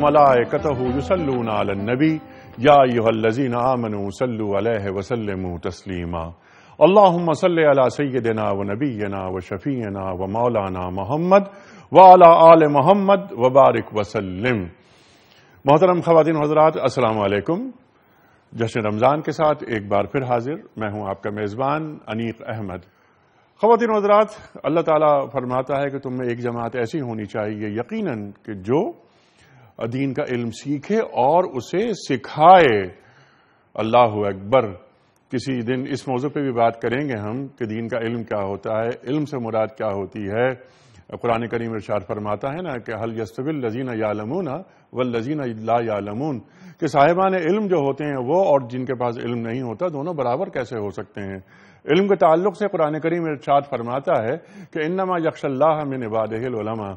وملائکتہ یصلون علی النبی یا ایھا الذین آمنوا صلوا علیہ وسلموا تسلیما اللہم صل علی سیدنا ونبینا وشفیعنا ومولانا محمد وعلی آل محمد وبارک وسلم۔ محترم خواتین و حضرات، السلام علیکم۔ جشن رمضان کے ساتھ ایک بار پھر حاضر میں ہوں آپ کا میزبان انیق احمد۔ خواتین و حضرات، اللہ تعالیٰ فرماتا ہے کہ تم میں ایک جماعت ایسی ہونی چاہیے یقیناً کہ جو دین کا علم سیکھے اور اسے سکھائے۔ اللہ اکبر۔ کسی دن اس موضوع پہ بھی بات کریں گے ہم کہ دین کا علم کیا ہوتا ہے، علم سے مراد کیا ہوتی ہے۔ قرآن کریم ارشاد فرماتا ہے نا کہ هل يستوي الذين يعلمون والذين لا يعلمون، کہ صاحبان علم جو ہوتے ہیں وہ اور جن کے پاس علم نہیں ہوتا دونوں برابر کیسے ہو سکتے ہیں۔ علم کے تعلق سے قرآن کریم ارشاد فرماتا ہے کہ انما یخشى اللہ من عبادہ العلماء۔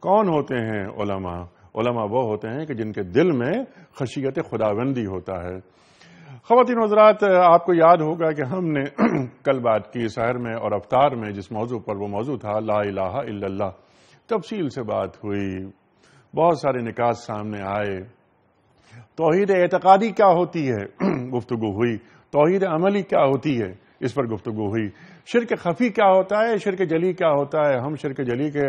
کون ہوتے ہیں علماء؟ علماء وہ ہوتے ہیں کہ جن کے دل میں خشیت خداوندی ہوتا ہے۔ خواتین و حضرات، آپ کو یاد ہوگا کہ ہم نے کل بات کی سحر میں اور افطار میں جس موضوع پر، وہ موضوع تھا لا الہ الا اللہ۔ تفصیل سے بات ہوئی، بہت سارے نکات سامنے آئے۔ توحید اعتقادی کیا ہوتی ہے گفتگو ہوئی، توحید عملی کیا ہوتی ہے اس پر گفتگو ہوئی، شرک خفی کیا ہوتا ہے، شرک جلی کیا ہوتا ہے۔ ہم شرک جلی کے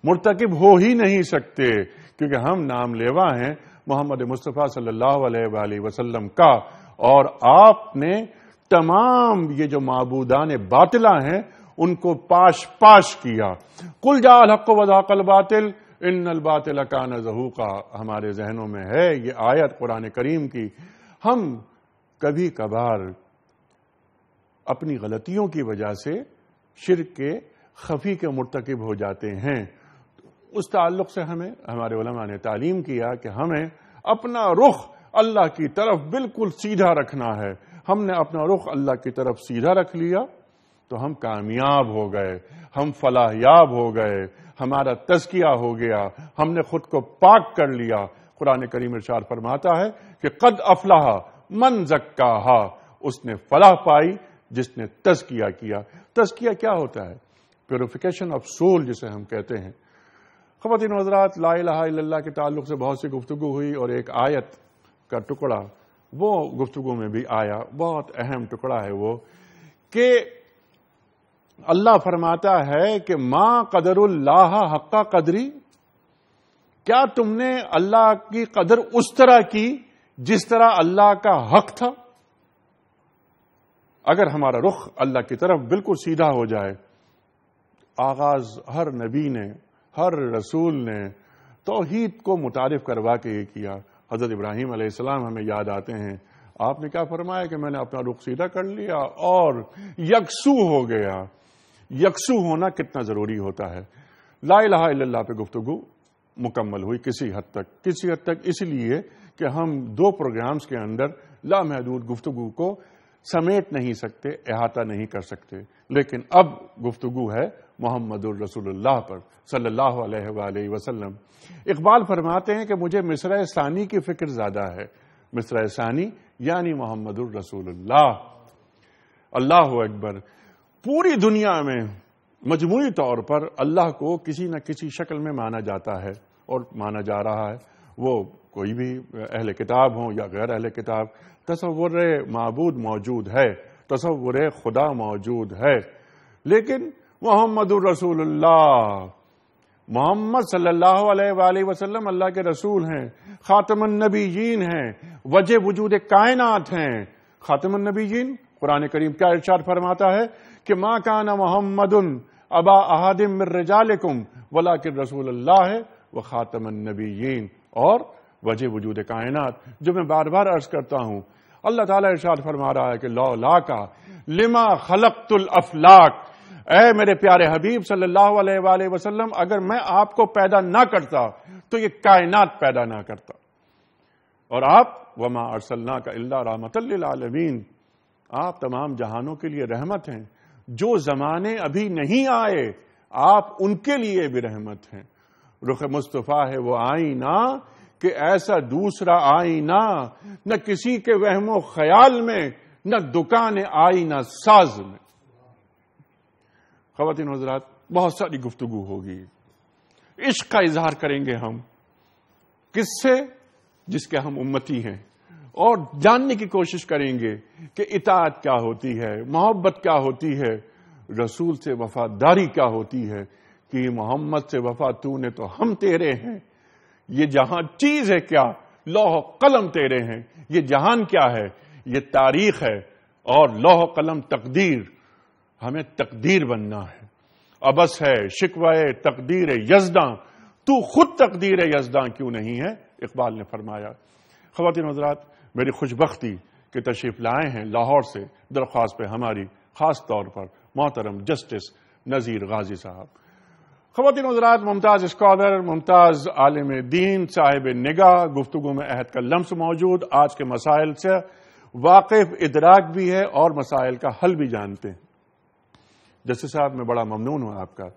مرتکب ہو ہی نہیں سکتے کیونکہ ہم نام لیوا ہیں محمد مصطفیٰ صلی اللہ علیہ وآلہ وسلم کا، اور آپ نے تمام یہ جو معبودان باطلہ ہیں ان کو پاش پاش کیا۔ قل جاء الحق وزهق الباطل ان الباطل کان زہوقا، ہمارے ذہنوں میں ہے یہ آیت قرآن کریم کی۔ ہم کبھی کبھار اپنی غلطیوں کی وجہ سے شرک کے خفی کے مرتکب ہو جاتے ہیں۔ اس تعلق سے ہمیں ہمارے علماء نے تعلیم کیا کہ ہمیں اپنا رخ اللہ کی طرف بالکل سیدھا رکھنا ہے۔ ہم نے اپنا رخ اللہ کی طرف سیدھا رکھ لیا تو ہم کامیاب ہو گئے، ہم فلاح یاب ہو گئے، ہمارا تزکیہ ہو گیا، ہم نے خود کو پاک کر لیا۔ قرآن کریم ارشاد فرماتا ہے کہ قد افلح من زکاہا، اس نے فلاح پائی جس نے تزکیہ کیا۔ تزکیہ کیا ہوتا ہے؟ پیوریفیکیشن آف سول جسے ہم کہتے ہیں۔ خواتین و حضرات، لا الہ الا اللہ کے تعلق سے بہت سی گفتگو ہوئی اور ایک آیت کا ٹکڑا وہ گفتگو میں بھی آیا، بہت اہم ٹکڑا ہے وہ، کہ اللہ فرماتا ہے کہ ما قدر اللہ حق قدری، کیا تم نے اللہ کی قدر اس طرح کی جس طرح اللہ کا حق تھا؟ اگر ہمارا رخ اللہ کی طرف بالکل سیدھا ہو جائے، آغاز ہر نبی نے، ہر رسول نے توحید کو متعارف کروا کے یہ کیا۔ حضرت ابراہیم علیہ السلام ہمیں یاد آتے ہیں، آپ نے کیا فرمایا کہ میں نے اپنا رخ سیدھا کر لیا اور یکسو ہو گیا۔ یکسو ہونا کتنا ضروری ہوتا ہے۔ لا الہ الا اللہ پہ گفتگو مکمل ہوئی کسی حد تک اس لیے کہ ہم دو پروگرامز کے اندر لامحدود گفتگو کو سمیٹ نہیں سکتے، احاطہ نہیں کر سکتے، لیکن اب گفتگو ہے محمد الرسول اللہ پر صلی اللہ علیہ وآلہ وسلم۔ اقبال فرماتے ہیں کہ مجھے مصرع ثانی کی فکر زیادہ ہے۔ مصرع ثانی یعنی محمد الرسول اللہ۔ اللہ اکبر۔ پوری دنیا میں مجموعی طور پر اللہ کو کسی نہ کسی شکل میں مانا جاتا ہے اور مانا جا رہا ہے، وہ کوئی بھی اہل کتاب ہوں یا غیر اہل کتاب۔ تصور معبود موجود ہے، تصور خدا موجود ہے، لیکن محمد الرسول اللہ، محمد صلی اللہ علیہ وآلہ وسلم اللہ کے رسول ہیں، خاتم النبیین ہیں، وجہ وجود کائنات ہیں۔ خاتم النبیین، قرآن کریم کیا ارشاد فرماتا ہے کہ ما کان محمد ابا احد من رجالکم ولکن رسول اللہ و خاتم النبیین، اور وجہ وجود کائنات، جو میں بار بار عرض کرتا ہوں۔ اللہ تعالیٰ ارشاد فرما رہا ہے کہ لولا کا لما خلقت الافلاک، اے میرے پیارے حبیب صلی اللہ علیہ وآلہ وسلم، اگر میں آپ کو پیدا نہ کرتا تو یہ کائنات پیدا نہ کرتا۔ اور آپ وما ارسلناک الا رحمۃ للعالمین، آپ تمام جہانوں کے لیے رحمت ہیں۔ جو زمانے ابھی نہیں آئے آپ ان کے لیے بھی رحمت ہیں۔ رخ مصطفیٰ ہے وہ آئینہ کہ ایسا دوسرا آئینہ نہ کسی کے وہم و خیال میں، نہ دکان آئینہ ساز میں۔ خواتین و حضرات، بہت ساری گفتگو ہوگی، عشق کا اظہار کریں گے ہم، کس سے؟ جس کے ہم امتی ہیں، اور جاننے کی کوشش کریں گے کہ اطاعت کیا ہوتی ہے، محبت کیا ہوتی ہے، رسول سے وفاداری کیا ہوتی ہے، کہ محمد سے وفا تو نے تو ہم تیرے ہیں، یہ جہاں چیز ہے کیا، لوح و قلم تیرے ہیں، یہ جہان کیا ہے، یہ تاریخ ہے، اور لوح و قلم تقدیر، ہمیں تقدیر بننا ہے۔ ابس ہے شکوہ تقدیر یزداں، تو خود تقدیر یزداں کیوں نہیں ہے، اقبال نے فرمایا۔ خواتین حضرات، میری خوش بختی کہ تشریف لائے ہیں لاہور سے درخواست پہ ہماری، خاص طور پر محترم جسٹس نذیر غازی صاحب۔ خواتین حضرات، ممتاز اسکالر، ممتاز عالم دین، صاحب نگاہ، گفتگو میں عہد کا لمس موجود، آج کے مسائل سے واقف، ادراک بھی ہے اور مسائل کا حل بھی جانتے ہیں۔ جسٹس صاحب، میں بڑا ممنون ہوں آپ کا۔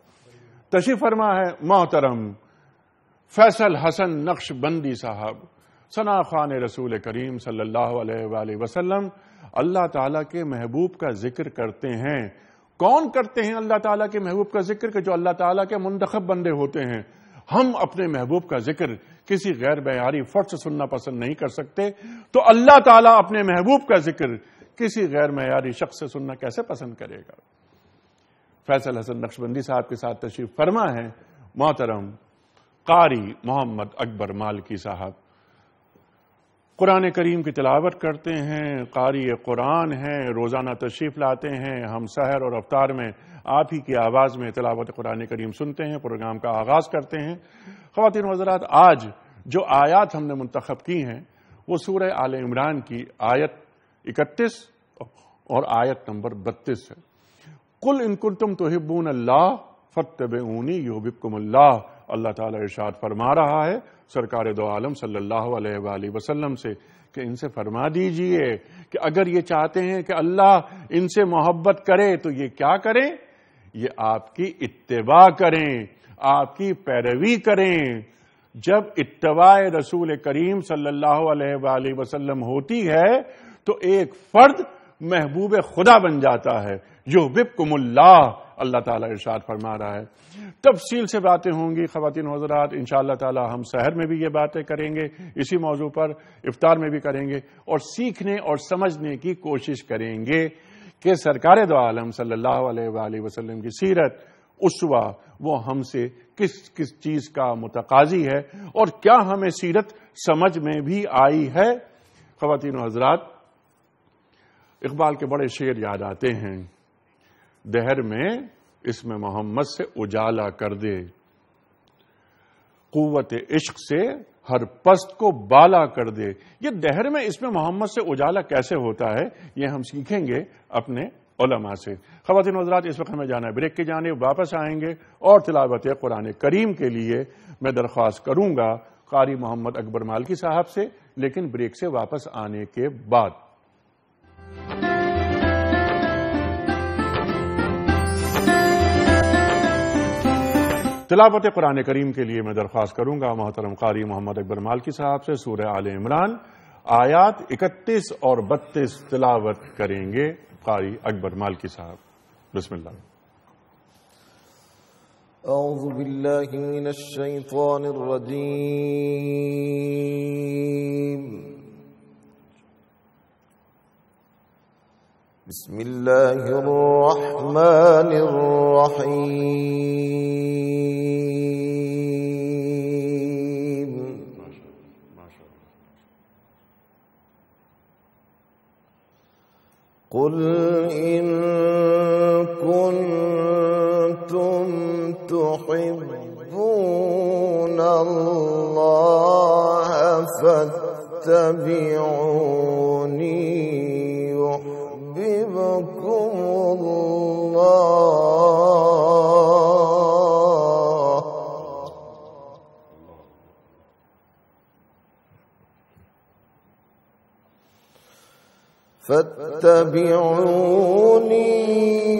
تشریف فرما ہے محترم فیصل حسن نقش بندی صاحب، ثنا خوان رسول کریم صلی اللہ علیہ وآلہ وسلم۔ اللہ تعالیٰ کے محبوب کا ذکر کرتے ہیں۔ کون کرتے ہیں اللہ تعالیٰ کے محبوب کا ذکر؟ کہ جو اللہ تعالیٰ کے منتخب بندے ہوتے ہیں۔ ہم اپنے محبوب کا ذکر کسی غیر معیاری فرد سے سننا پسند نہیں کر سکتے، تو اللہ تعالیٰ اپنے محبوب کا ذکر کسی غیر معیاری شخص سے سننا کیسے پسند کرے گا؟ فیصل حسن نقشبندی صاحب کے ساتھ تشریف فرما ہے محترم قاری محمد اکبر مالکی صاحب۔ قرآن کریم کی تلاوت کرتے ہیں، قاری قرآن ہیں، روزانہ تشریف لاتے ہیں۔ ہم سحر اور افطار میں آپ ہی کی آواز میں تلاوت قرآن کریم سنتے ہیں، پروگرام کا آغاز کرتے ہیں۔ خواتین و حضرات، آج جو آیات ہم نے منتخب کی ہیں وہ سورہ آل عمران کی آیت 31 اور آیت نمبر 32 ہے۔ قل ان کنتم تحبون اللہ فاتبعونی یحببکم اللہ۔ اللہ تعالیٰ ارشاد فرما رہا ہے سرکار دو عالم صلی اللہ علیہ وآلہ وسلم سے کہ ان سے فرما دیجئے کہ اگر یہ چاہتے ہیں کہ اللہ ان سے محبت کرے تو یہ کیا کریں؟ یہ آپ کی اتباع کریں، آپ کی پیروی کریں۔ جب اتباع رسول کریم صلی اللہ علیہ وآلہ وسلم ہوتی ہے تو ایک فرد محبوب خدا بن جاتا ہے۔ یحببکم اللہ، اللہ تعالیٰ ارشاد فرما رہا ہے۔ تفصیل سے باتیں ہوں گی خواتین و حضرات، انشاءاللہ تعالی ہم سحر میں بھی یہ باتیں کریں گے، اسی موضوع پر افطار میں بھی کریں گے، اور سیکھنے اور سمجھنے کی کوشش کریں گے کہ سرکار دو عالم صلی اللہ علیہ وآلہ وسلم کی سیرت، اسوہ، وہ ہم سے کس کس چیز کا متقاضی ہے، اور کیا ہمیں سیرت سمجھ میں بھی آئی ہے۔ خواتین و حضرات، اقبال کے بڑے شعر یاد آتے ہیں۔ دہر میں اسم محمد سے اجالا کر دے، قوت عشق سے ہر پست کو بالا کر دے۔ یہ دہر میں اسم محمد سے اجالا کیسے ہوتا ہے، یہ ہم سیکھیں گے اپنے علماء سے۔ خواتین و حضرات، اس وقت ہمیں جانا ہے بریک کی جانب، واپس آئیں گے اور تلاوت قرآن کریم کے لیے میں درخواست کروں گا قاری محمد اکبر مالکی صاحب سے، لیکن بریک سے واپس آنے کے بعد۔ تلاوت قرآن کریم کے لیے میں درخواست کروں گا محترم قاری محمد اکبر مالکی صاحب سے، سورہ آل عمران آیات 31 اور 32 تلاوت کریں گے قاری اکبر مالکی صاحب۔ بسم اللہ۔ اعوذ باللہ من الشیطان الرجیم، بسم اللہ الرحمن الرحیم۔ قل ان کنتم تحبون اللہ فاتبعونی يحببكم الله فاتبعوني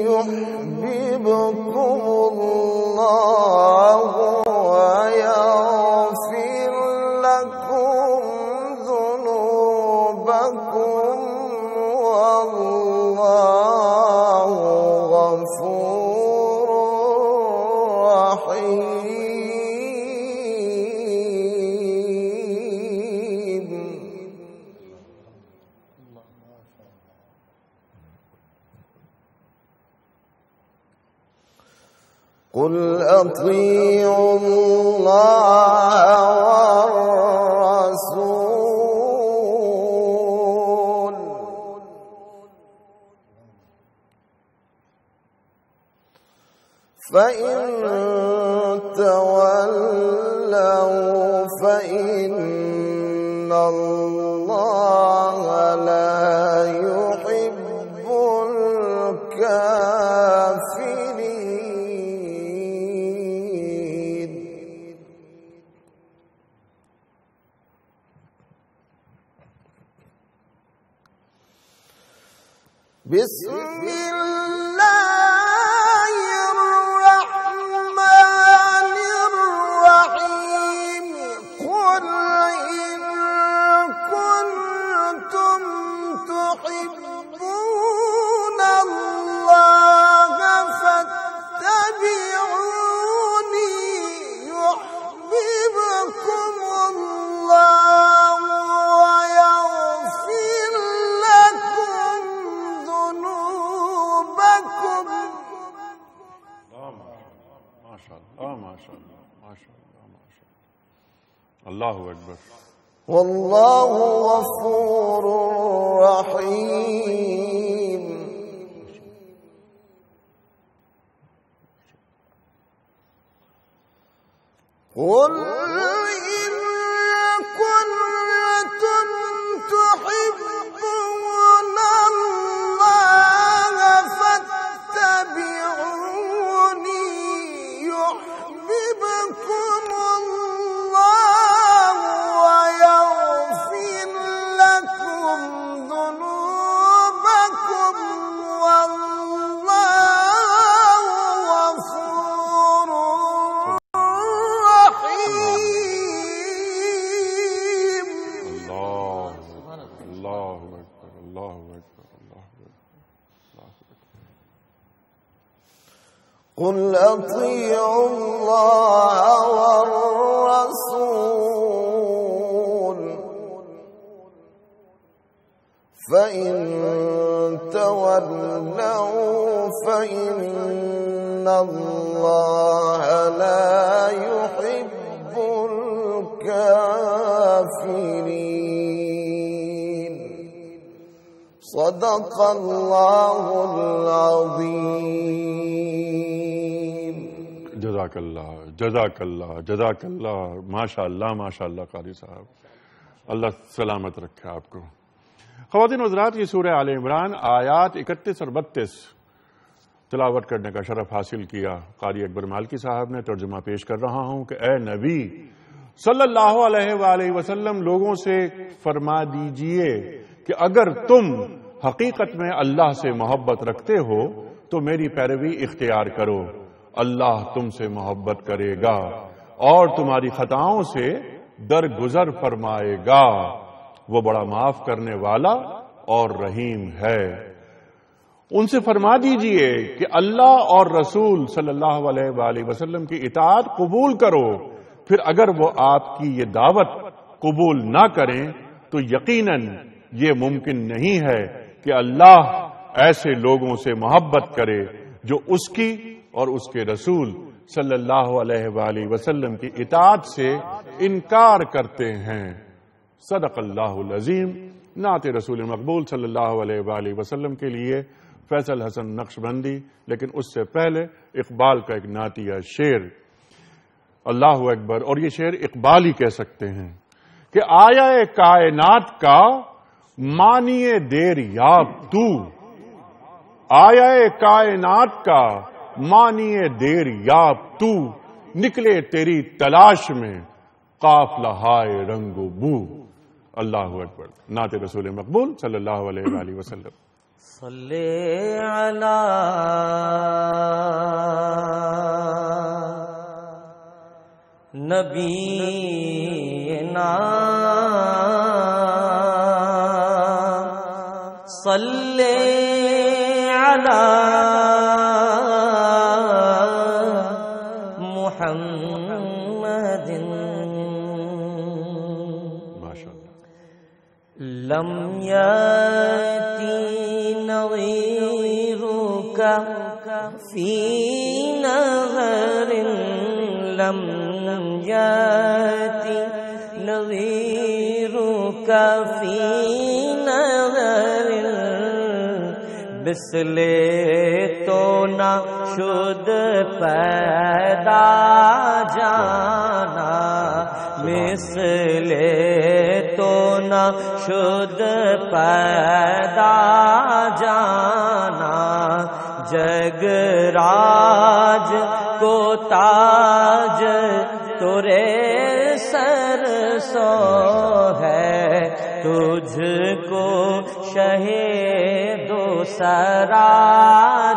يحببكم الله ويغفر لكم ذنوبكم والله غفور رحيم۔ قل أطيعوا الله والرسول فإن تولوا فإن الله لا يحب الكافرين. بسم الله الرحمن الرحيم. قل إن كنتم تحبون الله فاتبعوني يحببكم الله ويغفر لكم ذنوبكم. ما شاء الله ما شاء الله ما شاء الله ما شاء الله. اللہ اکبر. والله غفور رحيم. قل إن كنتم تحبون الله فاتبعوني يحببكم الله ويغفر لكم ذنوبكم والله غفور رحيم. اللہ اللہ اکبر اللہ اکبر اللہ اکبر. قل أطيعوا الله والرسول فإن تولوا فإن الله لا يحب الكافرين. صدق الله العظيم. جزاک اللہ جزاک اللہ جزاک اللہ. ماشاء اللہ قاری صاحب، اللہ سلامت رکھے آپ کو. خواتین و حضرات، یہ سورہ آل عمران آیات 31 اور 32 تلاوت کرنے کا شرف حاصل کیا قاری اکبر مالکی صاحب نے. ترجمہ پیش کر رہا ہوں کہ اے نبی صلی اللہ علیہ وآلہ وسلم، لوگوں سے فرما دیجئے کہ اگر تم حقیقت میں اللہ سے محبت رکھتے ہو تو میری پیروی اختیار کرو. اللہ تم سے محبت کرے گا اور تمہاری خطاؤں سے درگزر فرمائے گا. وہ بڑا معاف کرنے والا اور رحیم ہے. ان سے فرما دیجئے کہ اللہ اور رسول صلی اللہ علیہ وآلہ وسلم کی اطاعت قبول کرو. پھر اگر وہ آپ کی یہ دعوت قبول نہ کریں تو یقیناً یہ ممکن نہیں ہے کہ اللہ ایسے لوگوں سے محبت کرے جو اس کی اور اس کے رسول صلی اللہ علیہ وآلہ وسلم کی اطاعت سے انکار کرتے ہیں. صدق اللہ العظیم. نعت رسول مقبول صلی اللہ علیہ وآلہ وسلم کے لیے فیصل حسن نقشبندی. لیکن اس سے پہلے اقبال کا ایک نعتیہ شعر. اللہ اکبر. اور یہ شعر اقبال ہی کہہ سکتے ہیں کہ آیا کائنات کا مانی دیر یاب تو، آیا کائنات کا مانی دیر یاب تو، نکلے تیری تلاش میں قافلہ ہائے رنگ و بو. اللہ اکبر. نعت رسول مقبول صلی اللہ علیہ وآلہ وسلم. صلی علی نبینا صلی علی محمد لم یاتی نظیرک فی نظر لم يأتي نظيرك في نظر مثل تو نہ شد پیدا جانا مثل تو نہ شد پیدا جانا جگ راج کو تاج تورے سر سو ہے تجھ کو شہید و سرا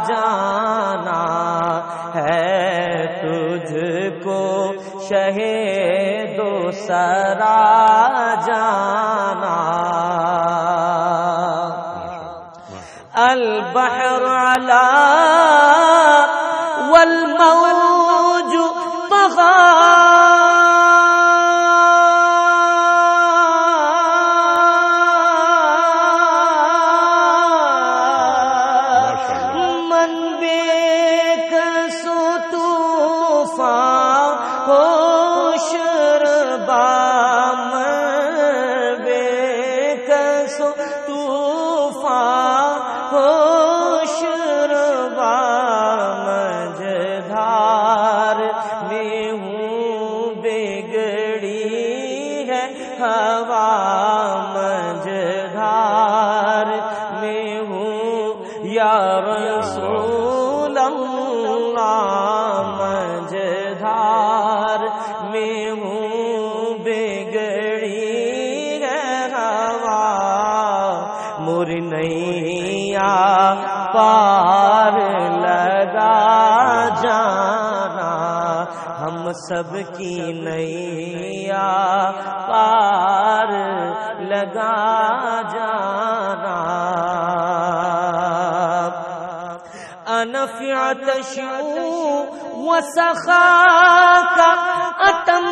جانا ہے تجھ کو شہید و سرا جانا البحر علا والموج طغى من بکس طوفان ہوشربا من بکس طوفان ہوشربا مجھدار میں ہوں بگڑی ہے ہوا مجھدار میں ہوں یا رسول اللہ مجھدار میں ہوں بگڑی ہے ہوا موری نیا پار لگا جانا ہم سب کی نیا پار لگا جانا انفی عطش وسخاک اتم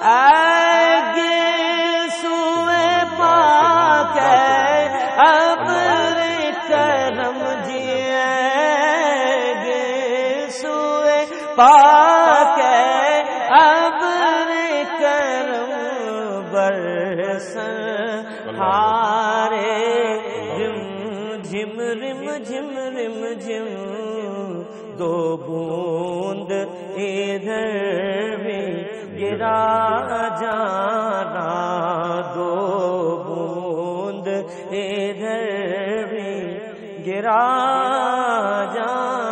آگے سوئے پاک ابر کرم جی آگے سوئے پاک ابر کرم برسن ہارے رم جھم رم جھم رم جھم دو بوند ادھر بھی گرا جانا دو بوند ادھر بھی گرا جانا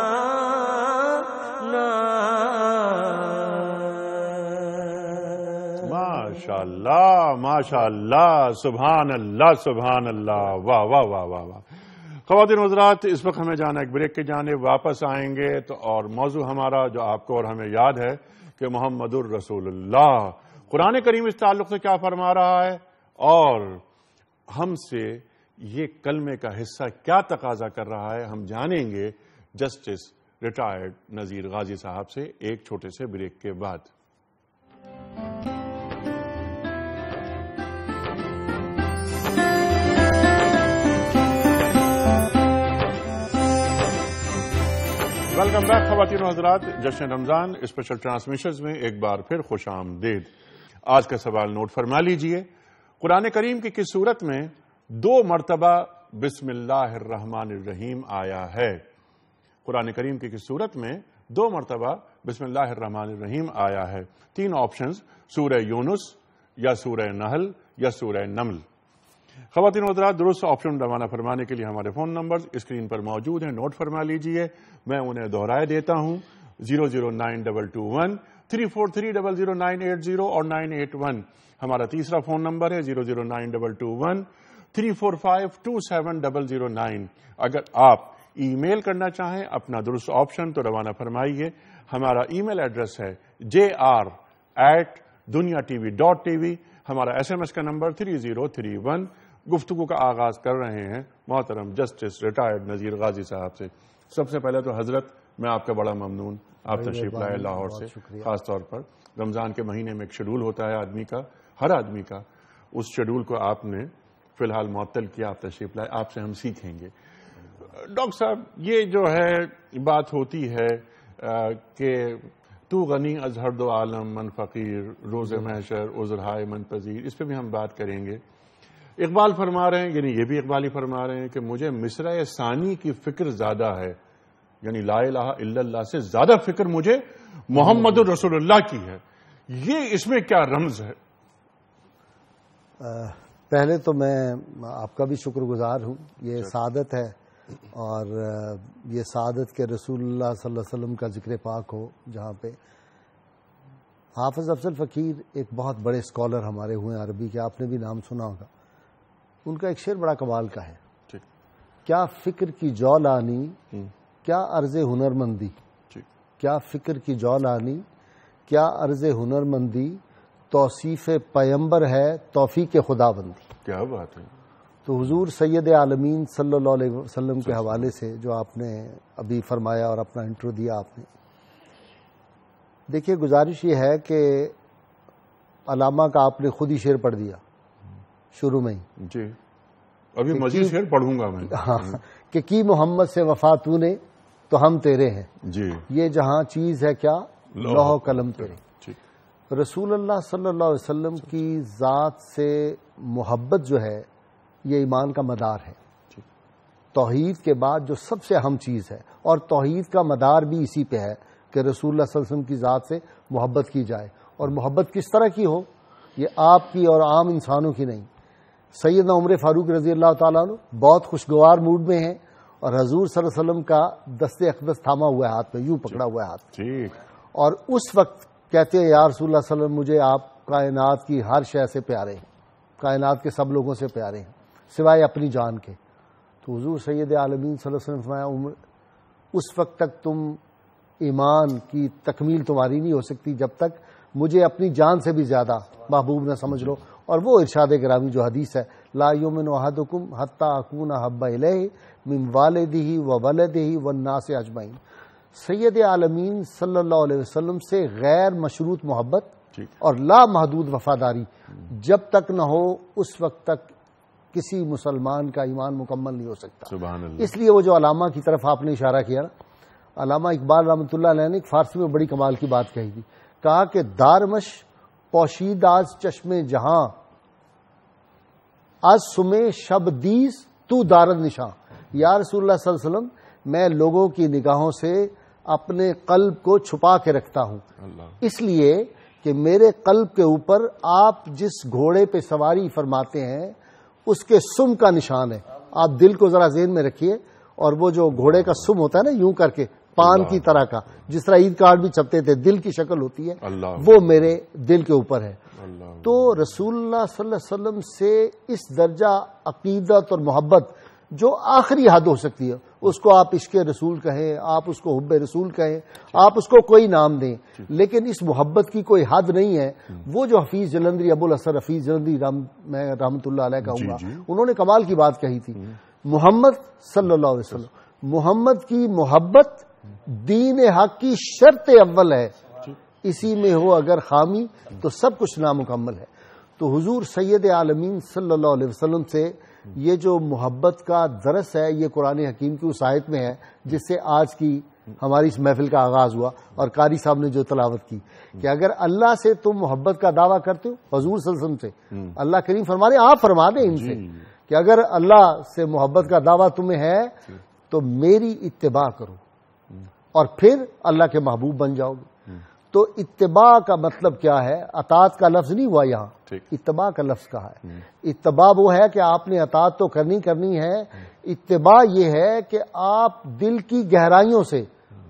ماشاءاللہ ماشاءاللہ سبحان اللہ سبحان اللہ واہ واہ واہ واہ واہ خواتین حضرات اس وقت ہمیں جانا ایک بریک کے جانب واپس آئیں گے تو اور موضوع ہمارا جو آپ کو اور ہمیں یاد ہے کہ محمد الرسول اللہ قرآن کریم اس تعلق سے کیا فرما رہا ہے اور ہم سے یہ کلمے کا حصہ کیا تقاضا کر رہا ہے ہم جانیں گے جسٹس ریٹائرڈ نذیر غازی صاحب سے ایک چھوٹے سے بریک کے بعد ویلکم بیک خواتین و حضرات جشن رمضان اسپیشل ٹرانسمیشنز میں ایک بار پھر خوش آمدید آج کا سوال نوٹ فرما لیجئے قرآن کریم کی کس صورت میں 2 مرتبہ بسم اللہ الرحمن الرحیم آیا ہے قرآن کریم کی کس صورت میں 2 مرتبہ بسم اللہ الرحمن الرحیم آیا ہے 3 آپشنز سورہ یونس یا سورہ نحل یا سورہ نمل خواتین و حضرات درست آپشن روانہ فرمانے کے لیے ہمارے فون نمبرز اسکرین پر موجود ہیں نوٹ فرما لیجئے میں انہیں دہرائے دیتا ہوں 009221343000980 اور 981 ہمارا تیسرا فون نمبر ہے 0092213452709 اگر آپ ای میل کرنا چاہیں اپنا درست آپشن تو روانہ فرمائیے ہمارا ای میل ایڈریس ہے jr@dunyatv.tv ہمارا SMS کا نمبر 3031 گفتگو کا آغاز کر رہے ہیں محترم جسٹس ریٹائرڈ نذیر غازی صاحب سے سب سے پہلے تو حضرت میں آپ کا بڑا ممنون آپ تشریف لائے لاہور سے خاص طور پر رمضان کے مہینے میں ایک شیڈول ہوتا ہے آدمی کا ہر آدمی کا اس شیڈول کو آپ نے فی الحال معطل کیا، آپ تشریف لائے، آپ سے ہم سیکھیں گے۔ ڈاکٹر صاحب، یہ جو ہے بات ہوتی ہے کہ تو غنی از ہر دو عالم من فقیر، روز محشر عذرہائے من پذیر، اس پہ بھی ہم بات کریں گے۔ اقبال فرما رہے ہیں، یعنی یہ بھی اقبال ہی فرما رہے ہیں کہ مجھے مصرع ثانی کی فکر زیادہ ہے، یعنی لا الہ الا اللہ سے زیادہ فکر مجھے محمد رسول اللہ کی ہے۔ یہ اس میں کیا رمز ہے؟ پہلے تو میں آپ کا بھی شکر گزار ہوں، یہ سعادت ہے، اور یہ سعادت کے رسول اللہ صلی اللہ علیہ وسلم کا ذکر پاک ہو جہاں پہ۔ حافظ افضل فقیر ایک بہت بڑے اسکالر ہمارے ہوئے عربی کے، آپ نے بھی نام سنا ہوگا۔ ان کا ایک شعر بڑا کمال کا ہے، کیا فکر کی جولانی کیا عرض ہنر مندی، کیا فکر کی جولانی کیا عرض ہنر مندی، توصیف پیمبر ہے توفیق خدا بندی۔ کیا بات ہے۔ تو حضور سید عالمین صلی اللہ علیہ وسلم کے حوالے سے جو آپ نے ابھی فرمایا اور اپنا انٹرو دیا آپ نے، دیکھیے گزارش یہ ہے کہ علامہ کا آپ نے خود ہی شعر پڑھ دیا شروع میں ہی، جی ابھی مزید شعر پڑھوں گا میں، ہاں، کہ کی محمد سے وفا تو نے تو ہم تیرے ہیں، جی یہ جہاں چیز ہے کیا لوح و قلم تیرے۔ رسول اللہ صلی اللہ علیہ وسلم کی ذات سے محبت جو ہے یہ ایمان کا مدار ہے، توحید کے بعد جو سب سے اہم چیز ہے، اور توحید کا مدار بھی اسی پہ ہے کہ رسول اللہ صلی اللہ علیہ وسلم کی ذات سے محبت کی جائے، اور محبت کس طرح کی ہو، یہ آپ کی اور عام انسانوں کی نہیں۔ سیدنا عمر فاروق رضی اللہ تعالیٰ عنہ بہت خوشگوار موڈ میں ہیں، اور حضور صلی اللہ علیہ وسلم کا دست اقدس تھاما ہوا ہے ہاتھ میں، یوں پکڑا ہوا ہے ہاتھ، اور اس وقت کہتے ہیں یا رسول اللہ صلی اللہ علیہ وسلم مجھے آپ کائنات کی ہر شے سے پیارے ہیں، کائنات کے سب لوگوں سے پیارے ہیں سوائے اپنی جان کے۔ تو حضور سید عالمین صلی اللہ علیہ وسلم فرمایا عمر اس وقت تک تم ایمان کی تکمیل تمہاری نہیں ہو سکتی جب تک مجھے اپنی جان سے بھی زیادہ محبوب نہ سمجھ لو، اور وہ ارشاد گرامی جو حدیث ہے لا یؤمن احدکم حتی اکون احب الیہ من والدہ وولدہ والناس اجمعین۔ سید عالمین صلی اللہ علیہ وسلم سے غیر مشروط محبت اور لا محدود وفاداری جب تک نہ ہو اس وقت تک کسی مسلمان کا ایمان مکمل نہیں ہو سکتا۔ سبحان اللہ۔ اس لیے وہ جو علامہ کی طرف آپ نے اشارہ کیا نا، علامہ اقبال رحمۃ اللہ علیہ نے فارسی میں بڑی کمال کی بات کہی تھی، کہا کہ دارمش پوشید آز چشم جہاں از سمے شب دیز تو دارد نشاں۔ یا رسول اللہ صلی اللہ علیہ وسلم میں لوگوں کی نگاہوں سے اپنے قلب کو چھپا کے رکھتا ہوں، اس لیے کہ میرے قلب کے اوپر آپ جس گھوڑے پہ سواری فرماتے ہیں اس کے سم کا نشان ہے۔ آپ دل کو ذرا ذہن میں رکھیے، اور وہ جو گھوڑے کا سم ہوتا ہے نا یوں کر کے پان کی طرح کا، جس طرح عید کارڈ بھی چھپتے تھے دل کی شکل ہوتی ہے، وہ میرے دل کے اوپر ہے۔ تو رسول اللہ صلی اللہ علیہ وسلم سے اس درجہ عقیدت اور محبت جو آخری حد ہو سکتی ہے، اس کو آپ عشق رسول کہیں، آپ اس کو حب رسول کہیں، آپ اس کو کوئی نام دیں، لیکن اس محبت کی کوئی حد نہیں ہے۔ وہ جو حفیظ جلندری ابو الحسن حفیظ جلندری میں رحمۃ اللہ علیہ کہوں گا، انہوں نے کمال کی بات کہی تھی، محمد صلی اللہ علیہ وسلم، محمد کی محبت دین حق کی شرط اول ہے، اسی میں ہو اگر خامی تو سب کچھ نامکمل ہے۔ تو حضور سید عالمین صلی اللہ علیہ وسلم سے یہ جو محبت کا درس ہے یہ قرآن حکیم کی اس آیت میں ہے جس سے آج کی ہماری اس محفل کا آغاز ہوا، اور قاری صاحب نے جو تلاوت کی کہ اگر اللہ سے تم محبت کا دعویٰ کرتے ہو، حضور صلی اللہ علیہ وسلم سے اللہ کریم فرما رہے ہیں، آپ فرما دیں ان سے کہ اگر اللہ سے محبت کا دعویٰ تمہیں ہے تو میری اتباع کرو، اور پھر اللہ کے محبوب بن جاؤ گے۔ تو اتباع کا مطلب کیا ہے؟ اطاعت کا لفظ نہیں ہوا یہاں، اتباع کا لفظ کہا ہے۔ اتباع وہ ہے کہ آپ نے اطاعت تو کرنی ہے، اتباع یہ ہے کہ آپ دل کی گہرائیوں سے،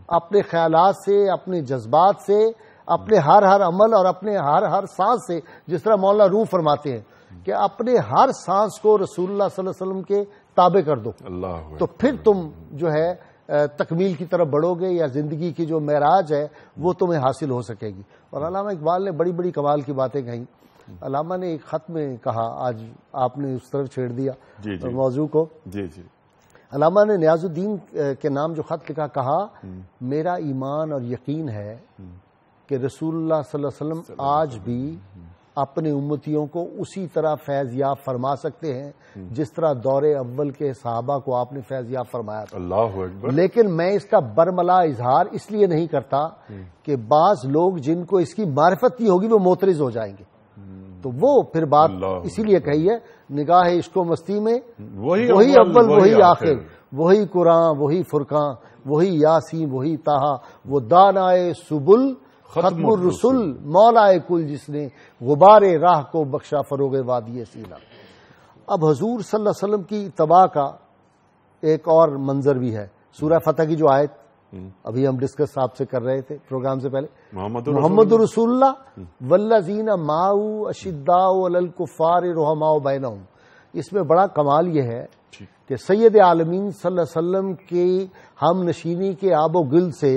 اپنے خیالات سے، اپنے جذبات سے، اپنے ہر عمل اور اپنے ہر سانس سے، جس طرح مولانا روح فرماتے ہیں کہ اپنے ہر سانس کو رسول اللہ صلی اللہ علیہ وسلم کے تابع کر دو، تو پھر تم جو ہے تکمیل کی طرف بڑھو گے، یا زندگی کی جو معراج ہے وہ تمہیں حاصل ہو سکے گی۔ اور علامہ اقبال نے بڑی بڑی کمال کی باتیں کہیں۔ علامہ نے ایک خط میں کہا، آج آپ نے اس طرف چھیڑ دیا موضوع کو، علامہ نے نیاز الدین کے نام جو خط لکھا، کہا میرا ایمان اور یقین ہے کہ رسول اللہ صلی اللہ علیہ وسلم آج بھی اپنے امتیوں کو اسی طرح فیض یاب فرما سکتے ہیں جس طرح دور اول کے صحابہ کو آپ نے فیض یاب فرمایا تھا. اللہ اکبر. لیکن میں اس کا برملا اظہار اس لیے نہیں کرتا کہ بعض لوگ جن کو اس کی معرفت نہیں ہوگی وہ معترض ہو جائیں گے، تو وہ پھر بات اسی لیے کہی ہے نگاہ عشق و مستی میں وہی اول وہی آخر، وہی قرآن وہی فرقان، وہی یاسین وہی طٰہٰ، وہ دانائے سبل ختم الرسل، مولائے کل جس نے غبار راہ کو بخشا فروغ وادی سینا. اب حضور صلی اللہ علیہ وسلم کی اتباع کا ایک اور منظر بھی ہے. سورہ فتح کی جو آیت ابھی ہم ڈسکس آپ سے کر رہے تھے پروگرام سے پہلے، محمد رسول اللہ والذین معہ اشداء علی الکفار رحماء بینہم، اس میں بڑا کمال یہ ہے کہ سید عالمین صلی اللہ علیہ وسلم کی ہم نشینی کے آب و گل سے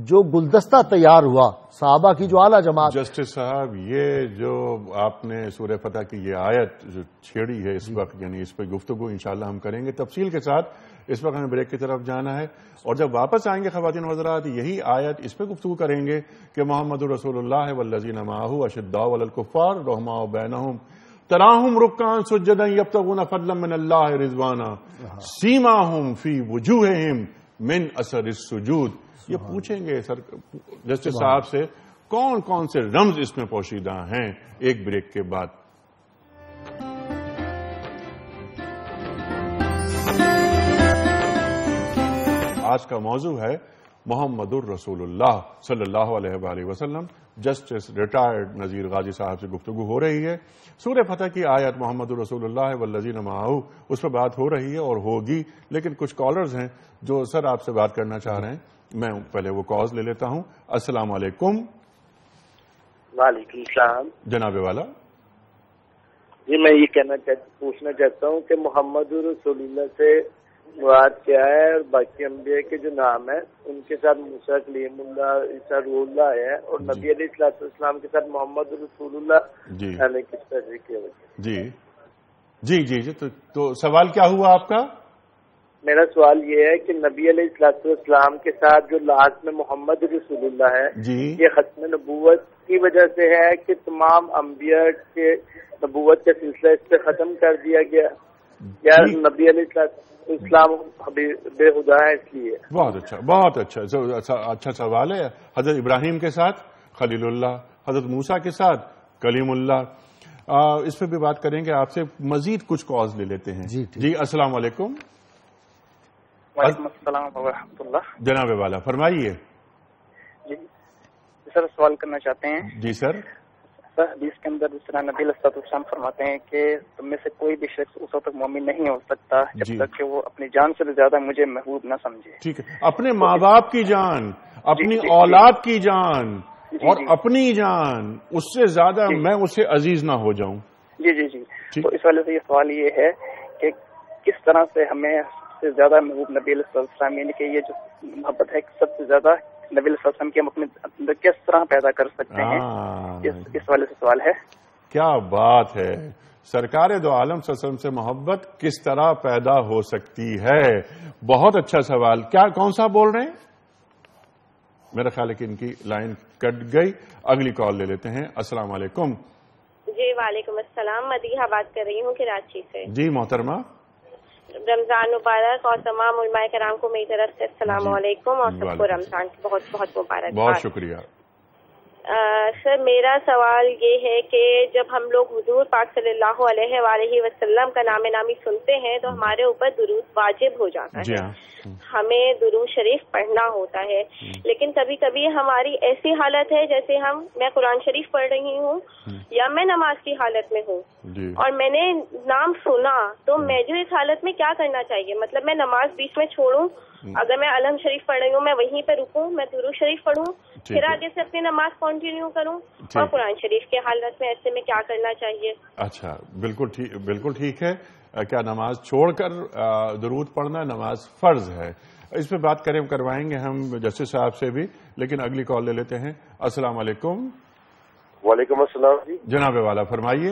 جو گلدستہ تیار ہوا صحابہ کی جو اعلیٰ جماعت. جسٹس صاحب، یہ جو آپ نے سورہ فتح کی یہ آیت جو چھیڑی ہے اس وقت، یعنی اس پہ گفتگو انشاءاللہ ہم کریں گے تفصیل کے ساتھ. اس وقت ہمیں بریک کی طرف جانا ہے، اور جب واپس آئیں گے خواتین و حضرات یہی آیت اس پہ گفتگو کریں گے کہ محمد رسول اللہ والذین معہ اشداء علی الکفار رحماء بینہم تراہم رکعا سجدا یبتغون فضلا من اللہ رضوانا سیماہم فی وجوہہم من اثر السجود. یہ پوچھیں گے سر جسٹس صاحب سے کون کون سے رمز اس میں پوشیدہ ہیں، ایک بریک کے بعد. آج کا موضوع ہے محمد الرسول اللہ صلی اللہ علیہ وآلہ وسلم. جسٹس ریٹائرڈ نذیر غازی صاحب سے گفتگو ہو رہی ہے. سورہ فتح کی آیت محمد الرسول اللہ والذین معہ، اس پہ بات ہو رہی ہے اور ہوگی، لیکن کچھ کالرز ہیں جو سر آپ سے بات کرنا چاہ رہے ہیں. میں پہلے وہ کالز لے لیتا ہوں. السلام علیکم. وعلیکم السلام. جناب والا جی میں یہ پوچھنا چاہتا ہوں کہ محمد رسول اللہ سے مراد کیا ہے، اور باقی انبیاء کے جو نام ہے ان کے ساتھ موسیٰ کلیم اللہ عیسیٰ روح اللہ ہے، اور نبی علیہ السلام کے ساتھ محمد رسول اللہ جی یعنی کس طرح کی وجہ. جی جی جی جی تو سوال کیا ہوا آپ کا؟ میرا سوال یہ ہے کہ نبی علیہ السلام کے ساتھ جو لاسٹ میں محمد رسول اللہ ہے جی یہ ختم نبوت کی وجہ سے ہے کہ تمام انبیاء کے نبوت کا سلسلہ اس سے ختم کر دیا گیا، یا نبی علیہ السلام بے خدا ہے اس لیے؟ بہت اچھا، بہت اچھا سوال ہے. حضرت ابراہیم کے ساتھ خلیل اللہ، حضرت موسیٰ کے ساتھ کلیم اللہ. اس پہ بھی بات کریں گے آپ سے. مزید کچھ کالز لے لیتے ہیں. جی السلام علیکم. وعلیکم السلام ورحمۃ اللہ. جناب والا فرمائیے. جی سر سوال کرنا چاہتے ہیں. جی سر. سر حدیث کے اندر دوسرا نبی علیہ السلام فرماتے ہیں کہ تم میں سے کوئی بھی شخص اس وقت تک مومن نہیں ہو سکتا جب تک کہ وہ اپنی جان سے زیادہ مجھے محبوب نہ سمجھے. ٹھیک ہے، اپنے ماں باپ کی جان، اپنی اولاد کی جان اور اپنی جان، اس سے زیادہ میں اسے عزیز نہ ہو جاؤں. جی جی جی. تو اس وجہ سے یہ سوال یہ ہے کہ کس طرح سے ہمیں سے زیادہ محبوب نبی علیہ السلام، یعنی کہ یہ جو محبت ہے سب سے زیادہ نبی علیہ السلام کی ہم اپنے اندر کس طرح پیدا کر سکتے ہیں، اس والے سے سوال ہے. کیا بات ہے. سرکار دو عالم صلی اللہ علیہ وسلم سے محبت کس طرح پیدا ہو سکتی ہے. بہت اچھا سوال. کیا کون سا بول رہے ہیں؟ میرا خیال ہے کہ ان کی لائن کٹ گئی. اگلی کال لے لیتے ہیں. السلام علیکم. جی وعلیکم السلام. مدیحہ بات کر رہی ہوں کراچی سے. جی محترمہ، رمضان مبارک، اور تمام علماء کرام کو میری طرف سے السلام علیکم، اور سب کو رمضان کی بہت بہت مبارک. بہت شکریہ. سر میرا سوال یہ ہے کہ جب ہم لوگ حضور پاک صلی اللہ علیہ وآلہ وسلم کا نام نامی سنتے ہیں تو ہمارے اوپر درود واجب ہو جاتا ہے. ہمیں درود شریف پڑھنا ہوتا ہے، لیکن کبھی کبھی ہماری ایسی حالت ہے جیسے میں قرآن شریف پڑھ رہی ہوں یا میں نماز کی حالت میں ہوں اور میں نے نام سنا، تو میں جو اس حالت میں کیا کرنا چاہیے؟ مطلب میں نماز بیچ میں چھوڑوں، اگر میں الحمد شریف پڑھ رہی ہوں میں وہیں پہ رکوں، میں درود شریف پڑھوں، پھر آگے سے اپنی نماز کنٹینیو کروں، اور قرآن شریف کے حالت میں ایسے میں کیا کرنا چاہیے؟ اچھا، بالکل ٹھیک ہے. کیا نماز چھوڑ کر درود پڑھنا نماز فرض ہے؟ اس پہ بات کروائیں گے ہم جسٹس صاحب سے بھی، لیکن اگلی کال لے لیتے ہیں. السلام علیکم. وعلیکم السلام جی. جناب والا فرمائیے.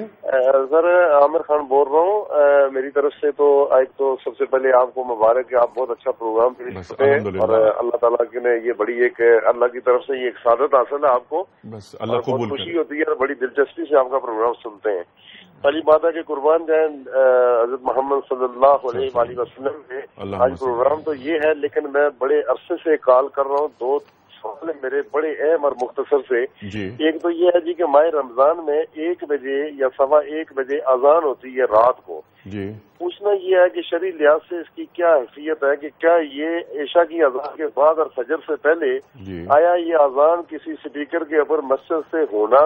سر عامر خان بول رہا ہوں. میری طرف سے تو ایک تو سب سے پہلے آپ کو مبارک کہ آپ بہت اچھا پروگرام پیش کرتے ہیں اور اللہ تعالیٰ کی نے یہ بڑی ایک اللہ کی طرف سے یہ ایک سعادت حاصل ہے آپ کو. بس اللہ قبول بہت خوشی ہوتی ہے اور بڑی دلچسپی سے آپ کا پروگرام سنتے ہیں. پہلی بات ہے کہ قربان جائیں حضرت محمد صلی اللہ علیہ وآلہ وسلم نے آج پروگرام تو یہ ہے، لیکن میں بڑے عرصے سے کال کر رہا ہوں. 2 سوال میرے بڑے اہم اور مختصر سے. ایک تو یہ ہے جی کہ ماہ رمضان میں 1 بجے یا 1:15 بجے اذان ہوتی ہے رات کو. پوچھنا یہ ہے کہ شرعی لحاظ سے اس کی کیا حیثیت ہے کہ کیا یہ عشاء کی اذان کے بعد اور فجر سے پہلے آیا یہ اذان کسی اسپیکر کے اوپر مسجد سے ہونا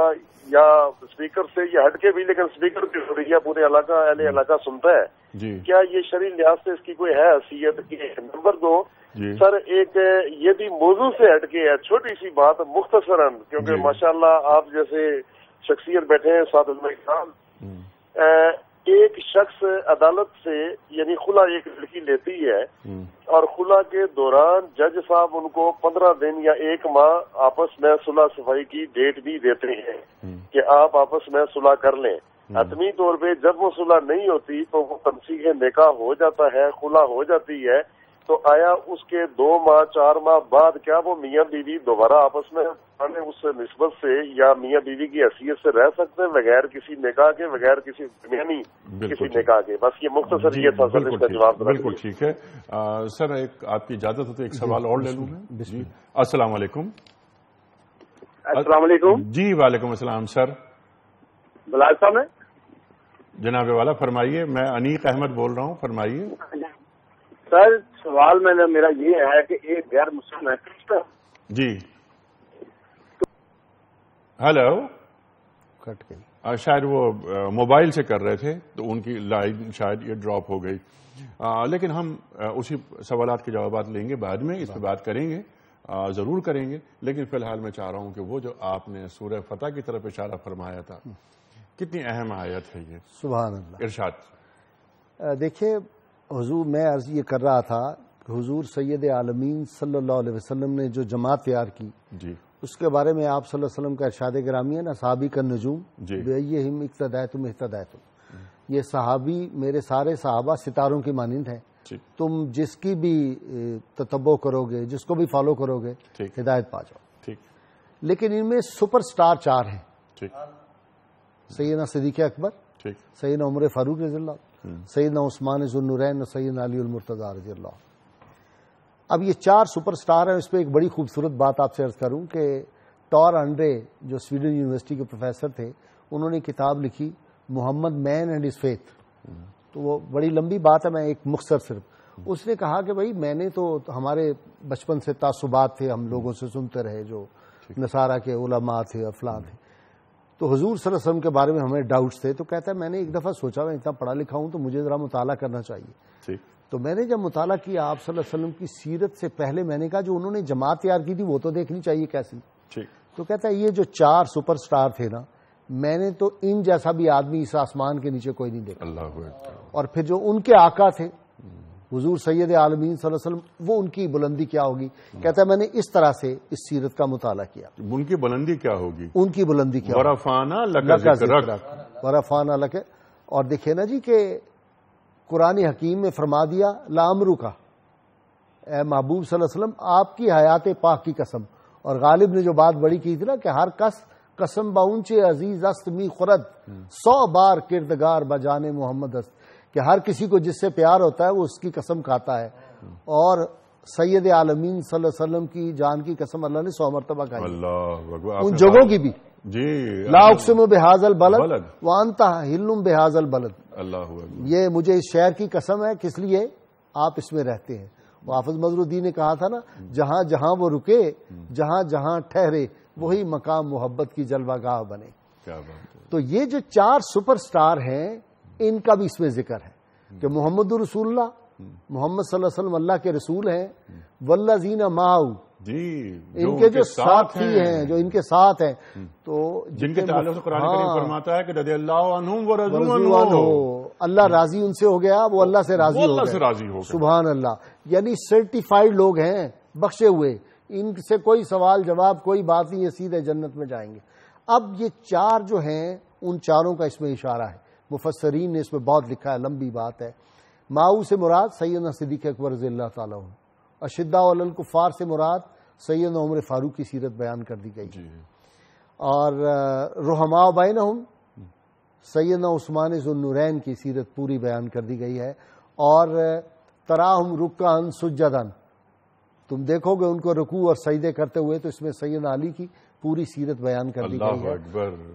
یا اسپیکر سے یہ ہٹ کے بھی لیکن اسپیکر کی ہو رہی ہے پورے علاقہ اہل علاقہ سنتا ہے، کیا یہ شرعی لحاظ سے اس کی کوئی ہے حیثیت؟ نمبر 2 سر ایک یہ بھی موضوع سے ہٹ کے ہے، چھوٹی سی بات مختصراً کیونکہ ماشاءاللہ آپ جیسے شخصیت بیٹھے ہیں ساتھ علماء کرام. ایک شخص عدالت سے یعنی خلا ایک لڑکی لیتی ہے اور خلا کے دوران جج صاحب ان کو 15 دن یا 1 ماہ آپس میں صلح صفائی کی ڈیٹ بھی دیتے ہیں کہ آپ آپس میں صلح کر لیں. حتمی طور پہ جب وہ صلح نہیں ہوتی تو وہ تنسیخ نکاح ہو جاتا ہے، خلا ہو جاتی ہے. تو آیا اس کے 2 ماہ 4 ماہ بعد کیا وہ میاں بیوی دوبارہ آپس میں اس نسبت سے یا میاں بیوی کی حیثیت سے رہ سکتے ہیں بغیر کسی نکاح کے، بغیر کسی درمیانی کسی نکاح کے؟ بس یہ مختصر یہ تھا سر، اس کا جواب. بالکل ٹھیک ہے سر. ایک آپ کی اجازت ہو تو ایک سوال اور لے لوں میں. جی السلام علیکم. السلام علیکم. جی وعلیکم السلام سر. بلال صاحب ہے جناب والا فرمائیے. میں انیق احمد بول رہا ہوں، فرمائیے. سر سوال میرا یہ ہے کہ ایک غیر مسلم ہے. جی ہلو. کٹ گئی شاید وہ موبائل سے کر رہے تھے تو ان کی لائن شاید یہ ڈراپ ہو گئی. لیکن ہم اسی سوالات کے جوابات لیں گے بعد میں، اس پہ بات کریں گے، ضرور کریں گے. لیکن فی الحال میں چاہ رہا ہوں کہ وہ جو آپ نے سورہ فتح کی طرف اشارہ فرمایا تھا، کتنی اہم آیت ہے یہ. سبحان اللہ. ارشاد. دیکھیے حضور، میں عرض یہ کر رہا تھا کہ حضور سید عالمین صلی اللہ علیہ وسلم نے جو جماعت تیار کی اس کے بارے میں آپ صلی اللہ علیہ وسلم کا ارشاد گرامی ہے نا، صحابی کا نجوم بأیہم اقتدیتم اہتدیتم. یہ صحابی میرے سارے صحابہ ستاروں کی مانند ہیں. تم جس کی بھی تتبع کرو گے، جس کو بھی فالو کرو گے، ہدایت پا جاؤ. لیکن ان میں سپر سٹار 4 ہیں. سیدنا صدیق اکبر، سیدنا عمر فاروق رضی اللہ، سیدنا عثمان ذو النورین، سیدنا علی المرتضی رضی اللہ. اب یہ 4 سپر سٹار ہیں. اس پہ ایک بڑی خوبصورت بات آپ سے عرض کروں کہ ٹار انڈرے جو سویڈن یونیورسٹی کے پروفیسر تھے، انہوں نے کتاب لکھی محمد مین اینڈ ہز فیتھ. تو وہ بڑی لمبی بات ہے، میں ایک مختصر صرف. اس نے کہا کہ بھائی میں نے تو ہمارے بچپن سے تعصبات تھے، ہم لوگوں سے سنتے رہے جو نصارہ کے علماء تھے، افلاں تھے. تو حضور صلی اللہ علیہ وسلم کے بارے میں ہمیں ڈاؤٹس تھے. تو کہتا ہے میں نے ایک دفعہ سوچا میں اتنا پڑھا لکھا ہوں تو مجھے ذرا مطالعہ کرنا چاہیے. تو میں نے جب مطالعہ کیا آپ صلی اللہ علیہ وسلم کی سیرت سے پہلے، میں نے کہا جو انہوں نے جماعت تیار کی تھی وہ تو دیکھنی چاہیے کیسی. تو کہتا ہے یہ جو 4 سپر سٹار تھے نا، میں نے تو ان جیسا بھی آدمی اس آسمان کے نیچے کوئی نہیں دیکھا. اور پھر جو ان کے آقا تھے حضور سید عالمین صلی اللہ علیہ وسلم، وہ ان کی بلندی کیا ہوگی. کہتا ہے میں نے اس طرح سے اس سیرت کا مطالعہ کیا. ان کی بلندی کیا ہوگی؟ ان کی بلندی کیا؟ ورفعنا لک ذکرک. ورفعنا لک. اور دیکھیں نا جی کہ قرآن حکیم میں فرما دیا لامرو کا، اے محبوب صلی اللہ علیہ وسلم آپ کی حیات پاک کی قسم. اور غالب نے جو بات بڑی کی تھی نا کہ ہر کس قسم باؤنچے عزیز است می خورد 100 بار کردگار بجانے محمد است. کہ ہر کسی کو جس سے پیار ہوتا ہے وہ اس کی قسم کھاتا ہے. اور سید عالمین صلی اللہ علیہ وسلم کی جان کی قسم اللہ نے 100 مرتبہ کھائی، ان جگہوں کی بھی. لا اقسم بہذا البلد وانت حل بہذا البلد. یہ مجھے اس شہر کی قسم ہے، کس لیے آپ اس میں رہتے ہیں. حافظ مظہر الدین نے کہا تھا نا، جہاں جہاں وہ رکے، جہاں جہاں ٹھہرے، وہی مقام محبت کی جلوہ گاہ بنے. تو یہ جو 4 سپر سٹار ہیں ان کا بھی اس میں ذکر ہے کہ محمد رسول اللہ، محمد صلی اللہ علیہ وسلم اللہ کے رسول ہیں. والذین معہ، ان کے جو ساتھی ہیں، جو ان کے ساتھ ہیں، تو جن کے تعلق سے قرآن کریم فرماتا ہے کہ رضی اللہ عنہم ورضوا عنہ، اللہ راضی ان سے ہو گیا، وہ اللہ سے راضی ہو گیا. سبحان اللہ. یعنی سرٹیفائیڈ لوگ ہیں، بخشے ہوئے. ان سے کوئی سوال جواب کوئی بات نہیں، یہ سیدھے جنت میں جائیں گے. اب یہ چار جو ہیں ان چاروں کا اس میں اشارہ ہے. مفسرین نے اس میں بہت لکھا ہے، لمبی بات ہے. ماؤ سے مراد سیدنا صدیق اکبر رضی اللہ تعالیٰ عنہ. اشداء علی الکفار سے مراد سیدنا عمر فاروق کی سیرت بیان کر دی گئی. اور رحماء بینہم سیدنا عثمان ذو النورین کی سیرت پوری بیان کر دی گئی ہے. اور تراہم رکعن سجدن، تم دیکھو گے ان کو رکوع اور سجدے کرتے ہوئے، تو اس میں سیدنا علی کی پوری سیرت بیان کر دی گئی ہے.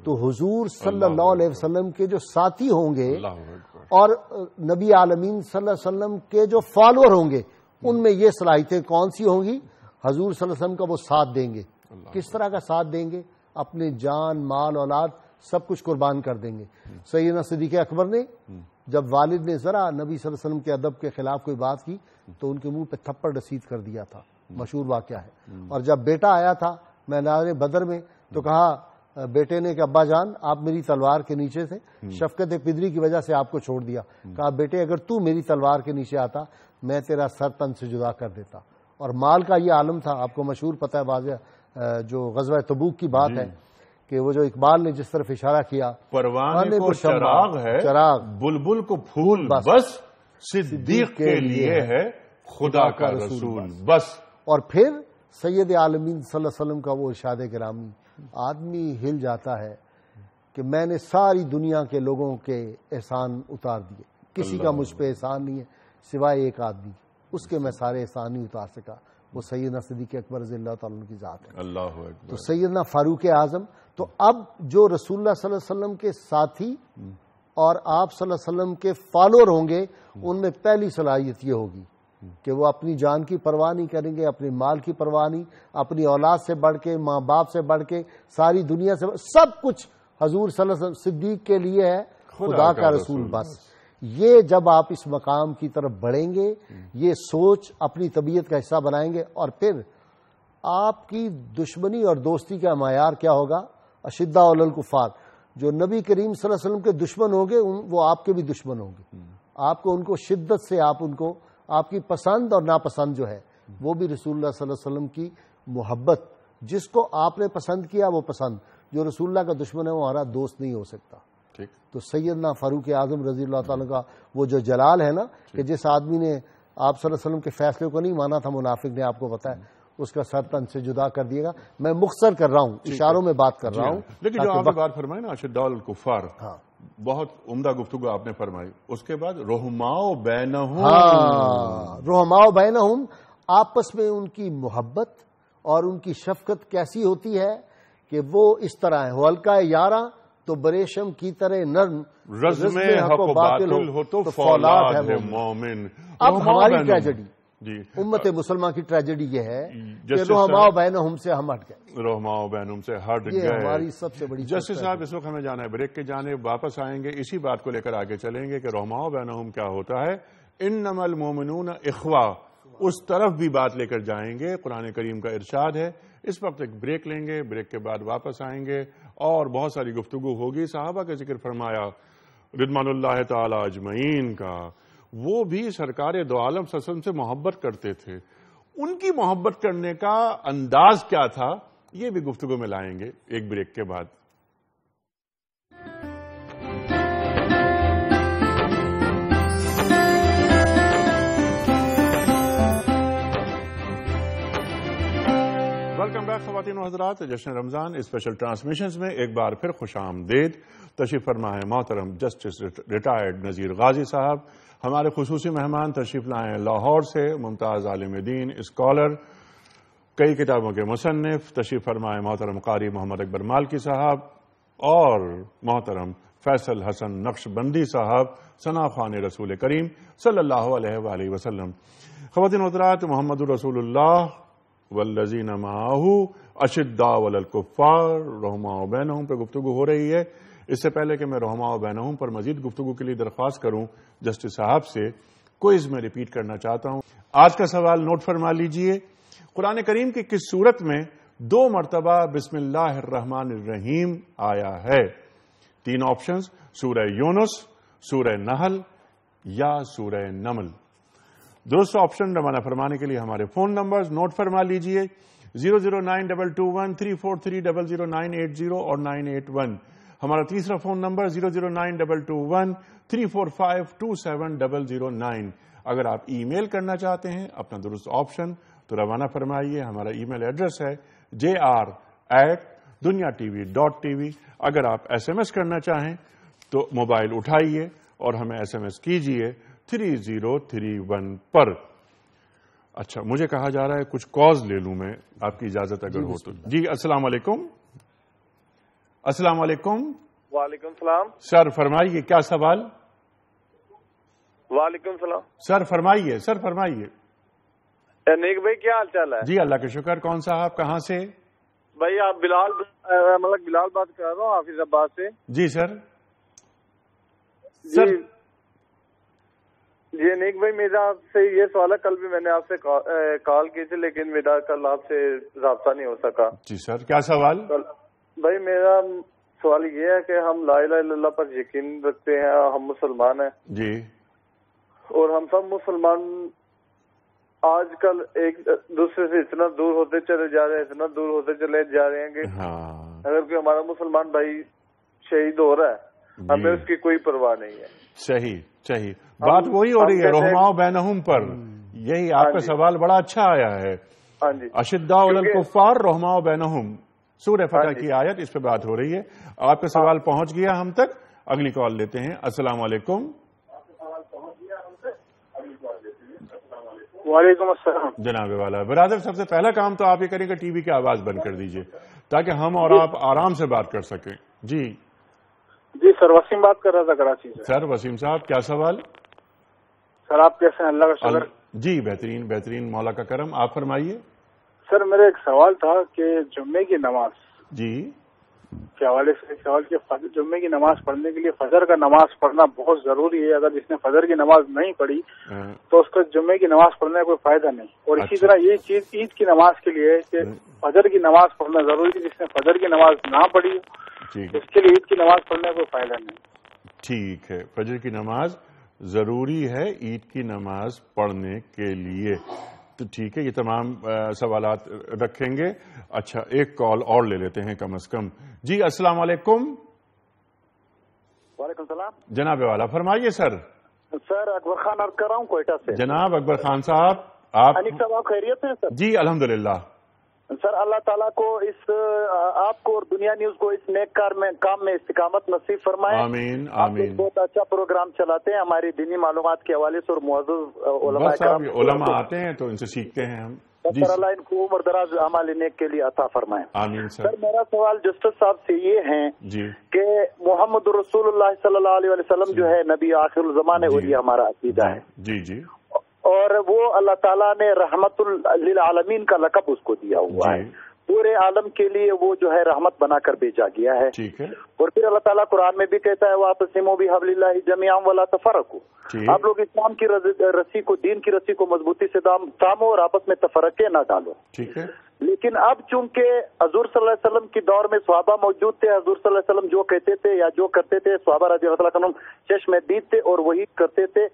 تو حضور صلی اللہ علیہ وسلم کے جو ساتھی ہوں گے اور نبی عالمین صلی اللہ علیہ وسلم کے جو فالوور ہوں گے، ان میں یہ صلاحیتیں کون سی ہوں گی؟ حضور صلی اللہ علیہ وسلم کا وہ ساتھ دیں گے. کس طرح کا ساتھ دیں گے؟ اپنے جان، مال، اولاد سب کچھ قربان کر دیں گے. سیدنا صدیق اکبر نے جب والد نے ذرا نبی صلی اللہ علیہ وسلم کے ادب کے خلاف کوئی بات کی تو ان کے منہ پہ تھپڑ رسید کر دیا تھا، مشہور واقعہ ہے. اور جب بیٹا آیا تھا میدان بدر میں تو کہا بیٹے نے کہ ابا جان آپ میری تلوار کے نیچے تھے، شفقت پدری کی وجہ سے آپ کو چھوڑ دیا. کہا بیٹے اگر تو میری تلوار کے نیچے آتا میں تیرا سر تن سے جدا کر دیتا. اور مال کا یہ عالم تھا، آپ کو مشہور پتہ ہے واضح جو غزوہ تبوک کی بات ہے کہ وہ جو اقبال نے جس طرف اشارہ کیا، پروانے کو چراغ ہے، چراغ بلبل کو پھول، بس صدیق کے لیے ہے خدا کا رسول بس. اور پھر سید عالمین صلی اللہ علیہ وسلم کا وہ ارشاد گرامی، آدمی ہل جاتا ہے کہ میں نے ساری دنیا کے لوگوں کے احسان اتار دیے، کسی کا مجھ پہ احسان نہیں ہے سوائے ایک آدمی، اس کے میں سارے احسان نہیں اتار سکا، وہ سیدنا صدیق اکبر رضی اللہ تعالیٰ عنہ کی ذات ہے. اللہ اکبر. تو سیدنا فاروق اعظم. تو اب جو رسول اللہ صلی اللہ علیہ وسلم کے ساتھی اور آپ صلی اللہ علیہ وسلم کے فالوور ہوں گے، ان میں پہلی صلاحیت یہ ہوگی کہ وہ اپنی جان کی پرواہ نہیں کریں گے، اپنے مال کی پرواہ نہیں، اپنی اولاد سے بڑھ کے، ماں باپ سے بڑھ کے، ساری دنیا سے سب کچھ حضور صلی اللہ علیہ وسلم صدیق کے لیے ہے خدا کا رسول بس. یہ جب آپ اس مقام کی طرف بڑھیں گے، یہ سوچ اپنی طبیعت کا حصہ بنائیں گے، اور پھر آپ کی دشمنی اور دوستی کا معیار کیا ہوگا؟ اشداء علی الکفار. جو نبی کریم صلی اللہ علیہ وسلم کے دشمن ہوں گے وہ آپ کے بھی دشمن ہوں گے. آپ کو ان کو شدت سے، آپ ان کو، آپ کی پسند اور ناپسند جو ہے وہ بھی رسول اللہ صلی اللہ علیہ وسلم کی محبت، جس کو آپ نے پسند کیا وہ پسند. جو رسول اللہ کا دشمن ہے وہ ہمارا دوست نہیں ہو سکتا. تو سیدنا فاروق اعظم رضی اللہ تعالیٰ کا وہ جو جلال ہے نا، کہ جس آدمی نے آپ صلی اللہ علیہ وسلم کے فیصلے کو نہیں مانا تھا، منافق نے، آپ کو پتا ہے، اس کا سر تن سے جدا کر دیے گا. میں مختصر کر رہا ہوں، اشاروں میں بات کر رہا ہوں. لیکن جو آپ نے بات فرمائی نا اشداء الکفار، بہت عمدہ گفتگو آپ نے فرمائی. اس کے بعد رحماء بینہم. رحماء بینہم، آپس میں ان کی محبت اور ان کی شفقت کیسی ہوتی ہے کہ وہ اس طرح ہے، ہلکا یاراں تو بریشم کی طرح نرم، رزم حق و باطل ہو تو فولاد ہے مومن. اب ہماری ٹریجڈی، امت مسلمہ کی ٹریجڈی یہ ہے کہ رحماء بینہم سے ہم ہٹ گئے. رحماء بینہم سے ہٹ گئے، یہ ہماری سب سے بڑی. جسٹس صاحب اس وقت ہمیں جانا ہے بریک کے جانب، واپس آئیں گے اسی بات کو لے کر آگے چلیں گے کہ رحماء بینہم کیا ہوتا ہے. انما المومنون اخوہ، اس طرف بھی بات لے کر جائیں گے. قرآن کریم کا ارشاد ہے. اس وقت ایک بریک لیں گے، بریک کے بعد واپس آئیں گے اور بہت ساری گفتگو ہوگی. صحابہ کا ذکر فرمایا رضوان اللہ تعالی اجمعین کا، وہ بھی سرکار دو عالم صلی اللہ علیہ وسلم سے محبت کرتے تھے. ان کی محبت کرنے کا انداز کیا تھا، یہ بھی گفتگو میں لائیں گے ایک بریک کے بعد. ویلکم بیک خواتین و حضرات، جشن رمضان اسپیشل ٹرانسمیشنز میں ایک بار پھر خوش آمدید. تشریف فرما ہے محترم جسٹس ریٹائرڈ نذیر غازی صاحب. ہمارے خصوصی مہمان تشریف لائے لاہور سے ممتاز عالم دین، اسکالر، کئی کتابوں کے مصنف. تشریف فرمائے محترم قاری محمد اکبر مالکی صاحب اور محترم فیصل حسن نقش بندی صاحب، ثنا خوان رسول کریم صلی اللہ علیہ وآلہ وسلم. خواتین و حضرات، محمد رسول اللہ والذین معہ اشداء علی الکفار رحماء بینہم پہ گفتگو ہو رہی ہے. اس سے پہلے کہ میں رحماء بینہم پر مزید گفتگو کے لیے درخواست کروں جسٹس صاحب سے، کوئز میں ریپیٹ کرنا چاہتا ہوں. آج کا سوال نوٹ فرما لیجئے. قرآن کریم کی کس سورت میں 2 مرتبہ بسم اللہ الرحمن الرحیم آیا ہے؟ 3 آپشنز، سورہ یونس، سورہ نحل یا سورہ نمل. درست آپشن روانہ فرمانے کے لیے ہمارے فون نمبرز نوٹ فرما لیجئے 009221343009080 اور 981. ہمارا تیسرا فون نمبر 0092213452709. اگر آپ ای میل کرنا چاہتے ہیں اپنا درست آپشن تو روانہ فرمائیے. ہمارا ای میل ایڈریس ہے jr@duniatv.tv. اگر آپ ایس ایم ایس کرنا چاہیں تو موبائل اٹھائیے اور ہمیں ایس ایم ایس کیجئے 3031 پر. اچھا، مجھے کہا جا رہا ہے کچھ کالز لے لوں میں، آپ کی اجازت اگر ہو تو. جی السلام علیکم. السلام علیکم. وعلیکم السلام. سر فرمائیے، کیا سوال؟ وعلیکم السلام. سر فرمائیے. سر فرمائیے. نیک بھائی کیا حال چال ہے؟ جی اللہ کا شکر. کون صاحب کہاں سے؟ بھائی آپ بلال بات کر رہا ہوں حافظ آباد سے. جی سر. جی نیک بھائی میرا آپ سے یہ سوال ہے، کل بھی میں نے آپ سے کال کی تھی لیکن میرا کل آپ سے رابطہ نہیں ہو سکا. جی سر، کیا سوال؟ بھائی میرا سوال یہ ہے کہ ہم لا الہ الا اللہ پر یقین رکھتے ہیں، ہم مسلمان ہیں جی، اور ہم سب مسلمان آج کل ایک دوسرے سے اتنا دور ہوتے چلے جا رہے ہیں، اتنا دور ہوتے چلے جا رہے ہیں کہ اگر کوئی ہمارا مسلمان بھائی شہید ہو رہا ہے ہمیں اس کی کوئی پرواہ نہیں ہے. صحیح صحیح بات وہی ہو رہی ہے رحماء بینہم پر. یہی آپ کا سوال بڑا اچھا آیا ہے. اشداء علی الکفار رحماء بینہم، سورہ فتح کی آیت، اس پہ بات ہو رہی ہے. آپ کا سوال پہنچ گیا ہم تک. اگلی کال لیتے ہیں. السلام علیکم. وعلیکم السلام. جناب والا برادر، سب سے پہلا کام تو آپ یہ کریں کہ ٹی وی کی آواز بند کر دیجئے تاکہ ہم اور آپ آرام سے بات کر سکیں. جی جی سر، وسیم بات کر رہا تھا کراچی سے. سر وسیم صاحب، کیا سوال؟ سر آپ کیسے ہیں؟ اللہ کا شکر. جی بہترین بہترین، مولا کا کرم. آپ فرمائیے. سر میرا ایک سوال تھا کہ جمعے کی نماز جی کے حوالے سے ایک سوال کہ جمعے کی نماز پڑھنے کے لیے فجر کا نماز پڑھنا بہت ضروری ہے. اگر جس نے فجر کی نماز نہیں پڑھی تو اس کو جمعے کی نماز پڑھنے کا کوئی فائدہ نہیں. اور اسی طرح یہ چیز عید کی نماز کے لیے کہ فجر کی نماز پڑھنا ضروری ہے. جس نے فجر کی نماز نہ پڑھی اس کے لیے عید کی نماز پڑھنے کا کوئی فائدہ نہیں. ٹھیک ہے، فجر کی نماز ضروری ہے عید کی نماز پڑھنے کے لیے. تو ٹھیک ہے، یہ تمام سوالات رکھیں گے. اچھا، ایک کال اور لے لیتے ہیں کم از کم. جی السلام علیکم. وعلیکم السلام. جناب والا فرمائیے. سر اکبر خان عرض کر رہا ہوں کوئٹہ سے. جناب اکبر خان صاحب، آپ خیریت ہیں سر؟ جی الحمدللہ. سر اللہ تعالیٰ کو آپ کو اور دنیا نیوز کو اس نیک کام میں استقامت نصیب فرمائے. آمین آمین. بہت اچھا پروگرام چلاتے ہیں ہماری دینی معلومات کے حوالے سے اور معزز علماء آتے ہیں تو ان سے سیکھتے ہیں ہم. سر اللہ ان کو عمر دراز اعمال نیک کے لیے عطا فرمائے. آمین. سر میرا سوال جسٹس صاحب سے یہ ہے کہ محمد رسول اللہ صلی اللہ علیہ وسلم جو ہے نبی آخر الزمان ہے اور یہ ہمارا عقیدہ ہے. جی جی. اور وہ اللہ تعالیٰ نے رحمت للعالمین کا لقب اس کو دیا ہوا ہے. پورے عالم کے لیے وہ جو ہے رحمت بنا کر بھیجا گیا ہے. ٹھیک ہے. اور پھر اللہ تعالیٰ قرآن میں بھی کہتا ہے وَاعْتَصِمُوا بِحَبْلِ اللَّهِ جَمِيعًا وَلَا تَفَرَّقُوا. آپ لوگ اسلام کی رسی کو، دین کی رسی کو مضبوطی سے تھامو اور آپس میں تفرقے نہ ڈالو. ٹھیک ہے. لیکن اب چونکہ حضور صلی اللہ علیہ وسلم کی دور میں صحابہ موجود تھے، حضور صلی اللہ علیہ وسلم جو کہتے تھے یا جو کرتے تھے صحابہ رضی اللہ عنہم چشم دید تھے اور وہی کرتے تھے.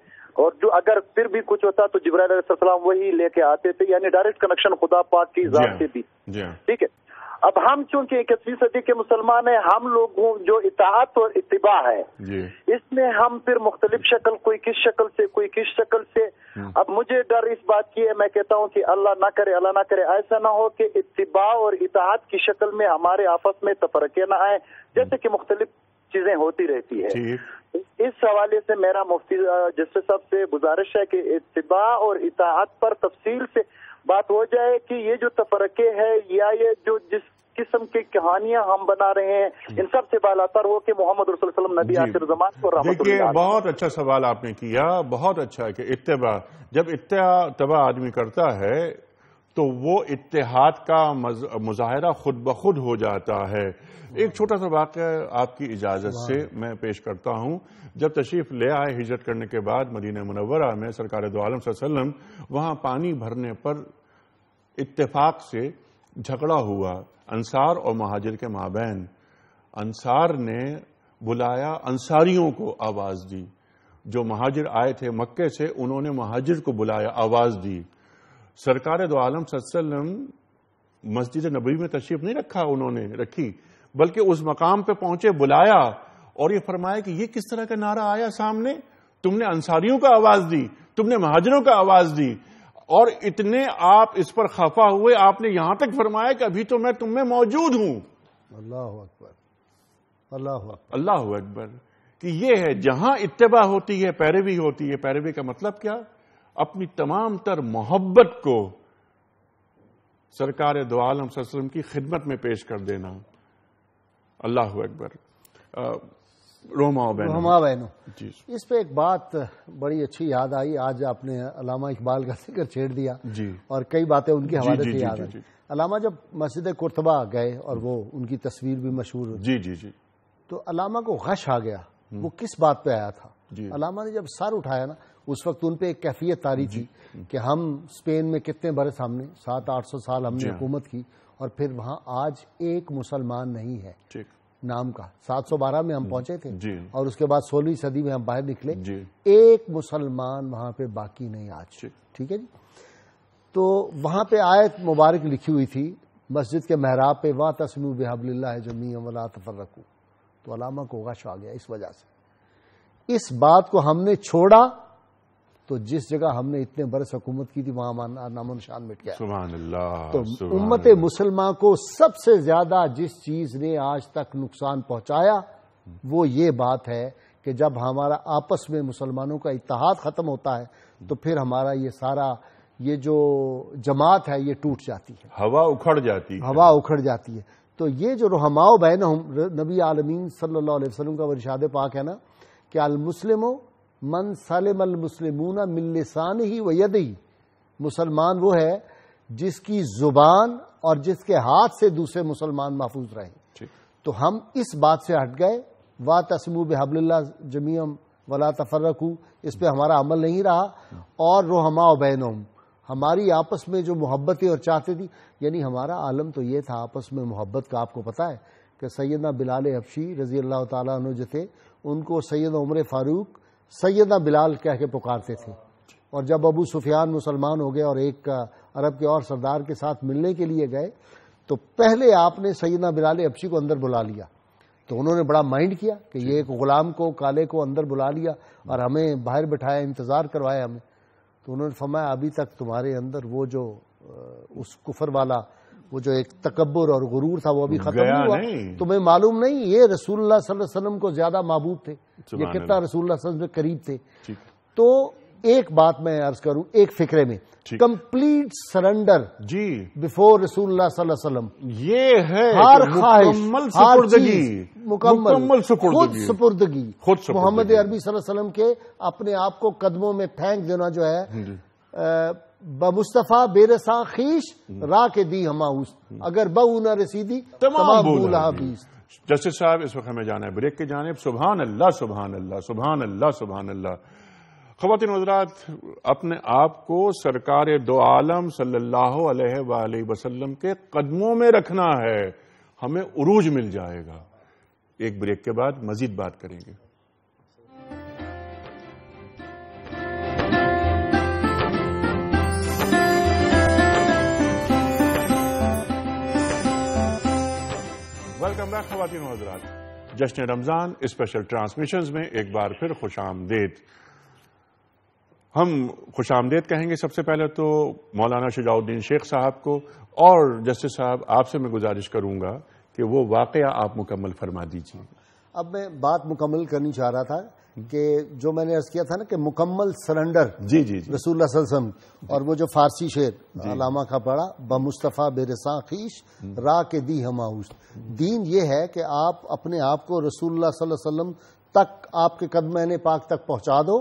اور جو اگر پھر بھی کچھ ہوتا تو جبرائیل علیہ السلام وہی لے کے آتے تھے، یعنی ڈائریکٹ کنیکشن خدا پاک کی ذات سے بھی. ٹھیک ہے. اب ہم چونکہ 21ویں صدی کے مسلمان ہیں، ہم لوگوں جو اطاعت اور اتباع ہے اس میں ہم پھر مختلف شکل، کوئی کس شکل سے کوئی کس شکل سے. اب مجھے ڈر اس بات کی ہے، میں کہتا ہوں کہ اللہ نہ کرے ایسا نہ ہو کہ اتباع اور اطاعت کی شکل میں ہمارے آپس میں تفرقے نہ آئے، جیسے کہ مختلف چیزیں ہوتی رہتی ہے. اس حوالے سے میرا مفتی جسٹس صاحب سے گزارش ہے کہ اتباع اور اطاعت پر تفصیل سے بات ہو جائے کہ یہ جو تفرقے ہے یا یہ جو جس قسم کی کہانیاں ہم بنا رہے ہیں ان سب سے بالاتر ہو کہ محمد رسول اللہ علیہ وسلم نبی آخر زمان کو رحمت اللہ. دیکھیے بہت اچھا سوال آپ نے کیا، بہت اچھا ہے کہ اتباع، جب اتباع آدمی کرتا ہے تو وہ اتحاد کا مظاہرہ خود بخود ہو جاتا ہے. ایک چھوٹا سا واقعہ آپ کی اجازت سے میں پیش کرتا ہوں. جب تشریف لے آئے ہجرت کرنے کے بعد مدینہ منورہ میں سرکار دو عالم صلی اللہ علیہ وسلم، وہاں پانی بھرنے پر اتفاق سے جھگڑا ہوا انصار اور مہاجر کے مابین. انصار نے بلایا، انصاریوں کو آواز دی. جو مہاجر آئے تھے مکے سے انہوں نے مہاجر کو بلایا، آواز دی. سرکار دو عالم صلی اللہ علیہ وسلم مسجد نبوی میں تشریف نہیں رکھی بلکہ اس مقام پہ پہنچے، بلایا اور یہ فرمایا کہ یہ کس طرح کا نعرہ آیا سامنے، تم نے انصاریوں کا آواز دی، تم نے مہاجروں کا آواز دی، اور اتنے آپ اس پر خفا ہوئے، آپ نے یہاں تک فرمایا کہ ابھی تو میں تم میں موجود ہوں۔ اللہ اکبر، اللہ اکبر، اللہ اکبر۔ کہ یہ ہے جہاں اتباع ہوتی ہے، پیروی ہوتی ہے۔ پیروی کا مطلب کیا؟ اپنی تمام تر محبت کو سرکار دو عالم صلی اللہ علیہ وسلم کی خدمت میں پیش کر دینا۔ اللہ اکبر۔ رحماء بہنوں، جی اس پہ ایک بات بڑی اچھی یاد آئی، آج آپ نے علامہ اقبال کا ذکر چھیڑ دیا جی، اور کئی باتیں ان کے حوالے سے یاد آئی۔ علامہ جب مسجد قرطبہ گئے اور وہ ان کی تصویر بھی مشہور ہوئی، جی جی جی، تو علامہ کو غش آ گیا، وہ کس بات پہ آیا تھا؟ علامہ نے جب سر اٹھایا نا، اس وقت ان پہ ایک کیفیت طاری تھی کہ ہم اسپین میں کتنے برس، ہم نے 700-800 سال ہم نے حکومت کی، اور پھر وہاں آج ایک مسلمان نہیں ہے نام کا۔ 712 میں ہم پہنچے تھے اور اس کے بعد 16ویں صدی میں ہم باہر نکلے، ایک مسلمان وہاں پہ باقی نہیں آج۔ ٹھیک ہے جی۔ تو وہاں پہ آیت مبارک لکھی ہوئی تھی مسجد کے محراب پہ، وَاعْتَصِمُوا بِحَبْلِ اللَّهِ جَمِيعًا وَلَا تَفَرَّقُوا۔ تو علامہ کو غش آ گیا اس وجہ سے، اس بات کو ہم نے چھوڑا تو جس جگہ ہم نے اتنے برس حکومت کی تھی وہاں نام و نشان مٹ گیا۔ سبحان اللہ۔ تو امت مسلمہ کو سب سے زیادہ جس چیز نے آج تک نقصان پہنچایا وہ یہ بات ہے کہ جب ہمارا آپس میں مسلمانوں کا اتحاد ختم ہوتا ہے تو پھر ہمارا یہ سارا یہ جو جماعت ہے یہ ٹوٹ جاتی ہے، ہوا اکھڑ جاتی ہے۔ تو یہ جو رحماء بینہم، نبی عالمین صلی اللہ علیہ وسلم کا ارشاد پاک ہے نا کہ المسلم من سلم المسلمون من لسانہ و یدہ، مسلمان وہ ہے جس کی زبان اور جس کے ہاتھ سے دوسرے مسلمان محفوظ رہیں۔ تو ہم اس بات سے ہٹ گئے، واعتصموا بحبل اللہ جمیعا ولا تفرقوا، اس پہ ہمارا عمل نہیں رہا۔ اور رحماء بینہم، ہماری آپس میں جو محبتیں اور چاہتے تھی، یعنی ہمارا عالم تو یہ تھا آپس میں محبت کا۔ آپ کو پتا ہے کہ سیدنا بلال حبشی رضی اللہ تعالیٰ عنہ جو تھے، ان کو سیدنا عمر فاروق سیدنا بلال کہہ کے پکارتے تھے، اور جب ابو سفیان مسلمان ہو گئے اور ایک عرب کے اور سردار کے ساتھ ملنے کے لیے گئے تو پہلے آپ نے سیدنا بلال حبشی کو اندر بلا لیا۔ تو انہوں نے بڑا مائنڈ کیا کہ یہ ایک غلام کو، کالے کو اندر بلا لیا اور ہمیں باہر بٹھایا، انتظار کروایا ہمیں۔ تو انہوں نے فرمایا ابھی تک تمہارے اندر وہ جو اس کفر والا وہ جو ایک تکبر اور غرور تھا وہ ابھی ختم نہیں ہوا، تمہیں معلوم نہیں یہ رسول اللہ صلی اللہ علیہ وسلم کو زیادہ محبوب تھے، یہ کتنا رسول اللہ صلی اللہ علیہ وسلم کے قریب تھے۔ تو ایک بات میں عرض کروں ایک فکرے میں، کمپلیٹ سرنڈر جی بفور رسول اللہ صلی اللہ علیہ وسلم، یہ ہے ہر خواہش، ہر چیز مکمل سپردگی، محمد عربی صلی اللہ علیہ وسلم کے اپنے آپ کو قدموں میں پھینک دینا جو ہے، بمصطفیٰ بیرساں خیش راہ کے دی ہماؤس، اگر بہو نہ رسیدی تمام بولہ بیست۔ جسٹس صاحب اس وقت ہمیں جانا ہے بریک کی جانب۔ سبحان اللہ، سبحان اللہ، سبحان اللہ، سبحان اللہ۔ خواتین حضرات، اپنے آپ کو سرکار دو عالم صلی اللہ علیہ وآلہ وسلم کے قدموں میں رکھنا ہے، ہمیں عروج مل جائے گا۔ ایک بریک کے بعد مزید بات کریں گے۔ ویلکم بیک خواتین و حضرات، جشن رمضان اسپیشل ٹرانسمیشنز میں ایک بار پھر خوش آمدید۔ ہم خوش آمدید کہیں گے سب سے پہلے تو مولانا شجاع الدین شیخ صاحب کو، اور جسٹس صاحب آپ سے میں گزارش کروں گا کہ وہ واقعہ آپ مکمل فرما دیجیے۔ اب میں بات مکمل کرنی چاہ رہا تھا کہ جو میں نے عرض کیا تھا نا کہ مکمل سرنڈر جی جی جی رسول اللہ صلی اللہ علیہ وسلم، اور وہ جو فارسی شعر علامہ کا پڑھا، بمصطفیٰ بیرساں خیش راہ کے دی ہماؤس، دین یہ ہے کہ آپ اپنے آپ کو رسول اللہ صلی اللہ علیہ وسلم تک، آپ کے قدمین پاک تک پہنچا دو،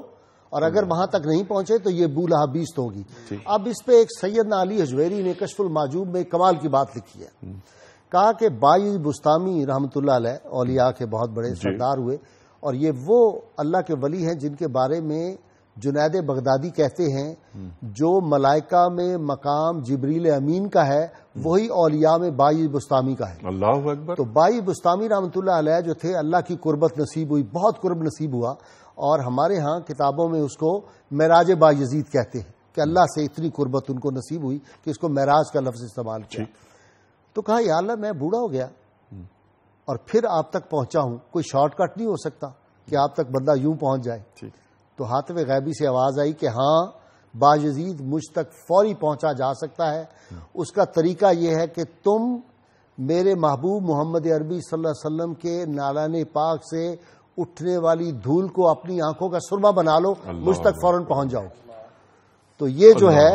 اور اگر وہاں تک نہیں پہنچے تو یہ بولہ بیست ہوگی۔ اب اس پہ ایک سیدنا علی حجویری نے کشف المعجوب میں کمال کی بات لکھی ہے، کہا کہ بائی بستامی رحمۃ اللہ علیہ اولیاء کے بہت بڑے سردار ہوئے، اور یہ وہ اللہ کے ولی ہیں جن کے بارے میں جنید بغدادی کہتے ہیں جو ملائکہ میں مقام جبریل امین کا ہے وہی اولیاء میں بائی بستامی کا ہے۔ اللہ اکبر۔ تو بائی بستامی رحمۃ اللہ علیہ جو تھے، اللہ کی قربت نصیب ہوئی، بہت قرب نصیب ہوا، اور ہمارے ہاں کتابوں میں اس کو معراج با یزید کہتے ہیں کہ اللہ سے اتنی قربت ان کو نصیب ہوئی کہ اس کو معراج کا لفظ استعمال کیا۔ تو کہا یا اللہ میں بوڑھا ہو گیا اور پھر آپ تک پہنچا ہوں، کوئی شارٹ کٹ نہیں ہو سکتا کہ آپ تک بندہ یوں پہنچ جائے؟ تو حاتم غیبی سے آواز آئی کہ ہاں باجزید مجھ تک فوری پہنچا جا سکتا ہے. اس کا طریقہ یہ ہے کہ تم میرے محبوب محمد عربی صلی اللہ علیہ وسلم کے نالان پاک سے اٹھنے والی دھول کو اپنی آنکھوں کا سرما بنا لو، مجھ تک فوراً پہنچ جاؤ. تو یہ جو ہے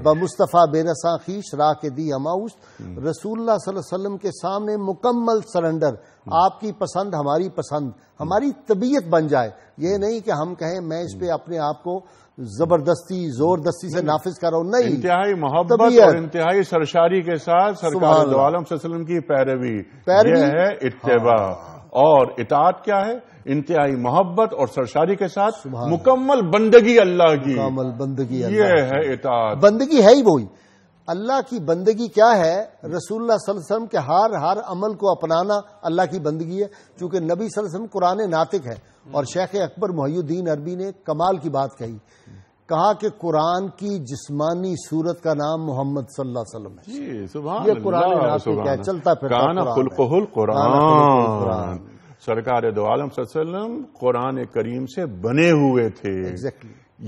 بمصطفیٰ بے رساں خویش راہ کے دی ہماؤس، رسول اللہ صلی اللہ علیہ وسلم کے سامنے مکمل سرنڈر، آپ کی پسند ہماری پسند، ہماری طبیعت بن جائے. یہ نہیں کہ ہم کہیں میں اس پہ اپنے آپ کو زبردستی زوردستی سے نافذ کر رہا ہوں، نہیں، انتہائی محبت اور انتہائی سرشاری کے ساتھ سرکار دو عالم صلی اللہ علیہ وسلم کی پیروی، یہ ہے اتباع. اور اطاعت کیا ہے؟ انتہائی محبت اور سرشاری کے ساتھ مکمل بندگی اللہ کی، مکمل بندگی، یہ ہے اطاعت. بندگی ہے ہی وہی اللہ کی بندگی. کیا ہے؟ رسول اللہ صلی اللہ علیہ وسلم کے ہر عمل کو اپنانا اللہ کی بندگی ہے. چونکہ نبی صلی اللہ علیہ وسلم قرآن ناطق ہے. اور شیخ اکبر محی الدین عربی نے کمال کی بات کہی، کہا کہ قرآن کی جسمانی صورت کا نام محمد صلی اللہ علیہ وسلم ہے. یہ قرآن ناطق ہے، چلتا پھرتا خلقہ القرآن. سرکار دو عالم صلی اللہ علیہ وسلم قرآن کریم سے بنے ہوئے تھے.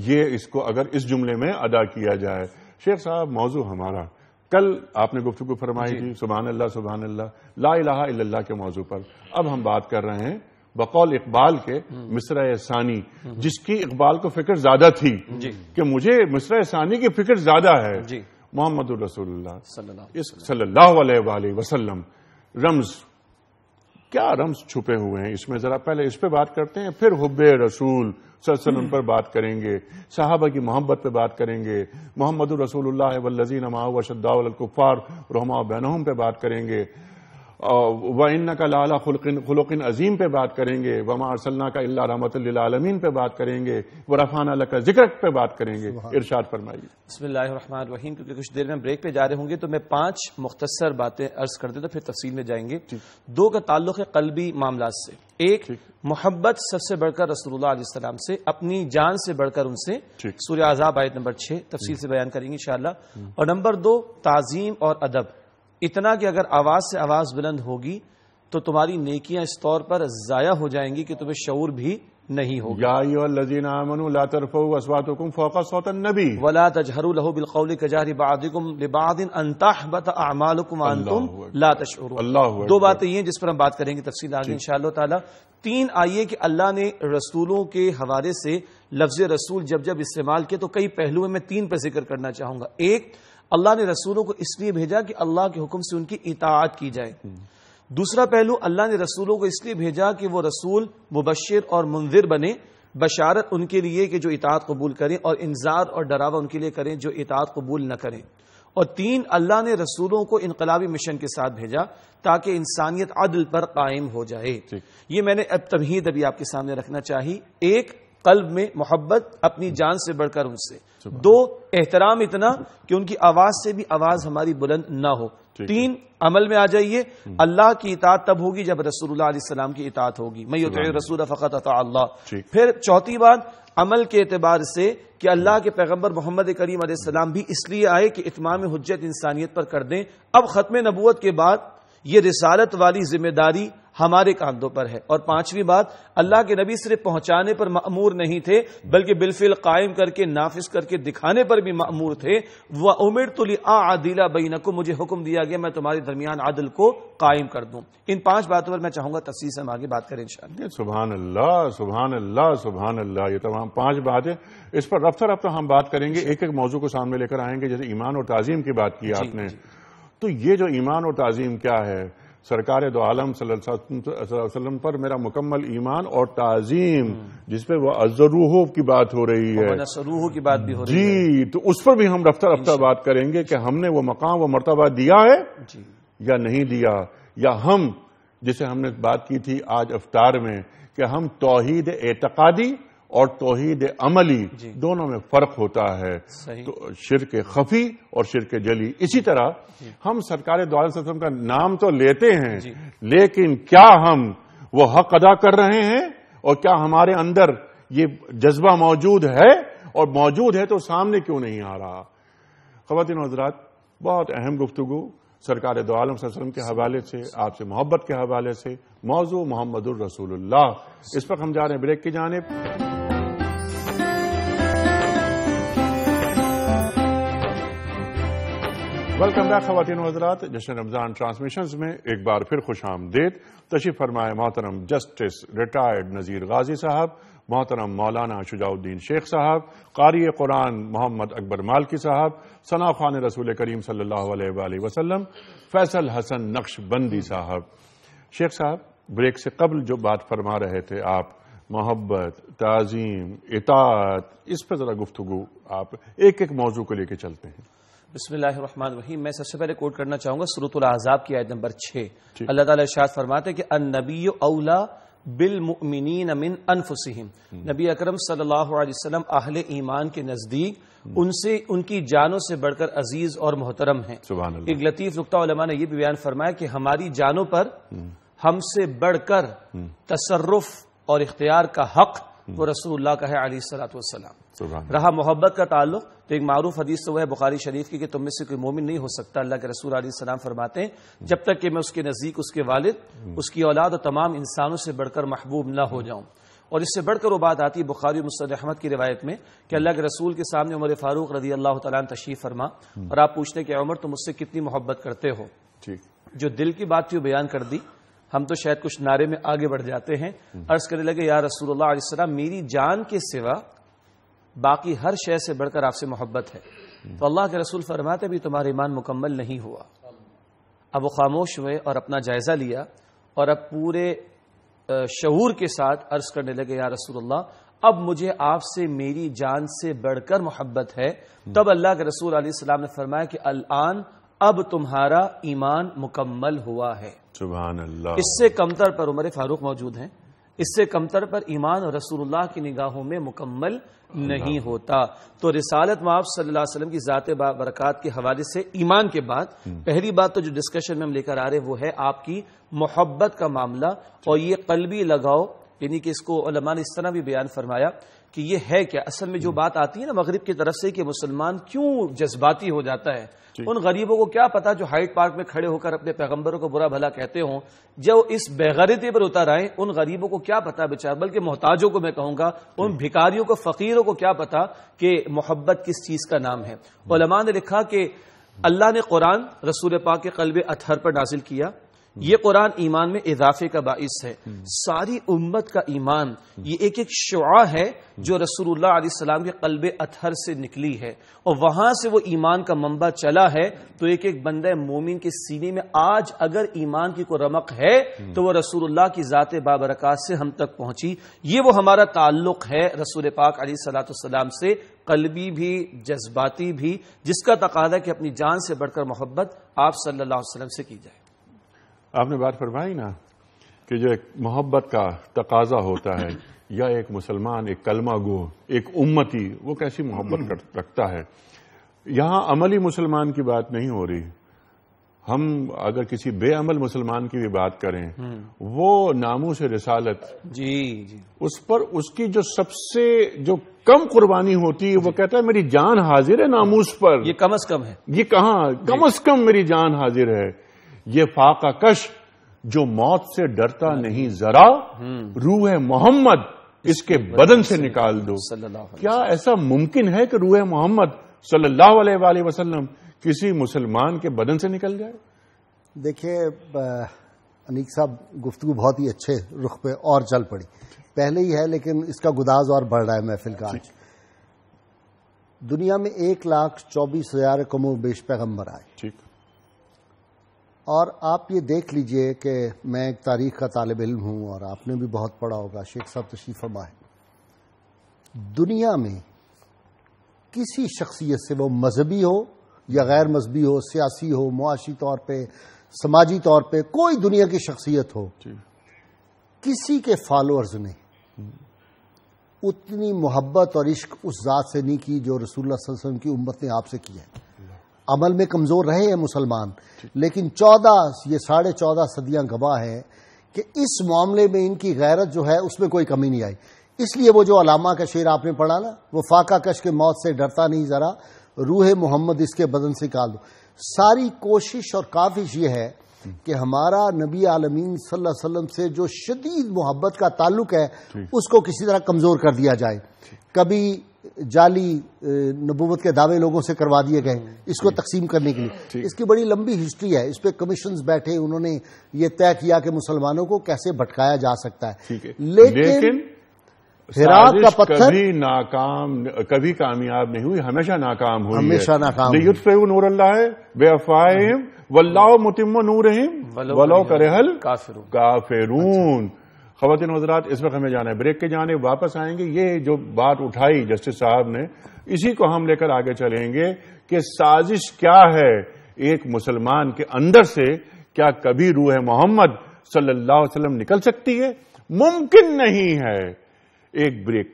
یہ اس کو اگر اس جملے میں ادا کیا جائے. شیخ صاحب موضوع ہمارا کل آپ نے گفتگو فرمائی تھی سبحان اللہ سبحان اللہ لا الہ الا اللہ کے موضوع پر. اب ہم بات کر رہے ہیں بقول اقبال کے مصرع ثانی، جس کی اقبال کو فکر زیادہ تھی کہ مجھے مصرع ثانی کی فکر زیادہ ہے. محمد الرسول اللہ صلی اللہ علیہ وآلہ وسلم، رمز کیا رمز چھپے ہوئے ہیں اس میں؟ ذرا پہلے اس پہ بات کرتے ہیں، پھر حب رسول صلی اللہ علیہ وسلم پر بات کریں گے، صحابہ کی محبت پہ بات کریں گے، محمد الرسول اللہ والذین معہ اشداء علی الکفار رحماء بینہم پہ بات کریں گے، وَإِنَّكَ لَعَلَىٰ خُلُقٍ عظیم پہ بات کریں گے، وَمَا أَرْسَلْنَاكَ إِلَّا رَحْمَةً لِّلْعَالَمِينَ پہ بات کریں گے، وَرَفَعْنَا لَكَ ذِكْرَكَ پہ بات کریں گے. ارشاد فرمائیے. بسم اللہ الرحمن الرحیم. کیونکہ کچھ دیر میں بریک پہ جا رہے ہوں گے تو میں 5 مختصر باتیں عرض کر دوں تو پھر تفصیل میں جائیں گے. 2 کا تعلق ہے قلبی معاملات سے. ایک، محبت سب سے بڑھ کر رسول اللہ علیہ السلام سے، اپنی جان سے بڑھ کر ان سے. سورہ احزاب آیت نمبر 6 تفصیل سے بیان کریں گے انشاءاللہ. اور نمبر 2، تعظیم اور ادب. اتنا کہ اگر آواز سے آواز بلند ہوگی تو تمہاری نیکیاں اس طور پر ضائع ہو جائیں گی کہ تمہیں شعور بھی نہیں ہوگا. یا ایھا الذین آمنوا لا ترفعوا اصواتکم فوق صوت النبی ولا تجهروا له بالقول كجهر بعضکم لبعض ان تحبط اعمالکم وانتم لا تشعرون. 2 باتیں یہ ہیں جس پر ہم بات کریں گے تفصیل آگے انشاءاللہ تعالی. 3 آئیے کہ اللہ نے رسولوں کے حوالے سے لفظ رسول جب استعمال کیا تو کئی پہلوؤں میں 3 پر ذکر کرنا چاہوں گا. ایک، اللہ نے رسولوں کو اس لیے بھیجا کہ اللہ کے حکم سے ان کی اطاعت کی جائے. دوسرا پہلو، اللہ نے رسولوں کو اس لیے بھیجا کہ وہ رسول مبشر اور منذر بنے، بشارت ان کے لیے کہ جو اطاعت قبول کریں، اور انذار اور ڈراوا ان کے لیے کریں جو اطاعت قبول نہ کریں. اور 3، اللہ نے رسولوں کو انقلابی مشن کے ساتھ بھیجا تاکہ انسانیت عدل پر قائم ہو جائے. یہ میں نے اب تمہید ابھی آپ کے سامنے رکھنا چاہی. 1، قلب میں محبت اپنی جان سے بڑھ کر ان سے. 2، احترام اتنا کہ ان کی آواز سے بھی آواز ہماری بلند نہ ہو. 3، عمل میں آ جائیے، اللہ کی اطاعت تب ہوگی جب رسول اللہ علیہ السلام کی اطاعت ہوگی. من یطع الرسول فقد اطاع اللہ. پھر 4تھی بات، عمل کے اعتبار سے کہ اللہ کے پیغمبر محمد کریم علیہ السلام بھی اس لیے آئے کہ اتمام حجت انسانیت پر کر دیں. اب ختم نبوت کے بعد یہ رسالت والی ذمہ داری ہمارے کاندھوں پر ہے. اور 5ویں بات، اللہ کے نبی صرف پہنچانے پر مأمور نہیں تھے بلکہ بالفعل قائم کر کے نافذ کر کے دکھانے پر بھی مأمور تھے. وَأُمِرْتُ لِأَعْدِلَ بَيْنَكُمْ، مجھے حکم دیا گیا میں تمہارے درمیان عدل کو قائم کر دوں. ان 5 باتوں پر میں چاہوں گا تفصیل سے ہم آگے بات کریں انشاءاللہ. سبحان اللہ سبحان اللہ سبحان اللہ. یہ تمام 5 باتیں اس پر رفتہ رفتہ ہم بات کریں گے، ایک ایک موضوع کو سامنے لے کر آئیں گے. جیسے ایمان اور تعظیم کی بات کی آپ نے، تو یہ جو ایمان اور تعظیم کیا ہے؟ سرکار دو عالم صلی اللہ علیہ وسلم پر میرا مکمل ایمان اور تعظیم، جس پہ وہ عزروح کی بات ہو رہی ہے، روح کی بات بھی ہو رہی ہے جی، تو اس پر بھی ہم رفتہ رفتہ بات کریں گے کہ ہم نے وہ مقام و مرتبہ دیا ہے یا نہیں دیا. یا ہم جسے ہم نے بات کی تھی آج افطار میں کہ ہم توحید اعتقادی اور توحید عملی دونوں میں فرق ہوتا ہے. تو شرک خفی اور شرک جلی. اسی طرح ہم سرکار دو عالم صلی اللہ علیہ وسلم کا نام تو لیتے ہیں، لیکن کیا ہم وہ حق ادا کر رہے ہیں؟ اور کیا ہمارے اندر یہ جذبہ موجود ہے؟ اور موجود ہے تو سامنے کیوں نہیں آ رہا؟ خواتین و حضرات، بہت اہم گفتگو سرکار دو عالم صلی اللہ علیہ وسلم کے حوالے سے، آپ سے محبت کے حوالے سے، موضوع محمد الرسول اللہ۔ اس وقت ہم جا رہے ہیں بریک کی جانب۔ ویلکم بیک خواتین و حضرات، جشن رمضان ٹرانسمیشنز میں ایک بار پھر خوش آمدید۔ تشریف فرمائے محترم جسٹس ریٹائرڈ نذیر غازی صاحب، محترم مولانا شجاع الدین شیخ صاحب، قاری قرآن محمد اکبر مالکی صاحب، ثنا خوان رسول کریم صلی اللہ علیہ وآلہ وسلم فیصل حسن نقش بندی صاحب۔ شیخ صاحب، بریک سے قبل جو بات فرما رہے تھے آپ، محبت، تعظیم، اطاعت، اس پر ذرا گفتگو آپ ایک ایک موضوع کو لے کے چلتے ہیں۔ بسم اللہ الرحمن الرحیم۔ میں سب سے پہلے کوٹ کرنا چاہوں گا سورۃ الاحزاب کی آیت نمبر 6۔ اللہ تعالیٰ ارشاد فرماتے ہیں کہ النبی اولا بالمؤمنین من انفسہم، نبی اکرم صلی اللہ علیہ وسلم اہل ایمان کے نزدیک ان کی جانوں سے بڑھ کر عزیز اور محترم ہیں۔ سبحان اللہ۔ ایک لطیف نقطہ علماء نے یہ بھی بیان فرمایا کہ ہماری جانوں پر ہم سے بڑھ کر تصرف اور اختیار کا حق وہ رسول اللہ کا ہے علیہ الصلوۃ والسلام۔ رہا محبت کا تعلق، تو ایک معروف حدیث تو وہ ہے بخاری شریف کی کہ تم میں سے کوئی مومن نہیں ہو سکتا، اللہ کے رسول علیہ السلام فرماتے ہیں، جب تک کہ میں اس کے نزدیک اس کے والد، اس کی اولاد اور تمام انسانوں سے بڑھ کر محبوب نہ ہو جاؤں۔ اور اس سے بڑھ کر وہ بات آتی ہے بخاری مسند احمد کی روایت میں کہ اللہ کے رسول کے سامنے عمر فاروق رضی اللہ تعالیٰ عنہ تشریف فرما اور آپ پوچھتے کہ عمر تم مجھ سے کتنی محبت کرتے ہو؟ جو دل کی بات تھی وہ بیان کر دی۔ ہم تو شاید کچھ نعرے میں آگے بڑھ جاتے ہیں، عرض کرنے لگے یا رسول اللہ علیہ السلام میری جان کے سوا باقی ہر شے سے بڑھ کر آپ سے محبت ہے۔ تو اللہ کے رسول فرماتے بھی تمہارا ایمان مکمل نہیں ہوا۔ اب وہ خاموش ہوئے اور اپنا جائزہ لیا اور اب پورے شعور کے ساتھ عرض کرنے لگے یا رسول اللہ اب مجھے آپ سے میری جان سے بڑھ کر محبت ہے۔ تب اللہ کے رسول علیہ السلام نے فرمایا کہ الآن اب تمہارا ایمان مکمل ہوا ہے۔ سبحان اللہ۔ اس سے کمتر پر عمر فاروق موجود ہیں، اس سے کمتر پر ایمان رسول اللہ کی نگاہوں میں مکمل نہیں ہوتا۔ تو رسالت مآب صلی اللہ علیہ وسلم کی ذات برکات کے حوالے سے ایمان کے بعد پہلی بات تو جو ڈسکشن میں ہم لے کر آ رہے وہ ہے آپ کی محبت کا معاملہ، اور یہ قلبی لگاؤ، یعنی کہ اس کو علماء نے اس طرح بھی بیان فرمایا کہ یہ ہے کیا اصل میں جو بات آتی ہے نا مغرب کی طرف سے کہ مسلمان کیوں جذباتی ہو جاتا ہے، ان غریبوں کو کیا پتا جو ہائیڈ پارک میں کھڑے ہو کر اپنے پیغمبروں کو برا بھلا کہتے ہوں، جو اس بےغیرتی پر اتر آئے، ان غریبوں کو کیا پتا بیچارے، بلکہ محتاجوں کو میں کہوں گا، ان بھکاریوں کو، فقیروں کو کیا پتا کہ محبت کس چیز کا نام ہے۔ علماء نے لکھا کہ اللہ نے قرآن رسول پاک کے قلب اطہر پر نازل کیا، یہ قرآن ایمان میں اضافے کا باعث ہے۔ ساری امت کا ایمان یہ ایک ایک شعاع ہے جو رسول اللہ علیہ السلام کے قلب اطہر سے نکلی ہے، اور وہاں سے وہ ایمان کا منبع چلا ہے۔ تو ایک ایک بندہ مومن کے سینے میں آج اگر ایمان کی کوئی رمق ہے تو وہ رسول اللہ کی ذات بابرکات سے ہم تک پہنچی۔ یہ وہ ہمارا تعلق ہے رسول پاک علیہ الصلوۃ والسلام سے، قلبی بھی جذباتی بھی، جس کا تقاضا ہے کہ اپنی جان سے بڑھ کر محبت آپ صلی اللہ علیہ وسلم سے کی جائے۔ آپ نے بات فرمائی نا کہ جو ایک محبت کا تقاضا ہوتا ہے، یا ایک مسلمان، ایک کلمہ گو، ایک امتی، وہ کیسی محبت رکھتا ہے۔ یہاں عملی مسلمان کی بات نہیں ہو رہی، ہم اگر کسی بے عمل مسلمان کی بھی بات کریں، وہ ناموس رسالت جی اس پر اس کی جو سب سے جو کم قربانی ہوتی ہے، وہ کہتا ہے میری جان حاضر ہے ناموس پر، یہ کم از کم ہے، یہ کہاں کم از کم میری جان حاضر ہے۔ یہ فاقہ کش جو موت سے ڈرتا نہیں ذرا، روح محمد اس کے بدن سے نکال دو۔ کیا ایسا ممکن ہے کہ روح محمد صلی اللہ علیہ وآلہ وسلم کسی مسلمان کے بدن سے نکل جائے؟ دیکھیے انیک صاحب، گفتگو بہت ہی اچھے رخ پہ اور چل پڑی، پہلے ہی ہے لیکن اس کا گداز اور بڑھ رہا ہے محفل کا۔ آج دنیا میں 1,24,000 کم و بیش پیغمبر آئے، ٹھیک، اور آپ یہ دیکھ لیجئے کہ میں ایک تاریخ کا طالب علم ہوں اور آپ نے بھی بہت پڑھا ہوگا، شیخ صاحب تشریف فرما ہے، دنیا میں کسی شخصیت سے، وہ مذہبی ہو یا غیر مذہبی ہو، سیاسی ہو، معاشی طور پہ، سماجی طور پہ، کوئی دنیا کی شخصیت ہو، کسی کے فالوورز نے اتنی محبت اور عشق اس ذات سے نہیں کی جو رسول اللہ صلی اللہ علیہ وسلم کی امت نے آپ سے کی ہے۔ عمل میں کمزور رہے ہیں مسلمان، لیکن 14 صدیاں گواہ ہیں کہ اس معاملے میں ان کی غیرت جو ہے اس میں کوئی کمی نہیں آئی۔ اس لیے وہ جو علامہ کا شعر آپ نے پڑھا نا، وہ فاقہ کش کے موت سے ڈرتا نہیں ذرا، روح محمد اس کے بدن سے نکال دو، ساری کوشش اور کاوش یہ ہے کہ ہمارا نبی عالمین صلی اللہ علیہ وسلم سے جو شدید محبت کا تعلق ہے اس کو کسی طرح کمزور کر دیا جائے. کبھی جعلی نبوت کے دعوے لوگوں سے کروا دیے گئے اس کو تقسیم کرنے کے لیے. اس کی بڑی لمبی ہسٹری ہے. اس پہ کمیشنز بیٹھے, انہوں نے یہ طے کیا کہ مسلمانوں کو کیسے بھٹکایا جا سکتا ہے. لیکن ہراق کا پتھر کبھی کامیاب نہیں ہوئی, ہمیشہ ناکام ہوئی. ہمیشہ ناکام. لیطفئوا نور اللہ بافواہہم واللہ متم نورہم ولو کرہ الکافرون. خواتین و حضرات, اس وقت ہمیں جانا ہے بریک کے جانے, واپس آئیں گے. یہ جو بات اٹھائی جسٹس صاحب نے, اسی کو ہم لے کر آگے چلیں گے کہ سازش کیا ہے ایک مسلمان کے اندر سے. کیا کبھی روح محمد صلی اللہ علیہ وسلم نکل سکتی ہے؟ ممکن نہیں ہے. ایک بریک.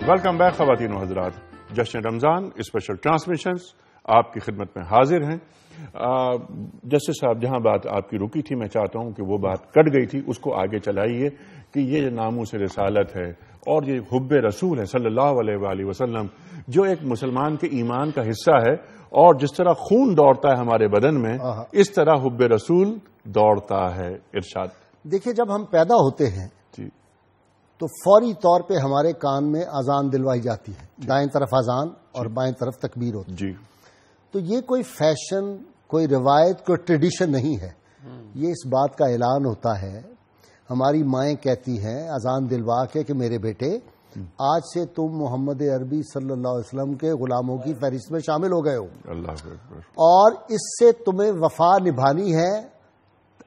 ویلکم بیک خواتین و حضرات. جشن رمضان اسپیشل ٹرانسمیشنز آپ کی خدمت میں حاضر ہیں. جسٹس صاحب, جہاں بات آپ کی رکی تھی, میں چاہتا ہوں کہ وہ بات کٹ گئی تھی اس کو آگے چلائیے کہ یہ ناموس رسالت ہے اور یہ حب رسول ہے صلی اللہ علیہ وآلہ وسلم, جو ایک مسلمان کے ایمان کا حصہ ہے. اور جس طرح خون دوڑتا ہے ہمارے بدن میں, اس طرح حب رسول دوڑتا ہے. ارشاد. دیکھیے, جب ہم پیدا ہوتے ہیں تو فوری طور پہ ہمارے کان میں اذان دلوائی جاتی ہے. دائیں طرف اذان اور بائیں طرف تکبیر ہوتی ہے. تو یہ کوئی فیشن, کوئی روایت, کوئی ٹریڈیشن نہیں ہے. یہ اس بات کا اعلان ہوتا ہے. ہماری مائیں کہتی ہیں اذان دلوا کے کہ میرے بیٹے, آج سے تم محمد عربی صلی اللہ علیہ وسلم کے غلاموں کی فہرست میں شامل ہو گئے ہو, اور اس سے تمہیں وفا نبھانی ہے.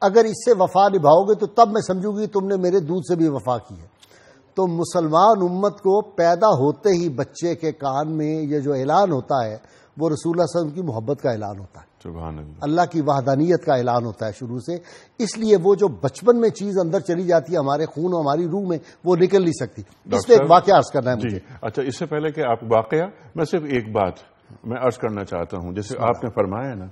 اگر اس سے وفا نبھاؤ گے تو تب میں سمجھوں گی تم نے میرے دودھ سے بھی وفا کی ہے. تو مسلمان امت کو پیدا ہوتے ہی بچے کے کان میں یہ جو اعلان ہوتا ہے وہ رسول اللہ صلی اللہ علیہ وسلم کی محبت کا اعلان ہوتا ہے. سبحان اللہ. اللہ کی وحدانیت کا اعلان ہوتا ہے شروع سے. اس لیے وہ جو بچپن میں چیز اندر چلی جاتی ہے ہمارے خون اور ہماری روح میں, وہ نکل نہیں سکتی. اس پہ ایک واقعہ عرض کرنا ہے مجھے. اچھا, اس سے پہلے کہ آپ واقعہ, میں صرف ایک بات میں عرض کرنا چاہتا ہوں. جیسے آپ نے فرمایا نا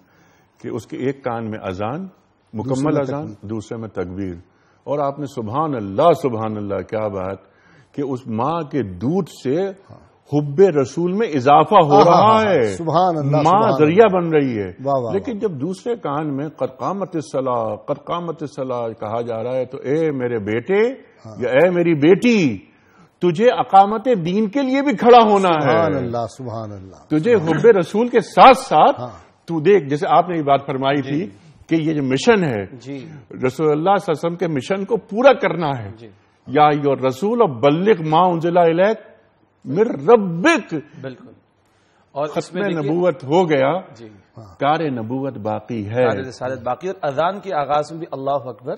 کہ اس کے ایک کان میں اذان, مکمل اذان, دوسرے میں تکبیر, اور آپ نے سبحان اللہ کیا بات کہ اس ماں کے دودھ سے حب رسول میں اضافہ ہو رہا ہے. سبحان اللہ. ماں ذریعہ بن رہی ہے. لیکن جب دوسرے کان میں قد قامت الصلاۃ کہا جا رہا ہے تو اے میرے بیٹے یا اے میری بیٹی, تجھے اقامت دین کے لیے بھی کھڑا ہونا ہے. سبحان اللہ. تجھے حب رسول کے ساتھ ساتھ تو دیکھ, جیسے آپ نے یہ بات فرمائی تھی کہ یہ جو مشن ہے رسول اللہ صلی اللہ علیہ وسلم کے مشن کو پورا کرنا ہے. یا ایھا الرسول بلغ ما انزل الیک من ربک. بالکل. اور ختم نبوت ہو گیا, کار نبوت باقی ہے, کار رسالت باقی. اور اذان کے آغاز میں بھی اللہ اکبر,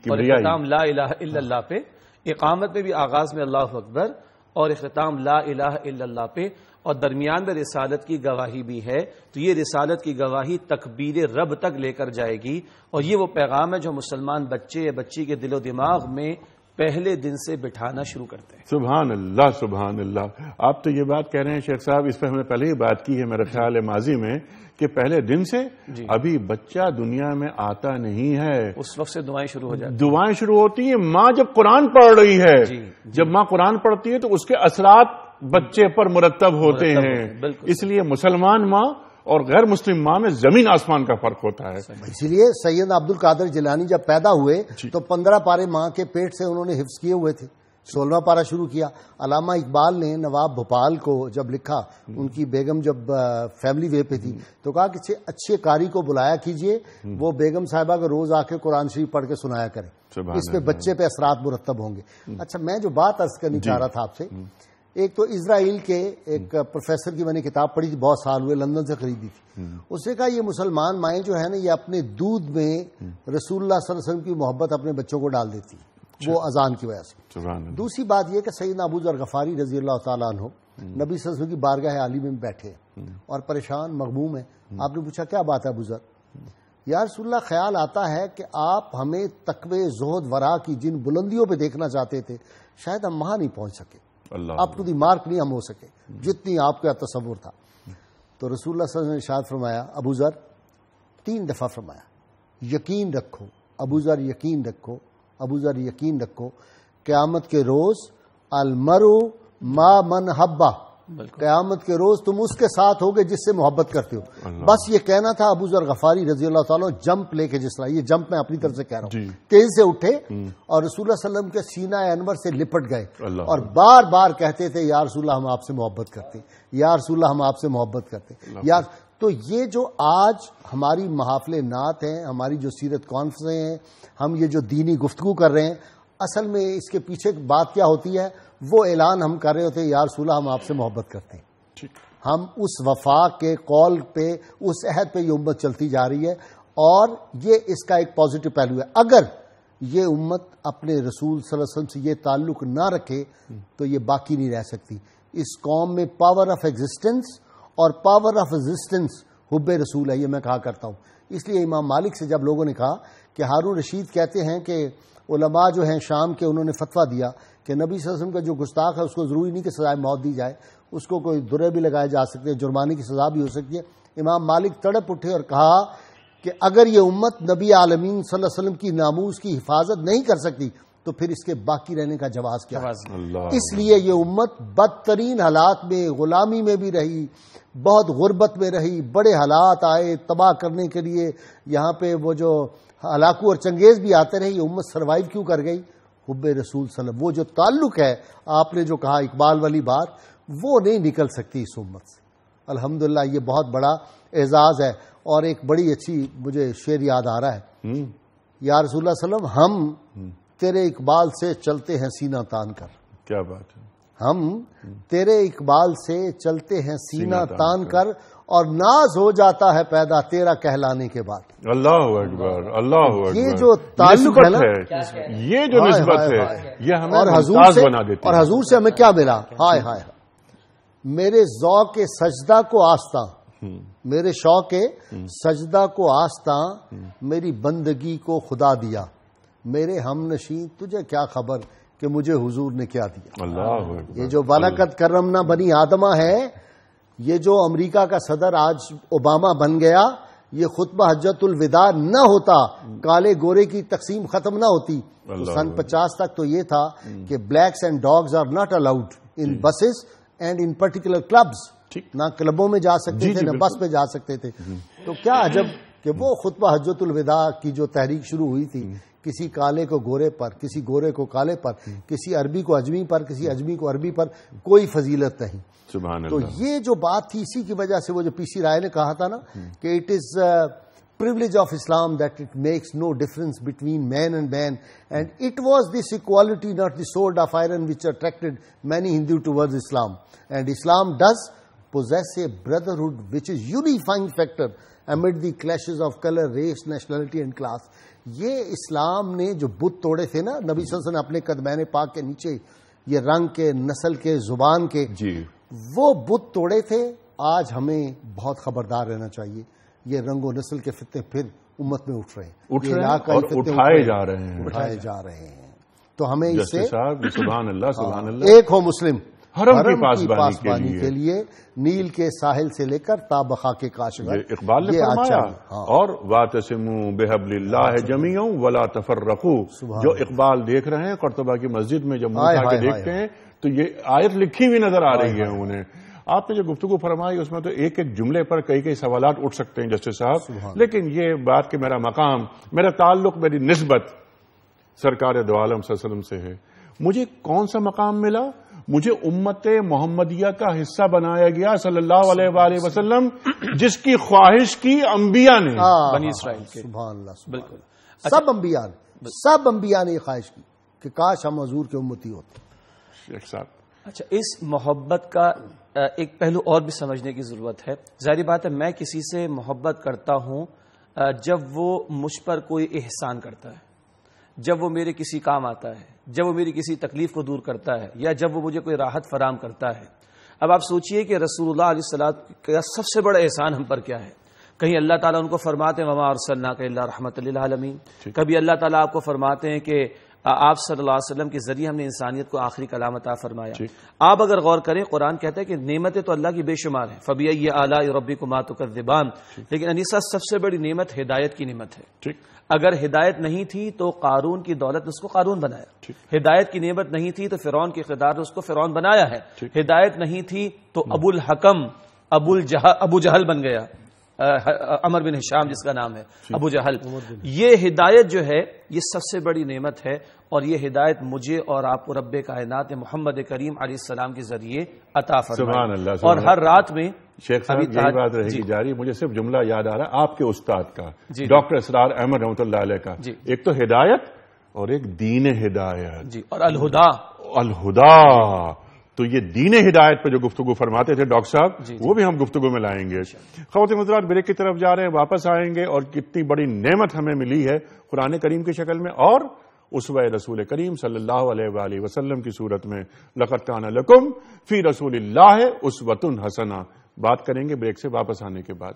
اور اختتام لا الہ الا اللہ پہ. اقامت میں بھی آغاز میں اللہ اکبر اور اختتام لا الہ الا اللہ پہ, اور درمیان میں رسالت کی گواہی بھی ہے. تو یہ رسالت کی گواہی تکبیر رب تک لے کر جائے گی, اور یہ وہ پیغام ہے جو مسلمان بچے یا بچی کے دل و دماغ میں پہلے دن سے بٹھانا شروع کرتے ہیں. سبحان اللہ سبحان اللہ. آپ تو یہ بات کہہ رہے ہیں شیخ صاحب, اس پہ ہم نے پہلے ہی بات کی ہے میرا خیال ہے ماضی میں, کہ پہلے دن سے ابھی بچہ دنیا میں آتا نہیں ہے, اس وقت سے دعائیں شروع ہو جاتی ہیں. دعائیں شروع ہوتی ہیں. ماں جب قرآن پڑھ رہی ہے, جب ماں قرآن پڑھتی ہے تو اس کے اثرات بچے پر مرتب ہوتے ہیں. اس لیے مسلمان ماں اور غیر مسلم ماں میں زمین آسمان کا فرق ہوتا ہے. اسی لیے سید عبد القادر جیلانی جب پیدا ہوئے تو 15 پارے ماں کے پیٹ سے انہوں نے حفظ کیے ہوئے تھے, 16واں پارہ شروع کیا. علامہ اقبال نے نواب بھوپال کو جب لکھا, ان کی بیگم جب فیملی وے پہ تھی, تو کہا کہ اچھے قاری کو بلایا کیجئے, وہ بیگم صاحبہ کو روز آ کے قرآن شریف پڑھ کے سنایا کریں, اس پہ بچے پہ اثرات مرتب ہوں گے. اچھا, میں جو بات عرض کرنی چاہ رہا تھا آپ سے, ایک تو اسرائیل کے ایک پروفیسر کی میں نے کتاب پڑھی تھی, بہت سال ہوئے, لندن سے خریدی تھی. اس نے کہا یہ مسلمان مائیں جو ہے نا, یہ اپنے دودھ میں رسول اللہ صلی اللہ علیہ وسلم کی محبت اپنے بچوں کو ڈال دیتی, وہ اذان کی وجہ سے. دوسری بات یہ کہ سیدنا ابو ذر غفاری رضی اللہ تعالیٰ عنہ نبی صلی اللہ علیہ وسلم کی بارگاہ عالی میں بیٹھے اور پریشان مغموم ہیں. آپ نے پوچھا کیا بات ہے ابو ذر؟ یا رسول اللہ, خیال آتا ہے کہ آپ ہمیں تقوی زہد ورا کی جن بلندیوں پہ دیکھنا چاہتے تھے, شاید ہم وہاں نہیں پہنچ سکے, اپ ٹو دی مارک نہیں ہم ہو سکے جتنی آپ کا تصور تھا. تو رسول اللہ صلی اللہ علیہ وسلم نے ارشاد فرمایا, ابو ذر 3 دفعہ فرمایا, یقین رکھو ابو ذر, یقین رکھو. ابو ذر یقین رکھو قیامت کے روز المرء ما من حبہ، قیامت کے روز تم اس کے ساتھ ہوگے جس سے محبت کرتے ہو. بس یہ کہنا تھا ابو ذر غفاری رضی اللہ تعالیٰ جمپ لے کے، جس طرح یہ جمپ میں اپنی طرف سے کہہ رہا ہوں، تیز سے اٹھے اور رسول اللہ صلی اللہ علیہ وسلم کے سینہ انور سے لپٹ گئے اور بار بار کہتے تھے یا رسول اللہ ہم آپ سے محبت کرتے ہیں، یا رسول اللہ ہم آپ سے محبت کرتے ہیں. تو یہ جو آج ہماری محافل نعت ہیں، ہماری جو سیرت کانفرنسیں ہیں، ہم یہ جو دینی گفتگو کر رہے ہیں، اصل میں اس کے پیچھے بات کیا ہوتی ہے؟ وہ اعلان ہم کر رہے ہوتے ہیں یا رسول اللہ ہم آپ سے محبت کرتے ہیں. ہم اس وفا کے قول پہ، اس عہد پہ یہ امت چلتی جا رہی ہے، اور یہ اس کا ایک پازیٹو پہلو ہے. اگر یہ امت اپنے رسول صلی اللہ علیہ وسلم سے یہ تعلق نہ رکھے تو یہ باقی نہیں رہ سکتی. اس قوم میں پاور آف ایگزسٹنس اور پاور آف ریزسٹنس حب رسول ہے، یہ میں کہا کرتا ہوں. اس لیے امام مالک سے جب لوگوں نے کہا کہ ہارون رشید کہتے ہیں کہ علماء جو ہیں شام کے، انہوں نے فتویٰ دیا کہ نبی صلی اللہ علیہ وسلم کا جو گستاخ ہے اس کو ضروری نہیں کہ سزائے موت دی جائے، اس کو کوئی درے بھی لگائے جا سکتے ہیں، جرمانے کی سزا بھی ہو سکتی ہے. امام مالک تڑپ اٹھے اور کہا کہ اگر یہ امت نبی عالمین صلی اللہ علیہ وسلم کی ناموس کی حفاظت نہیں کر سکتی تو پھر اس کے باقی رہنے کا جواز کیا ہے؟ اس لیے یہ امت بدترین حالات میں، غلامی میں بھی رہی، بہت غربت میں رہی، بڑے حالات آئے تباہ کرنے کے لیے، یہاں پہ وہ جو ہلاکو اور چنگیز بھی آتے رہے، یہ امت سروائیو کیوں کر گئی؟ حب رسول صلی اللہ علیہ وسلم. وہ جو تعلق ہے، آپ نے جو کہا اقبال والی بات، وہ نہیں نکل سکتی اس امت سے. الحمدللہ یہ بہت بڑا اعزاز ہے. اور ایک بڑی اچھی مجھے شعر یاد آ رہا ہے، یا رسول اللہ صلی اللہ علیہ وسلم ہم تیرے اقبال سے چلتے ہیں سینہ تان کر. کیا بات ہے. ہم تیرے اقبال سے چلتے ہیں سینہ تان کر، اور ناز ہو جاتا ہے پیدا تیرا کہلانے کے بعد. اللہ اکبر، اللہ اکبر. یہ جو تعلق ہے نا، یہ جو نسبت ہے، یہ ہمیں ممتاز بنا دیتی ہے. اور حضور سے ہمیں کیا ملا؟ ہائے ہائے، میرے ذوق سجدہ کو آستاں، میرے شوق سجدہ کو آستاں، میری بندگی کو خدا دیا، میرے ہم نشین تجھے کیا خبر کہ مجھے حضور نے کیا دیا. اللہ. یہ جو وَلَقَدْ كَرَّمْنَا بنی آدمہ ہے، یہ جو امریکہ کا صدر آج اوباما بن گیا، یہ خطبہ حجت الوداع نہ ہوتا، کالے گورے کی تقسیم ختم نہ ہوتی تو سن 50 تک تو یہ تھا کہ blacks and dogs are not allowed in buses and in particular clubs. نہ کلبوں میں جا سکتے تھے، نہ بس پہ جا سکتے تھے. تو کیا عجب کہ وہ خطبہ حجت الوداع کی جو تحریک شروع ہوئی تھی، کسی کالے کو گورے پر، کسی گورے کو کالے پر، کسی عربی کو اجمی پر، کسی اجمی کو عربی پر، کوئی فضیلت نہیں. تو یہ جو بات تھی، اسی کی وجہ سے وہ جو پی سی رائے نے کہا تھا نا کہ it is privilege of Islam that it makes no difference between man and man, and it was this equality, not the sword of iron, which attracted many Hindu towards Islam. And Islam does possess a brotherhood which is unifying factor amid the clashes of color, race, nationality and class. یہ اسلام نے جو بت توڑے تھے نا نبی صلی اللہ علیہ وسلم نے اپنے قدمین پاک کے نیچے، یہ رنگ کے، نسل کے، زبان کے، وہ بت توڑے تھے. آج ہمیں بہت خبردار رہنا چاہیے. یہ رنگ و نسل کے فتنے پھر امت میں اٹھ رہے ہیں، اور اٹھائے جا رہے ہیں. تو ہمیں اس سے سبحان اللہ، سبحان اللہ، ایک ہو مسلم حرم کی پاسبانی کے لیے نیل کے ساحل سے لے کر تا بخا کے کاشغر. اقبال نے فرمایا اور وَاعْتَصِمُوا بِحَبْلِ اللَّهِ جَمِيعًا وَلَا تَفَرَّقُوا. جو اقبال دیکھ رہے ہیں قرطبہ کی مسجد میں جب منہ اٹھا کے دیکھتے ہیں تو یہ آیت لکھی ہوئی نظر آ رہی ہے انہیں. آپ نے جو گفتگو فرمائی اس میں تو ایک ایک جملے پر کئی سوالات اٹھ سکتے ہیں جسٹس صاحب، لیکن یہ بات کہ میرا مقام، میرا تعلق، میری نسبت سرکار دو عالم صلی اللہ علیہ وسلم سے ہے. مجھے کون سا مقام ملا؟ مجھے امت محمدیہ کا حصہ بنایا گیا صلی اللہ علیہ وآلہ وسلم، جس کی خواہش کی انبیاء نے، بنی اسرائیل کے. سبحان اللہ، بالکل سب انبیاء نے یہ خواہش کی کہ کاش ہم حضور کے امتی ہوتے. شیخ صاحب، اچھا، اس محبت کا ایک پہلو اور بھی سمجھنے کی ضرورت ہے. ظاہری بات ہے میں کسی سے محبت کرتا ہوں جب وہ مجھ پر کوئی احسان کرتا ہے، جب وہ میرے کسی کام آتا ہے، جب وہ میری کسی تکلیف کو دور کرتا ہے، یا جب وہ مجھے کوئی راحت فراہم کرتا ہے. اب آپ سوچئے کہ رسول اللہ علیہ الصلوۃ کا سب سے بڑا احسان ہم پر کیا ہے؟ کہیں اللہ تعالیٰ ان کو فرماتے ہیں وما ارسلناک الا رحمۃ للعالمین، کبھی اللہ تعالیٰ آپ کو فرماتے ہیں کہ آپ صلی اللہ علیہ وسلم کے ذریعے ہم نے انسانیت کو آخری کلام عطا فرمایا. آپ اگر غور کریں قرآن کہتا ہے کہ نعمتیں تو اللہ کی بے شمار ہیں. فَبِأَيِّ آلَاءِ رَبِّكُمَا تُكَذِّبَانِ. لیکن انیسا سب سے بڑی نعمت ہدایت کی نعمت ہے. اگر ہدایت نہیں تھی تو قارون کی دولت نے اس کو قارون بنایا. ہدایت کی نعمت نہیں تھی تو فرعون کے اقتدار نے اس کو فرعون بنایا ہے. ہدایت نہیں تھی تو ابو الحکم ابو جہل بن گیا. عمر بن ہشام جس کا نام ہے ابو جہل. یہ ہدایت جو ہے یہ سب سے بڑی نعمت ہے اور یہ ہدایت مجھے اور آپ کو رب کائنات محمد کریم علیہ السلام کے ذریعے عطا فرمائی. اور ہر رات میں شیخ صاحب یہی بات رہے گی جاری. مجھے صرف جملہ یاد آ رہا ہے آپ کے استاد کا ڈاکٹر اسرار احمد رحمۃ اللہ علیہ کا. ایک تو ہدایت اور ایک دین ہدایت اور الہدا. تو یہ دین ہدایت پہ جو گفتگو فرماتے تھے ڈاکٹر صاحب وہ بھی ہم گفتگو میں لائیں گے. خواتین حضرات بریک کی طرف جا رہے ہیں, واپس آئیں گے اور کتنی بڑی نعمت ہمیں ملی ہے قرآن کریم کی شکل میں اور اسوہ رسول کریم صلی اللہ علیہ وآلہ وسلم کی صورت میں. لقد کان لکم فی رسول اللہ اسوۃ حسنہ. بات کریں گے بریک سے واپس آنے کے بعد.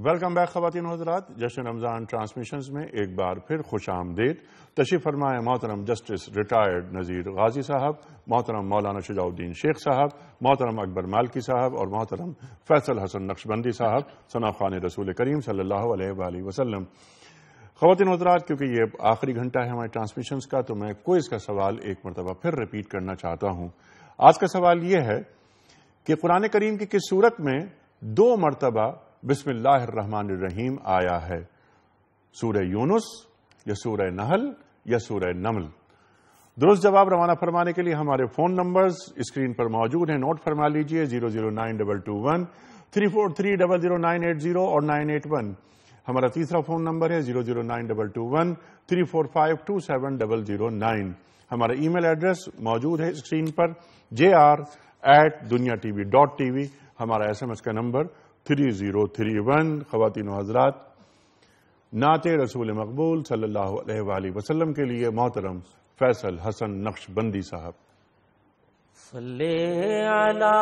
ویلکم بیک خواتین و حضرات. جشن رمضان ٹرانسمیشنز میں ایک بار پھر خوش آمدید. تشریف فرمائے محترم جسٹس ریٹائرڈ نذیر غازی صاحب, محترم مولانا شجاع الدین شیخ صاحب, محترم اکبر مالکی صاحب اور محترم فیصل حسن نقشبندی صاحب, ثنا خوان رسول کریم صلی اللہ علیہ وآلہ وسلم. خواتین و حضرات کیونکہ یہ آخری گھنٹہ ہے ہمارے ٹرانسمیشنز کا تو میں کوئز کا سوال ایک مرتبہ پھر ریپیٹ کرنا چاہتا ہوں. آج کا سوال یہ ہے کہ قرآن کریم کی کس صورت میں 2 مرتبہ بسم اللہ الرحمن الرحیم آیا ہے؟ سورہ یونس یا سورہ نحل یا سورہ نمل؟ درست جواب روانہ فرمانے کے لیے ہمارے فون نمبرز اسکرین پر موجود ہیں, نوٹ فرما لیجئے. 00922 343 00980 اور 981. ہمارا تیسرا فون نمبر ہے 00922 345 27009. ہمارا ای میل ایڈریس موجود ہے اسکرین پر jr@dunyatv.tv. ہمارا SMS کا نمبر 3031. خواتین و حضرات نعت رسول مقبول صلی اللہ علیہ وآلہ وسلم کے لیے محترم فیصل حسن نقشبندی صاحب. صلی علی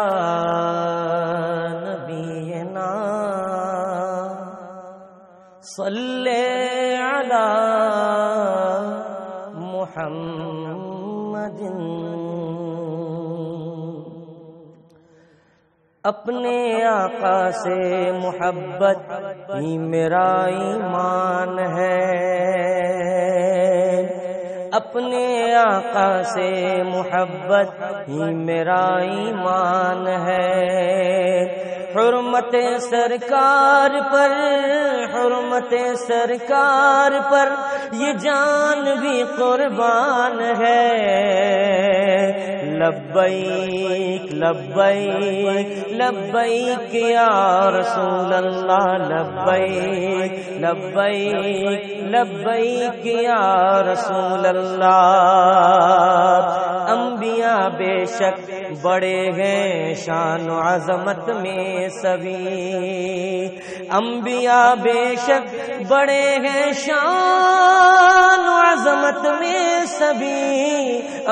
نبینا صلی علی محمد. اپنے آقا سے محبت ہی میرا ایمان ہے, اپنے آقا سے محبت ہی میرا ایمان ہے. حرمت سرکار پر, حرمت سرکار پر یہ جان بھی قربان ہے. لبیک لبیک لبیک یا رسول اللہ, لبیک لبیک لبیک یا رسول اللہ. انبیاء بے شک بڑے ہیں شان و عظمت میں سبھی, انبیاء بے شک بڑے ہیں شان و عظمت میں سبھی,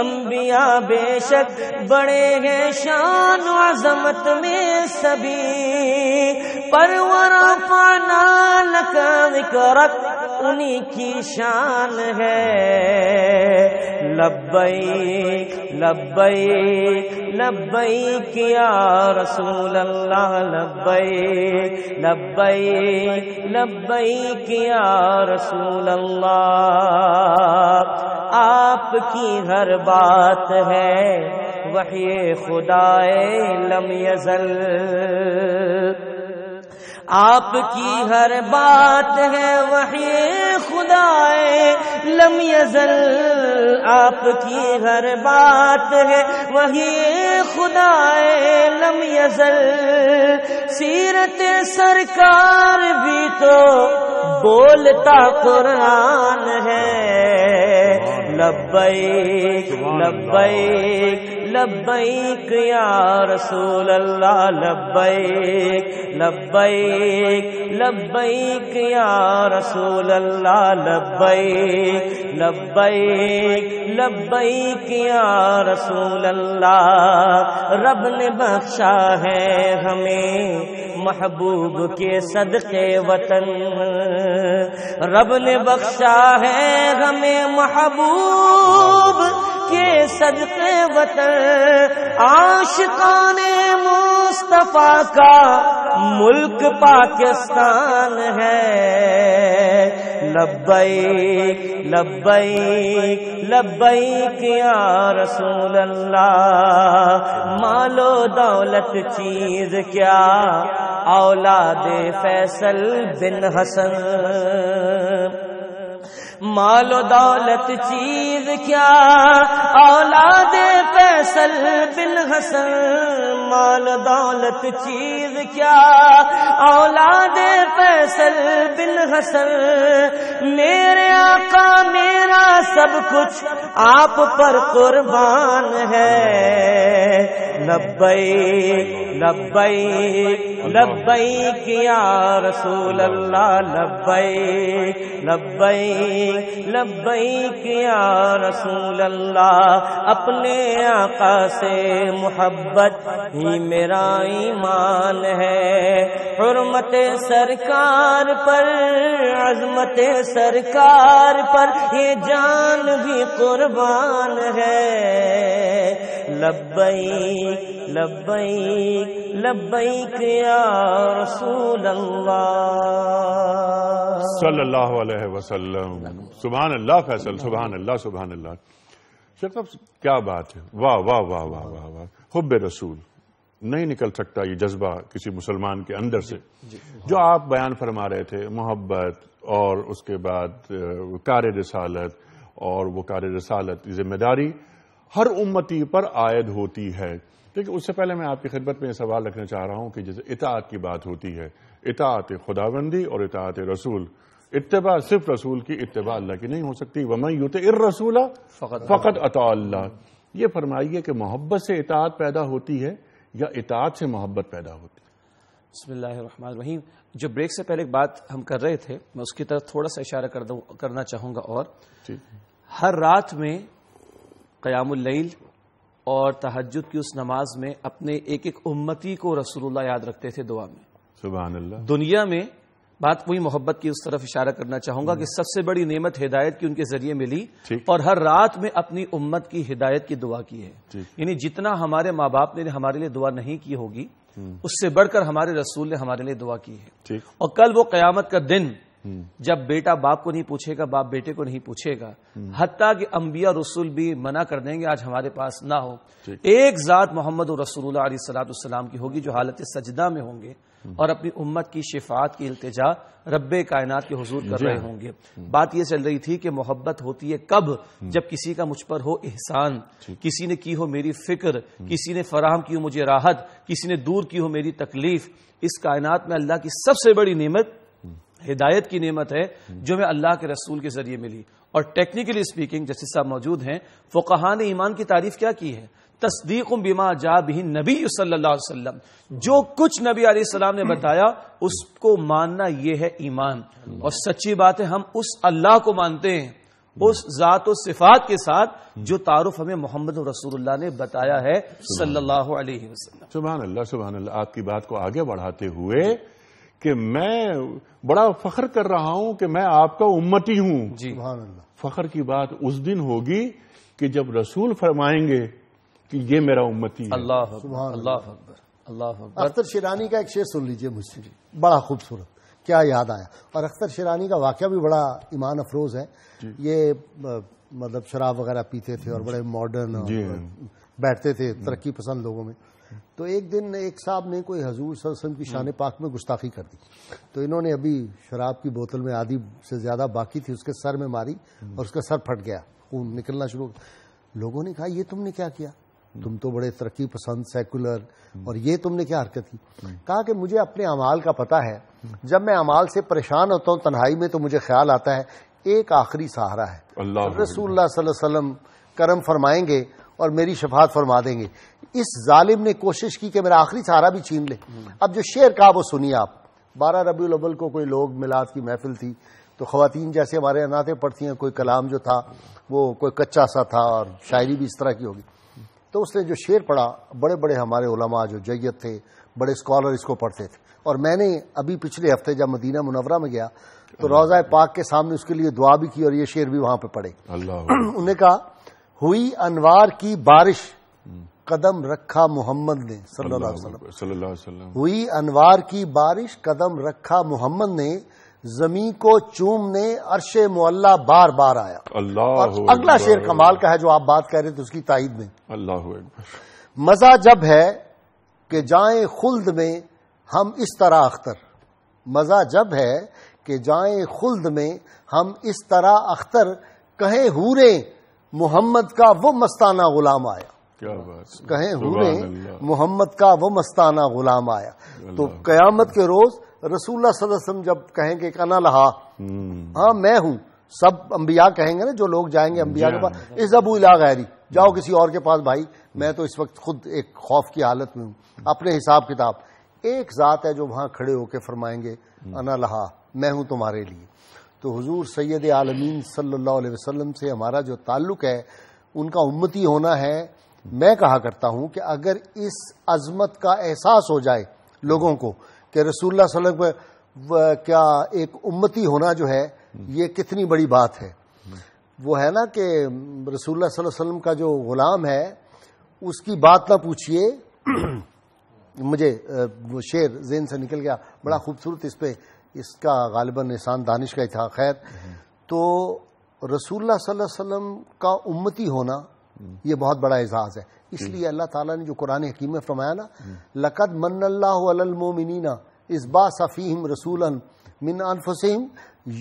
انبیاء بے شک بڑے ہیں شان و عظمت میں سبھی. پر ورفعنا لک ذکرک انہی کی شان ہے. لبیک لبیک لبیک یا رسول اللہ, لبیک لبیک لبیک یا رسول اللہ. آپ کی ہر بات ہے وحی خدائے لم یزل, آپ کی ہر بات ہے وحی خدائے لم یزل, آپ کی ہر بات ہے وحی خدائے لم یزل. سیرت سرکار بھی تو بولتا قرآن ہے. لبیک لبیک لبیک یا رسول اللہ لبیک لبیک لبیک یا رسول اللہ لبیک لبیک لبیک یا رسول اللہ. رب نے بخشا ہے ہمیں محبوب کے صدقے وطن، رب نے بخشا ہے ہمیں محبوب کے صدقے وطن. عاشقان مصطفیٰ کا ملک پاکستان ہے. لبیک لبیک لبیک یا رسول اللہ. مال و دولت چیز کیا اولاد فیصل بن حسن، مال و دولت چیز کیا اولاد فیصل بن حسن، مال و دولت چیز کیا اولاد فیصل بن حسن. میرے آقا میرا سب کچھ آپ پر قربان ہے. لبیک لبیک لبیک یا رسول اللہ لبیک لبیک لبیک یا رسول اللہ. اپنے آقا سے محبت ہی میرا ایمان ہے. حرمت سرکار پر عظمت سرکار پر یہ جان بھی قربان ہے. لبیک لبیک لبیک یا رسول اللہ صلی اللہ علیہ وسلم. سبحان اللہ فیصل، سبحان اللہ سبحان اللہ. شیخ صاحب کیا بات ہے، واہ واہ واہ واہ واہ واہ. حب رسول نہیں نکل سکتا یہ جذبہ کسی مسلمان کے اندر سے. جو آپ بیان فرما رہے تھے محبت اور اس کے بعد کار رسالت، اور وہ کار رسالت ذمہ داری ہر امتی پر عائد ہوتی ہے. لیکن اس سے پہلے میں آپ کی خدمت میں یہ سوال رکھنا چاہ رہا ہوں کہ جیسے اطاعت کی بات ہوتی ہے، اطاعت خداوندی اور اطاعت رسول. اتباع صرف رسول کی، اتباع اللہ کی نہیں ہو سکتی. وَمَن يُطِعِ الرَّسُولَ فَقَدْ أَطَاعَ اللَّهَ. یہ فرمائیے کہ محبت سے اطاعت پیدا ہوتی ہے یا اطاعت سے محبت پیدا ہوتی ہے؟ بسم اللہ الرحمن الرحیم. جو بریک سے پہلے ایک بات ہم کر رہے تھے، میں اس کی طرف تھوڑا سا اشارہ کرنا چاہوں گا. اور ہر رات میں قیام اللیل اور تہجد کی اس نماز میں اپنے ایک ایک امتی کو رسول اللہ یاد رکھتے تھے دعا میں. سبحان اللہ. دنیا میں بات وہی محبت کی اس طرف اشارہ کرنا چاہوں گا کہ سب سے بڑی نعمت ہدایت کی ان کے ذریعے ملی، اور ہر رات میں اپنی امت کی ہدایت کی دعا کی ہے. یعنی جتنا ہمارے ماں باپ نے ہمارے لیے دعا نہیں کی ہوگی، اس سے بڑھ کر ہمارے رسول نے ہمارے لیے دعا کی ہے. اور کل وہ قیامت کا دن جب بیٹا باپ کو نہیں پوچھے گا، باپ بیٹے کو نہیں پوچھے گا، حتیٰ کہ انبیاء رسول بھی منع کر دیں گے آج ہمارے پاس نہ ہو. ایک ذات محمد رسول اللہ علیہ الصلوۃ والسلام کی ہوگی جو حالت سجدہ میں ہوں گے اور اپنی امت کی شفاعت کی التجا رب کائنات کے حضور کر رہے ہوں گے. بات یہ چل رہی تھی کہ محبت ہوتی ہے کب؟ جب کسی کا مجھ پر ہو احسان، کسی نے کی ہو میری فکر، کسی نے فراہم کی ہو مجھے راحت، کسی نے دور کی ہو میری تکلیف. اس کائنات میں اللہ کی سب سے بڑی نعمت ہدایت کی نعمت ہے جو ہمیں اللہ کے رسول کے ذریعے ملی. اور ٹیکنیکلی اسپیکنگ جیسے صاحب موجود ہیں، فقہاء نے ایمان کی تعریف کیا کی ہے؟ تصدیق بما جاء به نبی صلی اللہ علیہ وسلم. جو کچھ نبی علیہ السلام نے بتایا اس کو ماننا یہ ہے ایمان. اور سچی بات ہے ہم اس اللہ کو مانتے ہیں اس ذات و صفات کے ساتھ جو تعارف ہمیں محمد رسول اللہ نے بتایا ہے صلی اللہ علیہ وسلم. سبحان اللہ سبحان اللہ. آپ کی بات کو آگے بڑھاتے ہوئے کہ میں بڑا فخر کر رہا ہوں کہ میں آپ کا امتی ہوں. سبحان اللہ. فخر کی بات اس دن ہوگی کہ جب رسول فرمائیں گے کہ یہ میرا امتی ہے. اللہ اللہ اللہ. اختر شیرانی کا ایک شعر سن لیجئے مجھ سے، بڑا خوبصورت، کیا یاد آیا. اور اختر شیرانی کا واقعہ بھی بڑا ایمان افروز ہے. یہ مطلب شراب وغیرہ پیتے تھے اور بڑے ماڈرن بیٹھتے تھے ترقی پسند لوگوں میں. تو ایک دن ایک صاحب نے کوئی حضور صلی اللہ علیہ وسلم کی شان پاک میں گستاخی کر دی. تو انہوں نے ابھی شراب کی بوتل میں آدھی سے زیادہ باقی تھی، اس کے سر میں ماری اور اس کا سر پھٹ گیا، خون نکلنا شروع. لوگوں نے کہا یہ تم نے کیا کیا؟ تم تو بڑے ترقی پسند سیکولر، اور یہ تم نے کیا حرکت کی؟ کہا کہ مجھے اپنے اعمال کا پتہ ہے. جب میں اعمال سے پریشان ہوتا ہوں تنہائی میں تو مجھے خیال آتا ہے ایک آخری سہارا ہے. رسول اللہ صلی اللہ علیہ وسلم کرم فرمائیں گے اور میری شفاعت فرما دیں گے. اس ظالم نے کوشش کی کہ میرا آخری سہارا بھی چھین لے. اب جو شعر کہا وہ سنیے آپ. 12 ربیع الاول کو کوئی لوگ میلاد کی محفل تھی تو خواتین جیسے ہمارے یہاں نعتیں پڑھتی ہیں, کوئی کلام جو تھا وہ کوئی کچا سا تھا اور شاعری بھی اس طرح کی ہوگی. تو اس نے جو شعر پڑھا, بڑے بڑے ہمارے علماء جو جید تھے, بڑے اسکالر اس کو پڑھتے تھے. اور میں نے ابھی پچھلے ہفتے جب مدینہ منورہ میں گیا تو روضہ پاک کے سامنے اس کے لیے دعا بھی کی اور یہ شعر بھی وہاں پہ پڑھے. انہوں نے کہا, ہوئی انوار کی بارش قدم رکھا محمد نے صلی اللہ علیہ وسلم. ہوئی انوار کی بارش قدم رکھا محمد نے, زمین کو چومنے عرش معلا بار بار آیا. اور اگلا شعر کمال کا ہے جو آپ بات کہہ رہے تھے اس کی تائید میں. مزہ جب ہے کہ جائیں خلد میں ہم اس طرح اختر. مزہ جب ہے کہ جائیں خلد میں ہم اس طرح اختر, کہیں حوریں محمد کا وہ مستانہ غلام آیا. کہیں حوریں محمد کا وہ مستانہ غلام آیا. تو قیامت کے روز رسول اللہ صلی اللہ علیہ وسلم جب کہیں گے کہ انا لہا, ہاں میں ہوں, سب انبیاء کہیں گے نا, جو لوگ جائیں گے انبیاء کے پاس, اذهبوا الی غیری, جاؤ کسی اور کے پاس بھائی, میں تو اس وقت خود ایک خوف کی حالت میں ہوں, اپنے حساب کتاب. ایک ذات ہے جو وہاں کھڑے ہو کے فرمائیں گے انا لہا, میں ہوں تمہارے لیے. تو حضور سید عالمین صلی اللہ علیہ وسلم سے ہمارا جو تعلق ہے, ان کا امتی ہونا ہے. میں کہا کرتا ہوں کہ اگر اس عظمت کا احساس ہو جائے لوگوں کو کہ رسول اللہ صلی اللہ علیہ وسلم کیا ایک امتی ہونا جو ہے یہ کتنی بڑی بات ہے. وہ ہے نا کہ رسول اللہ صلی اللہ علیہ وسلم کا جو غلام ہے اس کی بات نہ پوچھئے. مجھے وہ شعر ذہن سے نکل گیا, بڑا خوبصورت, اس پہ اس کا غالباً احسان دانش کا ہی تھا. خیر, تو رسول اللہ صلی اللہ علیہ وسلم کا امتی ہونا یہ بہت بڑا اعزاز ہے. اس لیے اللہ تعالیٰ نے جو قرآن حکیم میں فرمایا نا, لقد من اللہ علی المؤمنین اذ بعث فیہم رسولا من انفسہم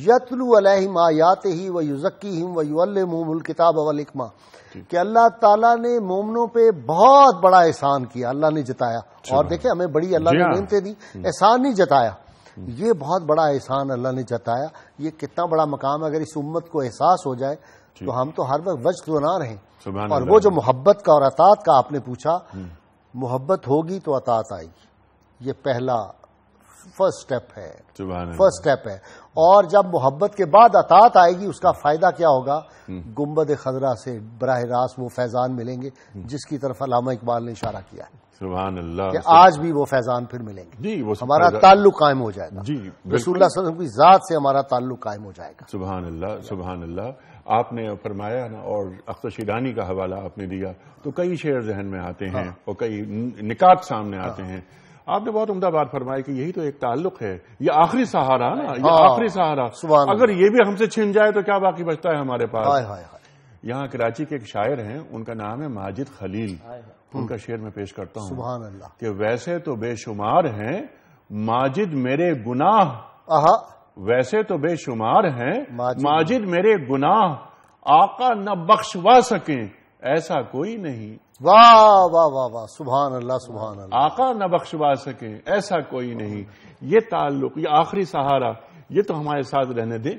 یتلو علیہم آیاتہ ویزکیہم ویعلمہم الکتاب والحکمہ, کہ اللہ تعالیٰ نے مومنوں پہ بہت بڑا احسان کیا, اللہ نے جتایا. اور دیکھیں ہمیں بڑی اللہ نے نعمتیں دی, احسان نہیں جتایا. یہ بہت بڑا احسان اللہ نے جتایا. یہ کتنا بڑا مقام ہے. اگر اس امت کو احساس ہو جائے تو ہم تو ہر وقت وجد گناہ رہیں. اور وہ جو محبت کا اور اطاعت کا آپ نے پوچھا, محبت ہوگی تو اطاعت آئے گی. یہ پہلا فرسٹ سٹیپ ہے, فرسٹ سٹیپ ہے. اور جب محبت کے بعد اطاعت آئے گی, اس کا فائدہ کیا ہوگا؟ گنبد خضرا سے براہ راست وہ فیضان ملیں گے جس کی طرف علامہ اقبال نے اشارہ کیا ہے. سبحان اللہ, کہ آج بھی وہ فیضان پھر ملیں گے. جی, ہمارا تعلق قائم ہو جائے گا. جی, رسول اللہ صلی اللہ علیہ وسلم کی ذات سے ہمارا تعلق قائم ہو جائے گا. سبحان اللہ, سبحان اللہ. آپ نے فرمایا نا, اور اختر شیرانی کا حوالہ آپ نے دیا, تو کئی شعر ذہن میں آتے ہیں اور کئی نکات سامنے آتے ہیں. آپ نے بہت عمدہ بات فرمائی کہ یہی تو ایک تعلق ہے, یہ آخری سہارا نا, یہ آخری سہارا. اگر یہ بھی ہم سے چھن جائے تو کیا باقی بچتا ہے ہمارے پاس. یہاں کراچی کے ایک شاعر ہیں, ان کا نام ہے ماجد خلیل. ان کا شعر میں پیش کرتا ہوں. سبحان اللہ. کہ ویسے تو بے شمار ہیں ماجد میرے گناہ, ویسے تو بے شمار ہیں ماجد میرے گناہ, آقا نہ بخشوا سکیں ایسا کوئی نہیں. واہ واہ واہ واہ, سبحان اللہ, سبحان اللہ. آقا نہ بخشوا سکیں ایسا کوئی نہیں. یہ تعلق, یہ آخری سہارا, یہ تو ہمارے ساتھ رہنے دیں.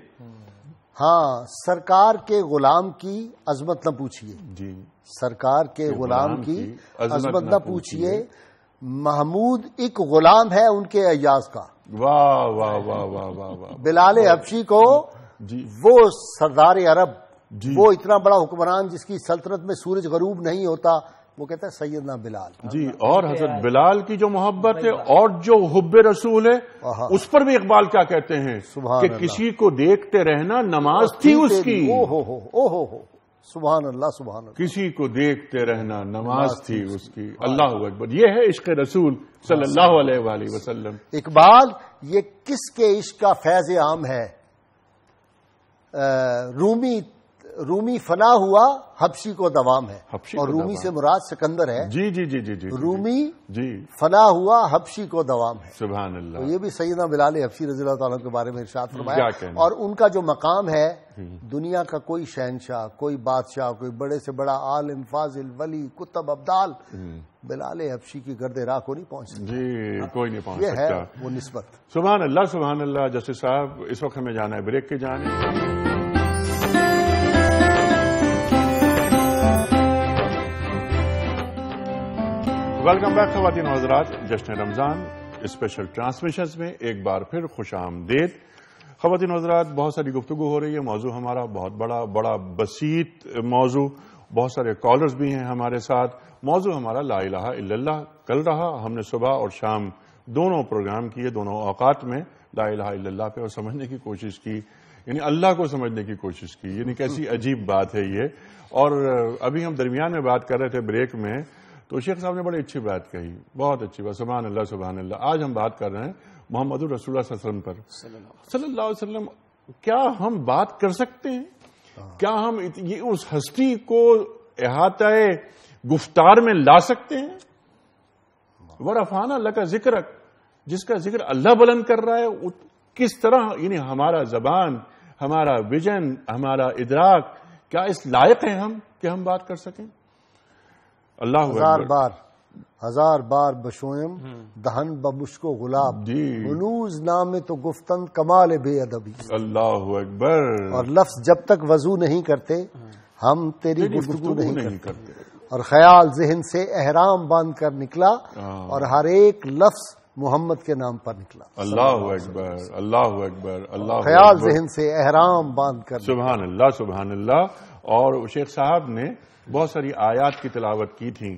ہاں, سرکار کے غلام کی عظمت نہ پوچھئے. جی, سرکار کے غلام کی عظمت نہ پوچھئے. محمود ایک غلام ہے ان کے ایاز کا. واہ واہ واہ واہ واہ. بلال حبشی کو وہ سردار عرب, وہ اتنا بڑا حکمران جس کی سلطنت میں سورج غروب نہیں ہوتا, وہ کہتا ہے سیدنا بلال. جی, اور حضرت بلال کی جو محبت ہے اور جو حب رسول ہے, اس پر بھی اقبال کیا کہتے ہیں کہ کسی کو دیکھتے رہنا نماز تھی اس کی. سبحان اللہ, سبحان اللہ. کسی کو دیکھتے رہنا نماز تھی اس کی. اللہ اکبر. یہ ہے عشق رسول صلی اللہ علیہ وآلہ وسلم. اقبال, یہ کس کے عشق کا فیض عام ہے؟ رومی فنا ہوا حبشی کو دوام ہے, اور رومی سے مراد سکندر ہے. جی جی جی جی جی. رومی جی فنا ہوا حبشی کو دوام ہے. سبحان اللہ. تو یہ بھی سیدنا بلال حبشی رضی اللہ تعالیٰ کے بارے میں ارشاد فرمایا. اور ان کا جو مقام ہے, دنیا کا کوئی شہنشاہ, کوئی بادشاہ, کوئی بڑے سے بڑا عالم, فاضل, ولی, کتب, ابدال, بلال حبشی کی گرد راہ کو نہیں پہنچ سکتا. جی, کوئی نہیں پہنچ سکتا. یہ ہے وہ نسبت. سبحان اللہ, سبحان اللہ. جسٹس صاحب, اس وقت ہمیں جانا ہے بریک کے جانے. ویلکم بیک خواتین و حضرات، جشن رمضان اسپیشل ٹرانسمیشنز میں ایک بار پھر خوش آمدید۔ خواتین و حضرات، بہت ساری گفتگو ہو رہی ہے، موضوع ہمارا بہت بڑا بسیط موضوع، بہت سارے کالرز بھی ہیں ہمارے ساتھ۔ موضوع ہمارا لا الہ الا اللہ کل رہا، ہم نے صبح اور شام دونوں پروگرام کیے، دونوں اوقات میں لا الہ الا اللہ پہ اور سمجھنے کی کوشش کی، یعنی اللہ کو سمجھنے کی کوشش کی، یعنی کیسی عجیب بات ہے یہ۔ اور ابھی ہم درمیان میں بات کر رہے تھے بریک میں، تو شیخ صاحب نے بڑی اچھی بات کہی، بہت اچھی بات، سبحان اللہ سبحان اللہ۔ آج ہم بات کر رہے ہیں محمد الرسول اللہ صلی اللہ علیہ وسلم پر، صلی اللہ علیہ وسلم۔ کیا ہم بات کر سکتے ہیں؟ کیا ہم یہ اس ہستی کو احاطہ گفتار میں لا سکتے ہیں؟ ورفعنا لک ذکرک، جس کا ذکر اللہ بلند کر رہا ہے، کس طرح یعنی ہمارا زبان، ہمارا ویژن، ہمارا ادراک کیا اس لائق ہیں ہم کہ ہم بات کر سکیں؟ اللہ ہزار بار بشویم دہن بمشک و گلاب، ہنوز نام تو گفتن کمال بے ادبی۔ اللہ اکبر۔ اور لفظ جب تک وضو نہیں کرتے ہم تیری گفتگو نہیں کرتے، اور خیال ذہن سے احرام باندھ کر نکلا اور ہر ایک لفظ محمد کے نام پر نکلا۔ اللہ اکبر اللہ اکبر اللہ، خیال ذہن سے احرام باندھ کر، سبحان اللہ سبحان اللہ۔ اور شیخ صاحب نے بہت ساری آیات کی تلاوت کی تھی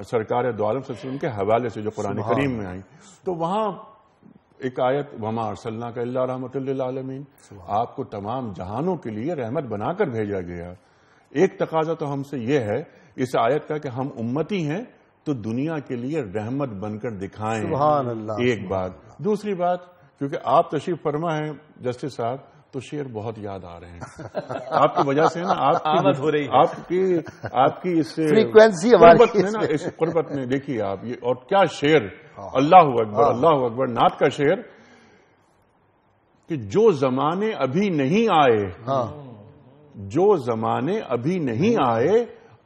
سرکار دو عالم صلی اللہ علیہ وسلم کے حوالے سے جو قرآن کریم میں آئی، تو وہاں ایک آیت وما ارسلناک الا رحمۃ للعالمین، آپ کو تمام جہانوں کے لیے رحمت بنا کر بھیجا گیا۔ ایک تقاضا تو ہم سے یہ ہے اس آیت کا کہ ہم امتی ہیں تو دنیا کے لیے رحمت بن کر دکھائیں، سبحان اللہ۔ ایک بات۔ دوسری بات، کیونکہ آپ تشریف فرما ہیں جسٹس صاحب، تو شعر بہت یاد آ رہے ہیں آپ کی وجہ سے نا، آپ کی اس فریکوینسی قربت نے نا، اس قربت نے دیکھیے آپ یہ، اور کیا شعر، اللہ اکبر اللہ اکبر۔ نعت کا شعر کہ جو زمانے ابھی نہیں آئے، جو زمانے ابھی نہیں آئے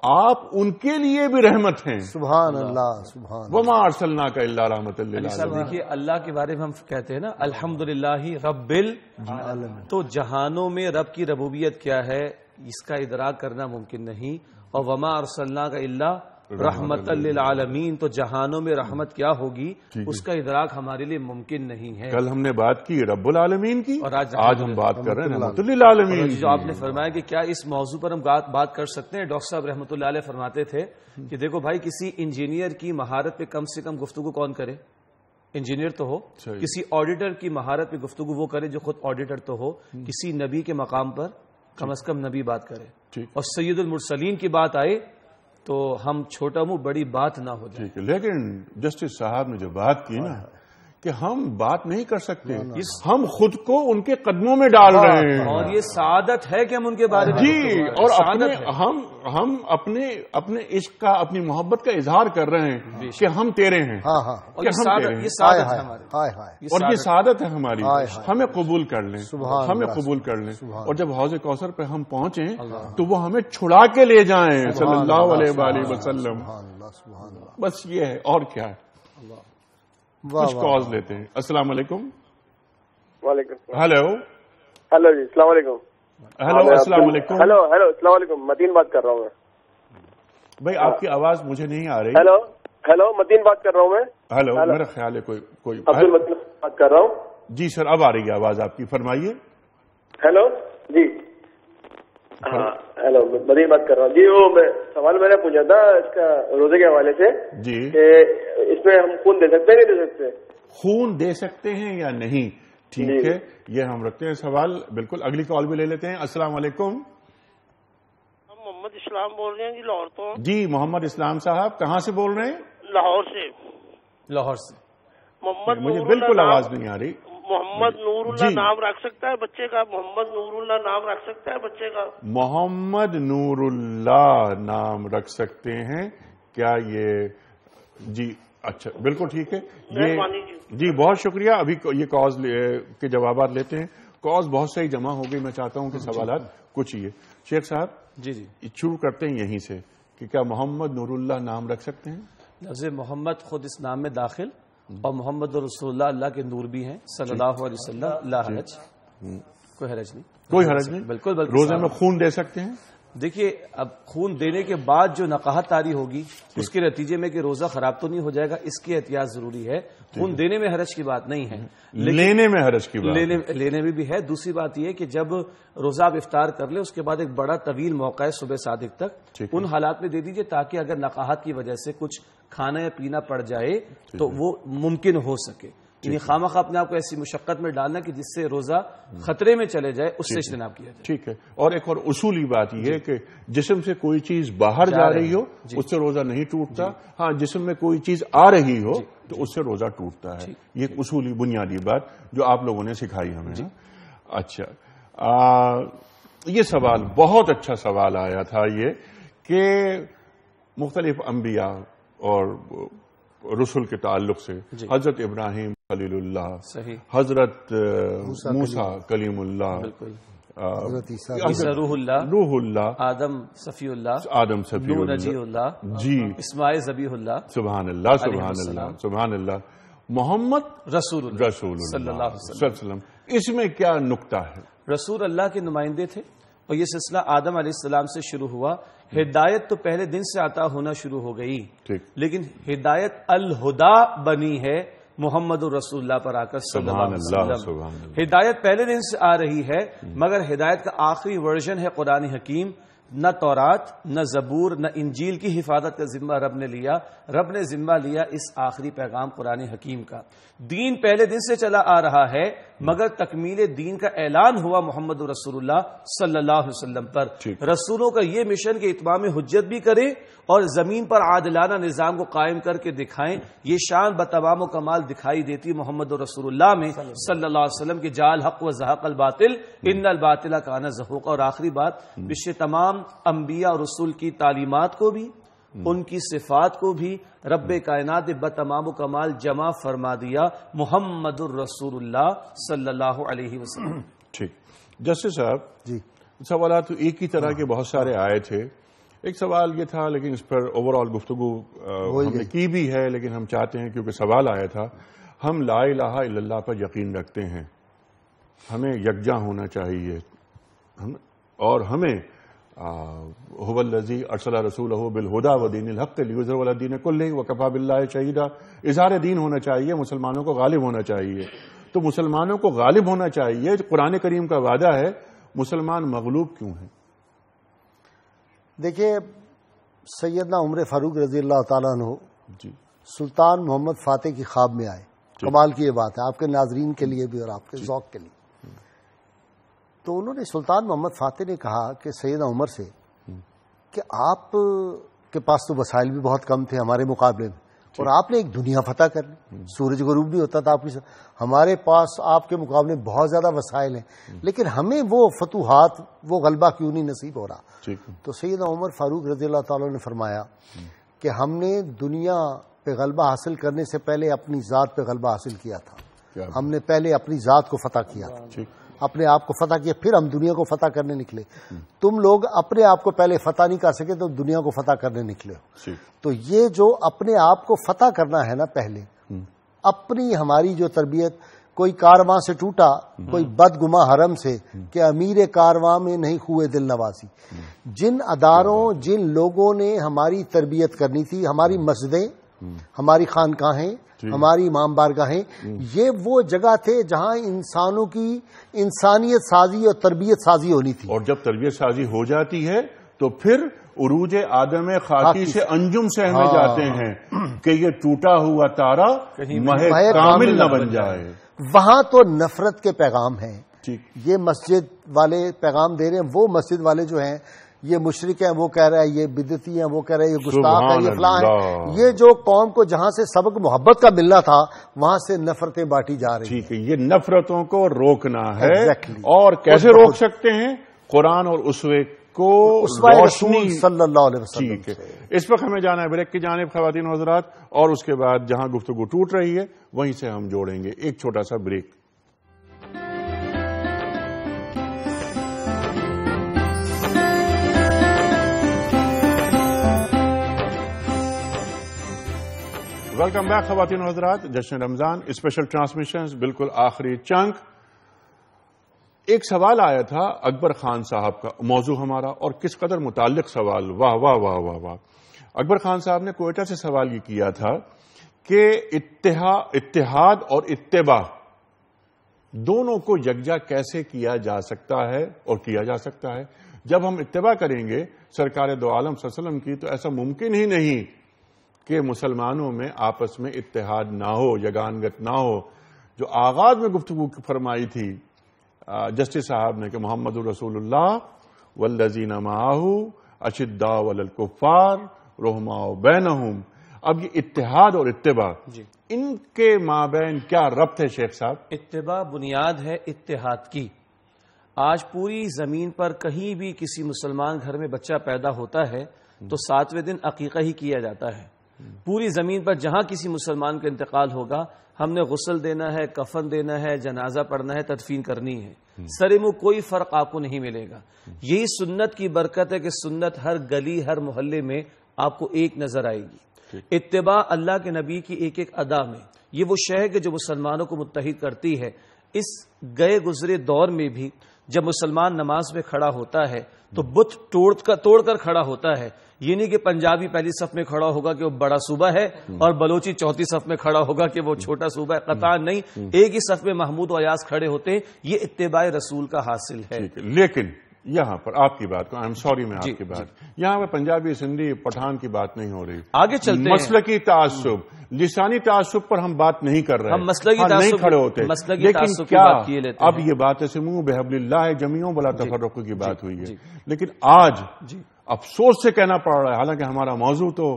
آپ ان کے لیے بھی رحمت ہیں، سبحان اللہ سبحان اللہ۔ وما ارسلناک الا رحمۃ للعالمین۔ دیکھیے اللہ کے بارے میں ہم کہتے ہیں نا الحمدللہ رب العالمین، تو جہانوں میں رب کی ربوبیت کیا ہے اس کا ادراک کرنا ممکن نہیں، اور وما ارسلناک الا رحمت للعالمین، تو جہانوں میں رحمت کیا ہوگی اس کا ادراک ہمارے لیے ممکن نہیں ہے۔ کل ہم نے بات کی رب العالمین کی، اور آج ہم بات کر رہے ہیں رحمت للعالمین۔ جو آپ نے فرمایا کہ کیا اس موضوع پر ہم بات کر سکتے ہیں، ڈاکٹر صاحب رحمۃ اللہ علیہ فرماتے تھے کہ دیکھو بھائی، کسی انجینئر کی مہارت پہ کم سے کم گفتگو کون کرے؟ انجینئر تو ہو۔ کسی آڈیٹر کی مہارت پہ گفتگو وہ کرے جو خود آڈیٹر تو ہو۔ کسی نبی کے مقام پر کم از کم نبی بات کرے، اور سید المرسلین کی بات آئے تو ہم چھوٹا منہ بڑی بات نہ ہو جائے۔ لیکن جسٹس صاحب نے جو بات کی نا کہ ہم بات نہیں کر سکتے، ہم خود کو ان کے قدموں میں ڈال رہے ہیں، اور یہ سعادت ہے کہ ہم ان کے بارے میں جی، اور ہم اپنے عشق کا، اپنی محبت کا اظہار کر رہے ہیں کہ ہم تیرے ہیں، اور یہ سعادت ہے ہماری، ہمیں قبول کر لیں، ہمیں قبول کر لیں، اور جب حوض کوثر پہ ہم پہنچیں تو وہ ہمیں چھڑا کے لے جائیں صلی اللہ علیہ وآلہ وسلم۔ بس یہ ہے، اور کیا ہے۔ کچھ کالز لیتے ہیں۔ السلام علیکم۔ وعلیکم السلام۔ ہیلو ہیلو جی، السلام علیکم۔ ہیلو السلام علیکم۔ ہیلو السلام علیکم، متین بات کر رہا ہوں میں۔ بھائی آپ کی آواز مجھے نہیں آ رہی۔ ہیلو متین بات کر رہا ہوں میں۔ ہیلو، میرا خیال ہے کوئی عبدل متین بات کر رہا ہوں۔ جی سر، اب آ رہی ہے آواز آپ کی، فرمائیے۔ ہیلو جی، ہاں ہیلو، متین بات کر رہا ہوں جی۔ وہ سوال میں نے پوچھا تھا اس کا روزے کے حوالے سے جی، کہ اس میں ہم خون دے سکتے ہیں نہیں دے سکتے؟ خون دے سکتے ہیں یا نہیں، ٹھیک ہے، یہ ہم رکھتے ہیں سوال، بالکل۔ اگلی کال بھی لے لیتے ہیں۔ السلام علیکم۔ ہم محمد اسلام بول رہے ہیں جی، لاہور تو۔ جی محمد اسلام صاحب کہاں سے بول رہے ہیں؟ لاہور سے۔ لاہور سے محمد، مجھے بالکل آواز نہیں آ رہی۔ محمد نور اللہ نام رکھ سکتا ہے بچے کا؟ محمد نور اللہ نام رکھ سکتا ہے بچے کا؟ محمد نور اللہ نام رکھ سکتے ہیں کیا یہ؟ جی اچھا، بالکل ٹھیک ہے جی، بہت شکریہ۔ ابھی یہ کاز کے جوابات لیتے ہیں۔ کاز بہت صحیح جمع ہو گئی، میں چاہتا ہوں کہ سوالات کچھ ہی ہے۔ شیخ صاحب جی شروع کرتے ہیں یہیں سے کہ کیا محمد نور اللہ نام رکھ سکتے ہیں؟ لفظ محمد خود اس نام میں داخل، اور محمد رسول اللہ اللہ کے نور بھی ہیں صلی اللہ علیہ وسلم، لا حرج، کوئی حرج نہیں، کوئی حرج نہیں، بالکل۔ روزے میں خون دے سکتے ہیں؟ دیکھیے اب خون دینے کے بعد جو نقاہت طاری ہوگی اس کے نتیجے میں کہ روزہ خراب تو نہیں ہو جائے گا، اس کی احتیاط ضروری ہے. خون دینے میں حرج کی بات نہیں ہے، لینے میں حرج کی بات، لینے میں بھی ہے. دوسری بات یہ کہ جب روزہ آپ افطار کر لیں اس کے بعد ایک بڑا طویل موقع ہے صبح صادق تک، ان حالات میں دے دیجئے تاکہ اگر نقاہت کی وجہ سے کچھ کھانا یا پینا پڑ جائے تو وہ ممکن ہو سکے. یعنی خامخواہ اپنے آپ کو ایسی مشقت میں ڈالنا کہ جس سے روزہ خطرے میں چلے جائے، اس سے اجتناب کیا جائے. ٹھیک ہے. اور ایک اور اصولی بات یہ ہے کہ جسم سے کوئی چیز باہر جا رہی ہو اس سے روزہ نہیں ٹوٹتا. ہاں جسم میں کوئی چیز آ رہی ہو تو اس سے روزہ ٹوٹتا ہے. یہ ایک اصولی بنیادی بات جو آپ لوگوں نے سکھائی ہمیں. اچھا، یہ سوال بہت اچھا سوال آیا تھا یہ کہ مختلف انبیاء اور رسول کے تعلق سے حضرت ابراہیم خلیل اللہ، حضرت موسیٰ کلیم اللہ، روح اللہ، آدم صفی اللہ، نجی اللہ، جی، اسماعیل ذبیح اللہ، سبحان اللہ سبحان اللہ سبحان اللہ، محمد رسول اللہ صلی اللہ علیہ وسلم. اس میں کیا نکتہ ہے؟ رسول اللہ کے نمائندے تھے اور یہ سلسلہ آدم علیہ السلام سے شروع ہوا. ہدایت تو پہلے دن سے عطا ہونا شروع ہو گئی، لیکن ہدایت الہدا بنی ہے محمد الرسول اللہ پر آ کر صلی اللہ علیہ وسلم. ہدایت پہلے دن سے آ رہی ہے مگر ہدایت کا آخری ورژن ہے قرآن حکیم. نہ تورات نہ زبور نہ انجیل کی حفاظت کا ذمہ رب نے لیا. رب نے ذمہ لیا اس آخری پیغام قرآن حکیم کا. دین پہلے دن سے چلا آ رہا ہے مگر تکمیل دین کا اعلان ہوا محمد رسول اللہ صلی اللہ علیہ وسلم پر. رسولوں کا یہ مشن کہ اتمام حجت بھی کریں اور زمین پر عادلانہ نظام کو قائم کر کے دکھائیں. یہ شان بتمام و کمال دکھائی دیتی محمد رسول اللہ میں صلی اللہ علیہ وسلم کے جال حق و زحق الباطل ان الباطل کان زحوقا. اور آخری بات، بشر تمام انبیاء اور رسول کی تعلیمات کو بھی ان کی صفات کو بھی رب کائنات بتمام و کمال جمع فرما دیا محمد الرسول اللہ صلی اللہ علیہ وسلم. ٹھیک. جسٹس صاحب جی، سوالات تو ایک ہی طرح کے بہت سارے آئے تھے. ایک سوال یہ تھا لیکن اس پر اوور آل گفتگو ہم نے کی بھی ہے، لیکن ہم چاہتے ہیں کیونکہ سوال آیا تھا، ہم لا الہ الا اللہ پر یقین رکھتے ہیں، ہمیں یکجا ہونا چاہیے اور ہمیں هو الذی ارسل رسولہ بالہدی ودین الحق لیظہرہ علی الدین کلہ وکفی باللہ شہیدا. اظہار دین ہونا چاہیے، مسلمانوں کو غالب ہونا چاہیے. تو مسلمانوں کو غالب ہونا چاہیے، قرآن کریم کا وعدہ ہے. مسلمان مغلوب کیوں ہیں؟ دیکھیے، سیدنا عمر فاروق رضی اللہ تعالیٰ عنہ سلطان محمد فاتح کی خواب میں آئے. کمال کی یہ بات ہے آپ کے ناظرین کے لیے بھی اور آپ کے ذوق کے لیے. تو انہوں نے سلطان محمد فاتح نے کہا کہ سیدنا عمر سے کہ آپ کے پاس تو وسائل بھی بہت کم تھے ہمارے مقابلے میں، اور آپ نے ایک دنیا فتح کر لی، سورج غروب بھی ہوتا تھا آپ کی. ہمارے پاس آپ کے مقابلے میں بہت زیادہ وسائل ہیں، لیکن ہمیں وہ فتوحات، وہ غلبہ کیوں نہیں نصیب ہو رہا؟ تو سیدنا عمر فاروق رضی اللہ تعالیٰ نے فرمایا کہ ہم نے دنیا پہ غلبہ حاصل کرنے سے پہلے اپنی ذات پہ غلبہ حاصل کیا تھا. ہم نے پہلے اپنی ذات کو فتح کیا تھا، اپنے آپ کو فتح کیا، پھر ہم دنیا کو فتح کرنے نکلے. تم لوگ اپنے آپ کو پہلے فتح نہیں کر سکے تو دنیا کو فتح کرنے نکلے ہو. تو یہ جو اپنے آپ کو فتح کرنا ہے نا، پہلے اپنی ہماری جو تربیت، کوئی کارواں سے ٹوٹا، کوئی بدگما حرم سے کہ امیر کارواں میں نہیں خوئے دل نوازی. جن اداروں، جن لوگوں نے ہماری تربیت کرنی تھی، ہماری مسجدیں، ہماری خانقاہیں، ہماری امام بارگاہیں، یہ وہ جگہ تھے جہاں انسانوں کی انسانیت سازی اور تربیت سازی ہونی تھی. اور جب تربیت سازی ہو جاتی ہے تو پھر عروج آدم خاکی سے انجم سے ہمیں جاتے ہیں کہ یہ ٹوٹا ہوا تارا مہ کامل نہ بن جائے. وہاں تو نفرت کے پیغام ہیں. یہ مسجد والے پیغام دے رہے ہیں، وہ مسجد والے جو ہیں یہ مشرک ہیں، وہ کہہ رہا ہے یہ بدعتی ہیں، وہ کہہ رہے ہیں یہ گستاخ ہے، یہ فلاں ہے. یہ جو قوم کو جہاں سے سبق محبت کا ملنا تھا وہاں سے نفرتیں بانٹی جا رہی ہیں. ٹھیک ہے، یہ نفرتوں کو روکنا ہے. اور کیسے روک سکتے ہیں؟ قرآن اور اسوے کو روشنی صلی اللہ علیہ وسلم. ٹھیک ہے، اس وقت ہمیں جانا ہے بریک کی جانب خواتین و حضرات، اور اس کے بعد جہاں گفتگو ٹوٹ رہی ہے وہیں سے ہم جوڑیں گے. ایک چھوٹا سا بریک. ویلکم بیک خواتین و حضرات. جشن رمضان اسپیشل ٹرانسمیشنز، بالکل آخری چنک. ایک سوال آیا تھا اکبر خان صاحب کا، موضوع ہمارا، اور کس قدر متعلق سوال، واہ واہ واہ واہ واہ۔ اکبر خان صاحب نے کوئٹہ سے سوال یہ کیا تھا کہ اتحاد اور اتباع دونوں کو یکجا کیسے کیا جا سکتا ہے اور کیا جا سکتا ہے۔ جب ہم اتباع کریں گے سرکار دو عالم صلی اللہ علیہ وسلم کی تو ایسا ممکن ہی نہیں کہ مسلمانوں میں آپس میں اتحاد نہ ہو، یگانگت نہ ہو۔ جو آغاز میں گفتگو فرمائی تھی جسٹس صاحب نے کہ محمد رسول اللہ والذین معہ اشداء علی الکفار رحماء بینہم، اب یہ اتحاد اور اتباع ان کے مابین کیا ربط ہے شیخ صاحب؟ اتباع بنیاد ہے اتحاد کی۔ آج پوری زمین پر کہیں بھی کسی مسلمان گھر میں بچہ پیدا ہوتا ہے تو 7ویں دن عقیقہ ہی کیا جاتا ہے۔ پوری زمین پر جہاں کسی مسلمان کا انتقال ہوگا ہم نے غسل دینا ہے، کفن دینا ہے، جنازہ پڑھنا ہے، تدفین کرنی ہے۔ سر منہ کوئی فرق آپ کو نہیں ملے گا۔ یہی سنت کی برکت ہے کہ سنت ہر گلی ہر محلے میں آپ کو ایک نظر آئے گی۔ اتباع اللہ کے نبی کی ایک ایک ادا میں یہ وہ شے ہے کہ جو مسلمانوں کو متحد کرتی ہے۔ اس گئے گزرے دور میں بھی جب مسلمان نماز میں کھڑا ہوتا ہے تو بت توڑ کر کھڑا ہوتا ہے۔ یہ نہیں کہ پنجابی پہلی صف میں کھڑا ہوگا کہ وہ بڑا صوبہ ہے اور بلوچی چوتھی صف میں کھڑا ہوگا کہ وہ چھوٹا صوبہ ہے، قطعاً نہیں، ایک ہی صف میں محمود و ایاز کھڑے ہوتے ہیں۔ یہ اتباع رسول کا حاصل ہے۔ لیکن یہاں پر آپ کی بات کو آئی ایم سوری میں آپ کی بات یہاں پر پنجابی سندھی پٹھان کی بات نہیں ہو رہی، آگے چلتے ہیں۔ مسلکی تعصب لسانی تعصب پر ہم بات نہیں کر رہے، ہم مسلکی تعصب نہیں کھڑے ہوتے، لیکن کیا اب یہ بات سمو بحبل اللہ جمیعوں بلا تفرق کی بات ہوئی ہے، لیکن آج افسوس سے کہنا پڑ رہا ہے، حالانکہ ہمارا موضوع تو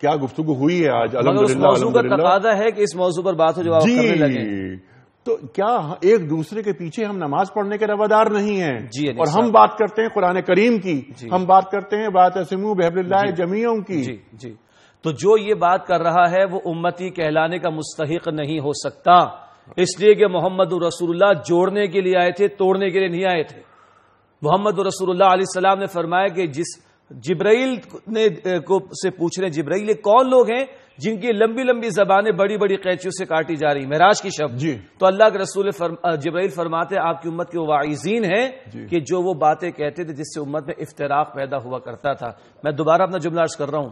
کیا گفتگو ہوئی ہے آج الحمدللہ، موضوع کا تقاضا ہے کہ اس موضوع پر بات ہو جو آپ کرنے لگے۔ تو کیا ایک دوسرے کے پیچھے ہم نماز پڑھنے کے روادار نہیں ہیں؟ اور ہم بات کرتے ہیں قرآن کریم کی، ہم بات کرتے ہیں واعتصموا بحبل اللہ جمیعا کی۔ جی تو جو یہ بات کر رہا ہے وہ امتی کہلانے کا مستحق نہیں ہو سکتا، اس لیے کہ محمد رسول اللہ جوڑنے کے لیے آئے تھے، توڑنے کے لیے نہیں آئے تھے۔ محمد رسول اللہ علیہ السلام نے فرمایا کہ جس جبرائیل سے پوچھ رہے جبرائیل کون لوگ ہیں جن کی لمبی لمبی زبانیں بڑی بڑی قینچیوں سے کاٹی جا رہی، معراج کی شب تو اللہ کے رسول جبرائیل فرماتے ہیں آپ کی امت کے واعظین ہیں کہ جو وہ باتیں کہتے تھے جس سے امت میں افتراق پیدا ہوا کرتا تھا۔ میں دوبارہ اپنا جملہ عرض کر رہا ہوں،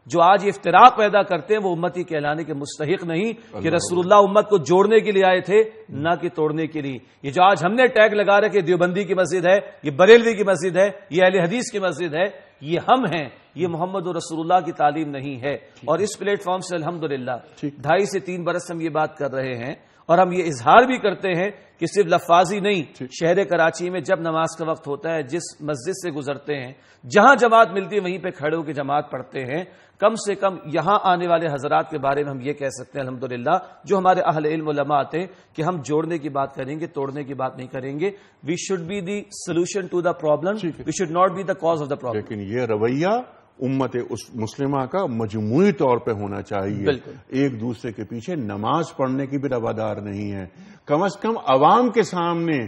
جو آج افتراق پیدا کرتے ہیں وہ امتی کہلانے کے مستحق نہیں کہ رسول اللہ امت کو جوڑنے کے لیے آئے تھے نہ کہ توڑنے کے لیے۔ یہ جو آج ہم نے ٹیگ لگا رکھے دیوبندی کی مسجد ہے، یہ بریلوی کی مسجد ہے، یہ اہل حدیث کی مسجد ہے، یہ ہم ہیں، یہ محمد رسول اللہ کی تعلیم نہیں ہے۔ اور اس پلیٹ فارم سے الحمدللہ 2.5 سے 3 برس ہم یہ بات کر رہے ہیں اور ہم یہ اظہار بھی کرتے ہیں کہ صرف لفاظی نہیں، شہر کراچی میں جب نماز کا وقت ہوتا ہے جس مسجد سے گزرتے ہیں جہاں جماعت ملتی ہے وہیں پہ کھڑے ہو کے جماعت پڑھتے ہیں۔ کم سے کم یہاں آنے والے حضرات کے بارے میں ہم یہ کہہ سکتے ہیں الحمدللہ جو ہمارے اہل علم علماء آتے ہیں کہ ہم جوڑنے کی بات کریں گے، توڑنے کی بات نہیں کریں گے۔ We should be the solution to the problem, we should not be the cause of the problem. لیکن یہ رویہ امت مسلمہ کا مجموعی طور پہ ہونا چاہیے، ایک دوسرے کے پیچھے نماز پڑھنے کی بھی روادار نہیں ہے۔ کم از کم عوام کے سامنے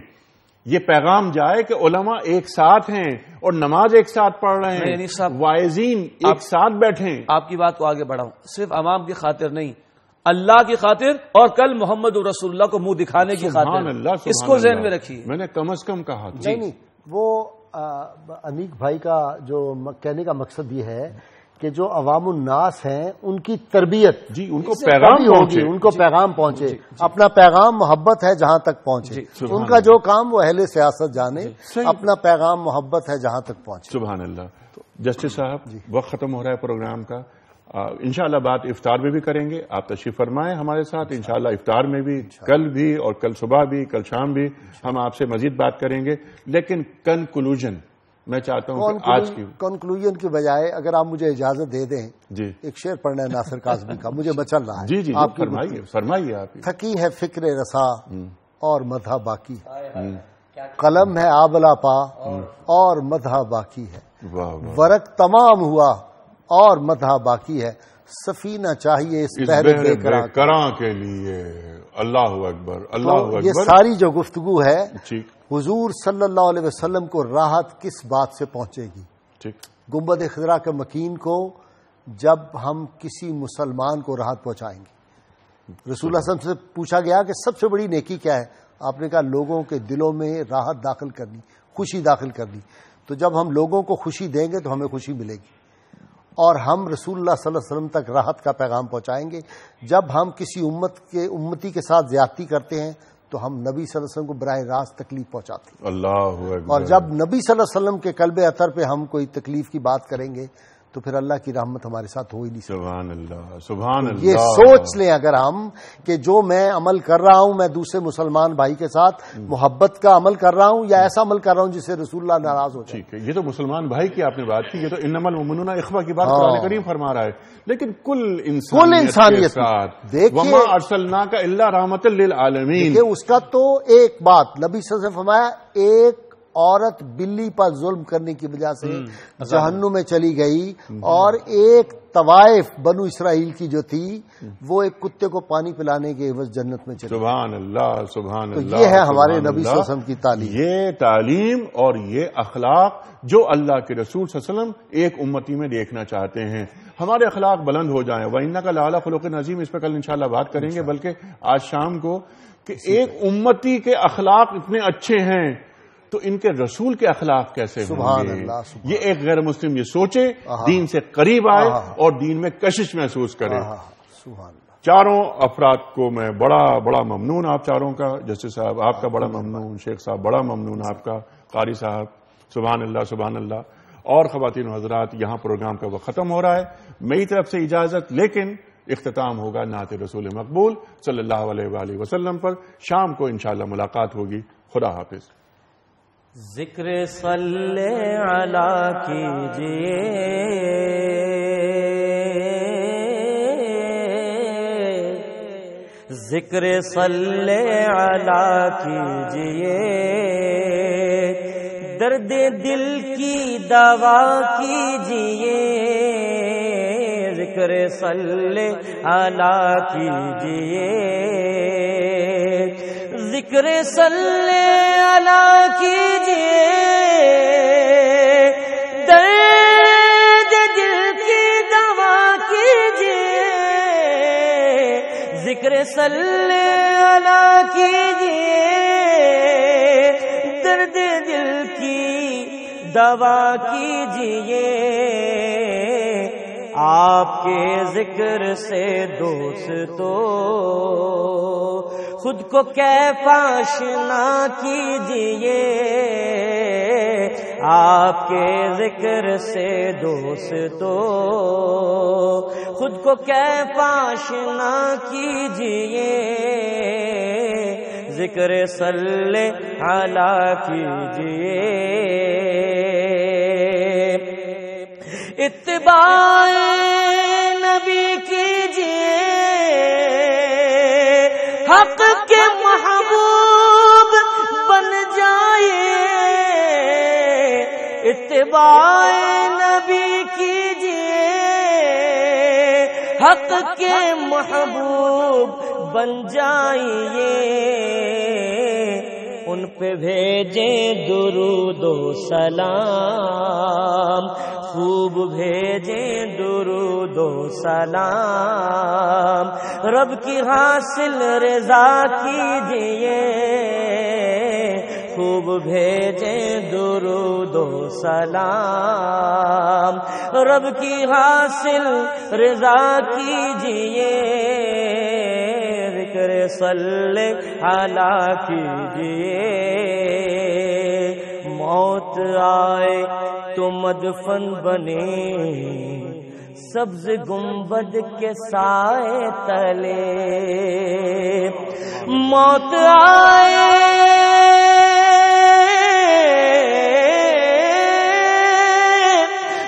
یہ پیغام جائے کہ علماء ایک ساتھ ہیں اور نماز ایک ساتھ پڑھ رہے ہیں، واعظین ایک ساتھ بیٹھیں۔ آپ کی بات کو آگے بڑھاؤں، صرف عوام کی خاطر نہیں، اللہ کی خاطر اور کل محمد رسول اللہ کو منہ دکھانے کی خاطر، اس کو ذہن میں رکھیے۔ میں نے کم از کم کہا نہیں، وہ انیک بھائی کا جو کہنے کا مقصد یہ ہے کہ جو عوام الناس ہیں ان کی تربیت ان کو پیغام ہوگی، ان کو پیغام پہنچے، اپنا پیغام محبت ہے جہاں تک پہنچے، ان کا جو کام وہ اہل سیاست جانے، اپنا پیغام محبت ہے جہاں تک پہنچے۔ سبحان اللہ۔ جسٹس صاحب وقت ختم ہو رہا ہے پروگرام کا، انشاءاللہ بات افطار میں بھی کریں گے، آپ تشریف فرمائیں ہمارے ساتھ، انشاءاللہ افطار میں بھی، کل بھی اور کل صبح بھی، کل شام بھی ہم آپ سے مزید بات کریں گے۔ لیکن کنکلوژن میں چاہتا ہوں کہ آج کی کنکلوژن کی بجائے اگر آپ مجھے اجازت دے دیں ایک شعر پڑھنا ہے ناصر کاظمی کا، مجھے مچل رہا ہے۔ جی آپ فرمائیے آپ۔ تھکی ہے فکر رسا اور مدح باقی، قلم ہے آبلا پا اور مدح باقی ہے، ورق تمام ہوا اور مدح باقی ہے، سفینہ چاہیے اس بحر بے کراں کے لیے۔ اللہ اکبر، اللہ اکبر۔ یہ ساری جو گفتگو ہے حضور صلی اللہ علیہ وسلم کو راحت کس بات سے پہنچے گی؟ گنبد خضرا کے مکین کو جب ہم کسی مسلمان کو راحت پہنچائیں گے۔ رسول اللہ صلی اللہ علیہ وسلم سے پوچھا گیا کہ سب سے بڑی نیکی کیا ہے؟ آپ نے کہا لوگوں کے دلوں میں راحت داخل کرنی، خوشی داخل کرنی. تو جب ہم لوگوں کو خوشی دیں گے تو ہمیں خوشی ملے گی، اور ہم رسول اللہ صلی اللہ علیہ وسلم تک راحت کا پیغام پہنچائیں گے. جب ہم کسی امتی کے ساتھ زیادتی کرتے ہیں تو ہم نبی صلی اللہ علیہ وسلم کو براہ راست تکلیف پہنچاتے ہیں. اللہ اکبر. اور جب نبی صلی اللہ علیہ وسلم کے قلب اطہر پہ ہم کوئی تکلیف کی بات کریں گے تو پھر اللہ کی رحمت ہمارے ساتھ ہو ہی نہیں سکتی. سبحان اللہ، سبحان اللہ. یہ سوچ لیں اگر ہم کہ جو میں عمل کر رہا ہوں، میں دوسرے مسلمان بھائی کے ساتھ محبت کا عمل کر رہا ہوں یا ایسا عمل کر رہا ہوں جس سے رسول اللہ ناراض ہو جائے. ٹھیک ہے، یہ تو مسلمان بھائی کی آپ نے بات کی، یہ تو انما المؤمنون اخوہ کی بات قرآن کریم فرما رہا ہے. لیکن کل انسانیت وما ارسلناک الا رحمۃ للعالمین، اس کا تو ایک بات نبی صلی اللہ علیہ وسلم فرمایا، ایک عورت بلی پر ظلم کرنے کی وجہ سے جہنم میں چلی گئی، اور ایک طوائف بنو اسرائیل کی جو تھی وہ ایک کتے کو پانی پلانے کے عوض جنت میں چلی. سبحان اللہ، سبحان اللہ. تو یہ ہے ہمارے نبی صلی اللہ علیہ وسلم کی تعلیم. یہ تعلیم اور یہ اخلاق جو اللہ کے رسول صلی اللہ علیہ وسلم ایک امتی میں دیکھنا چاہتے ہیں. ہمارے اخلاق بلند ہو جائیں. وَإِنَّكَ لَعَلَىٰ خُلُقٍ عَظِيمٍ، اس پہ کل انشاءاللہ بات کریں گے، بلکہ آج شام کو کہ ایک امتی کے اخلاق اتنے اچھے ہیں تو ان کے رسول کے اخلاق کیسے ہوں گے. یہ ایک غیر مسلم یہ سوچے، دین سے قریب آئے اور دین میں کشش محسوس کرے. چاروں افراد کو میں بڑا ممنون آپ چاروں کا. جسٹس صاحب آپ کا بڑا ممنون، شیخ صاحب بڑا ممنون آپ کا، قاری صاحب سبحان اللہ سبحان اللہ. اور خواتین و حضرات، یہاں پروگرام کا وقت ختم ہو رہا ہے. میری طرف سے اجازت، لیکن اختتام ہوگا نعت رسول مقبول صلی اللہ علیہ وآلہ وسلم پر. شام کو انشاءاللہ ملاقات ہوگی. خدا حافظ. ذکر صلی علی کیجئے، ذکر صلی علی کیجئے، درد دل کی دوا کیجئے، ذکر صلی علی کیجئے، ذکر صلی علی کیجئے، درد دل کی دوا کیجئے، ذکر صلی علی کیجئے، درد دل کی دوا کیجئے. آپ کے ذکر سے دوستو خود کو کیف آشنا کیجئے، آپ کے ذکر سے دوستو خود کو کیف آشنا کیجئے، ذکر صلی علی کیجئے. اتباع نبی کیجئے، حق کے محبوب بن جائے، اتباع نبی کیجئے، حق کے محبوب بن جائیے. ان پہ بھیجیں درود و سلام، خوب بھیجیں درود و سلام، رب کی حاصل رضا کیجئے، خوب بھیجیں درود و سلام، رب کی حاصل رضا کیجئے، ذکر صلی علی کیجئے. موت آئے تو مدفن بنے سبز گنبد کے سائے تلے، موت آئے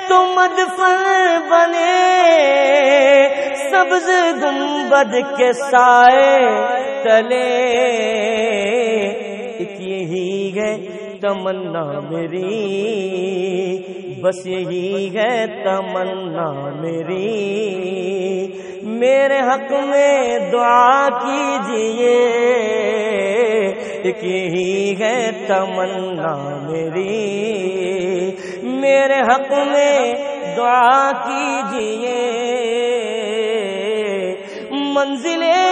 تو مدفن بنے سبز گنبد کے سائے تلے. ایک یہی ہے تمنا میری، بس یہی ہے تمنا میری، میرے حق میں دعا کیجئے. ایک یہی ہے تمنا میری، میرے حق میں دعا کیجئے. منزلیں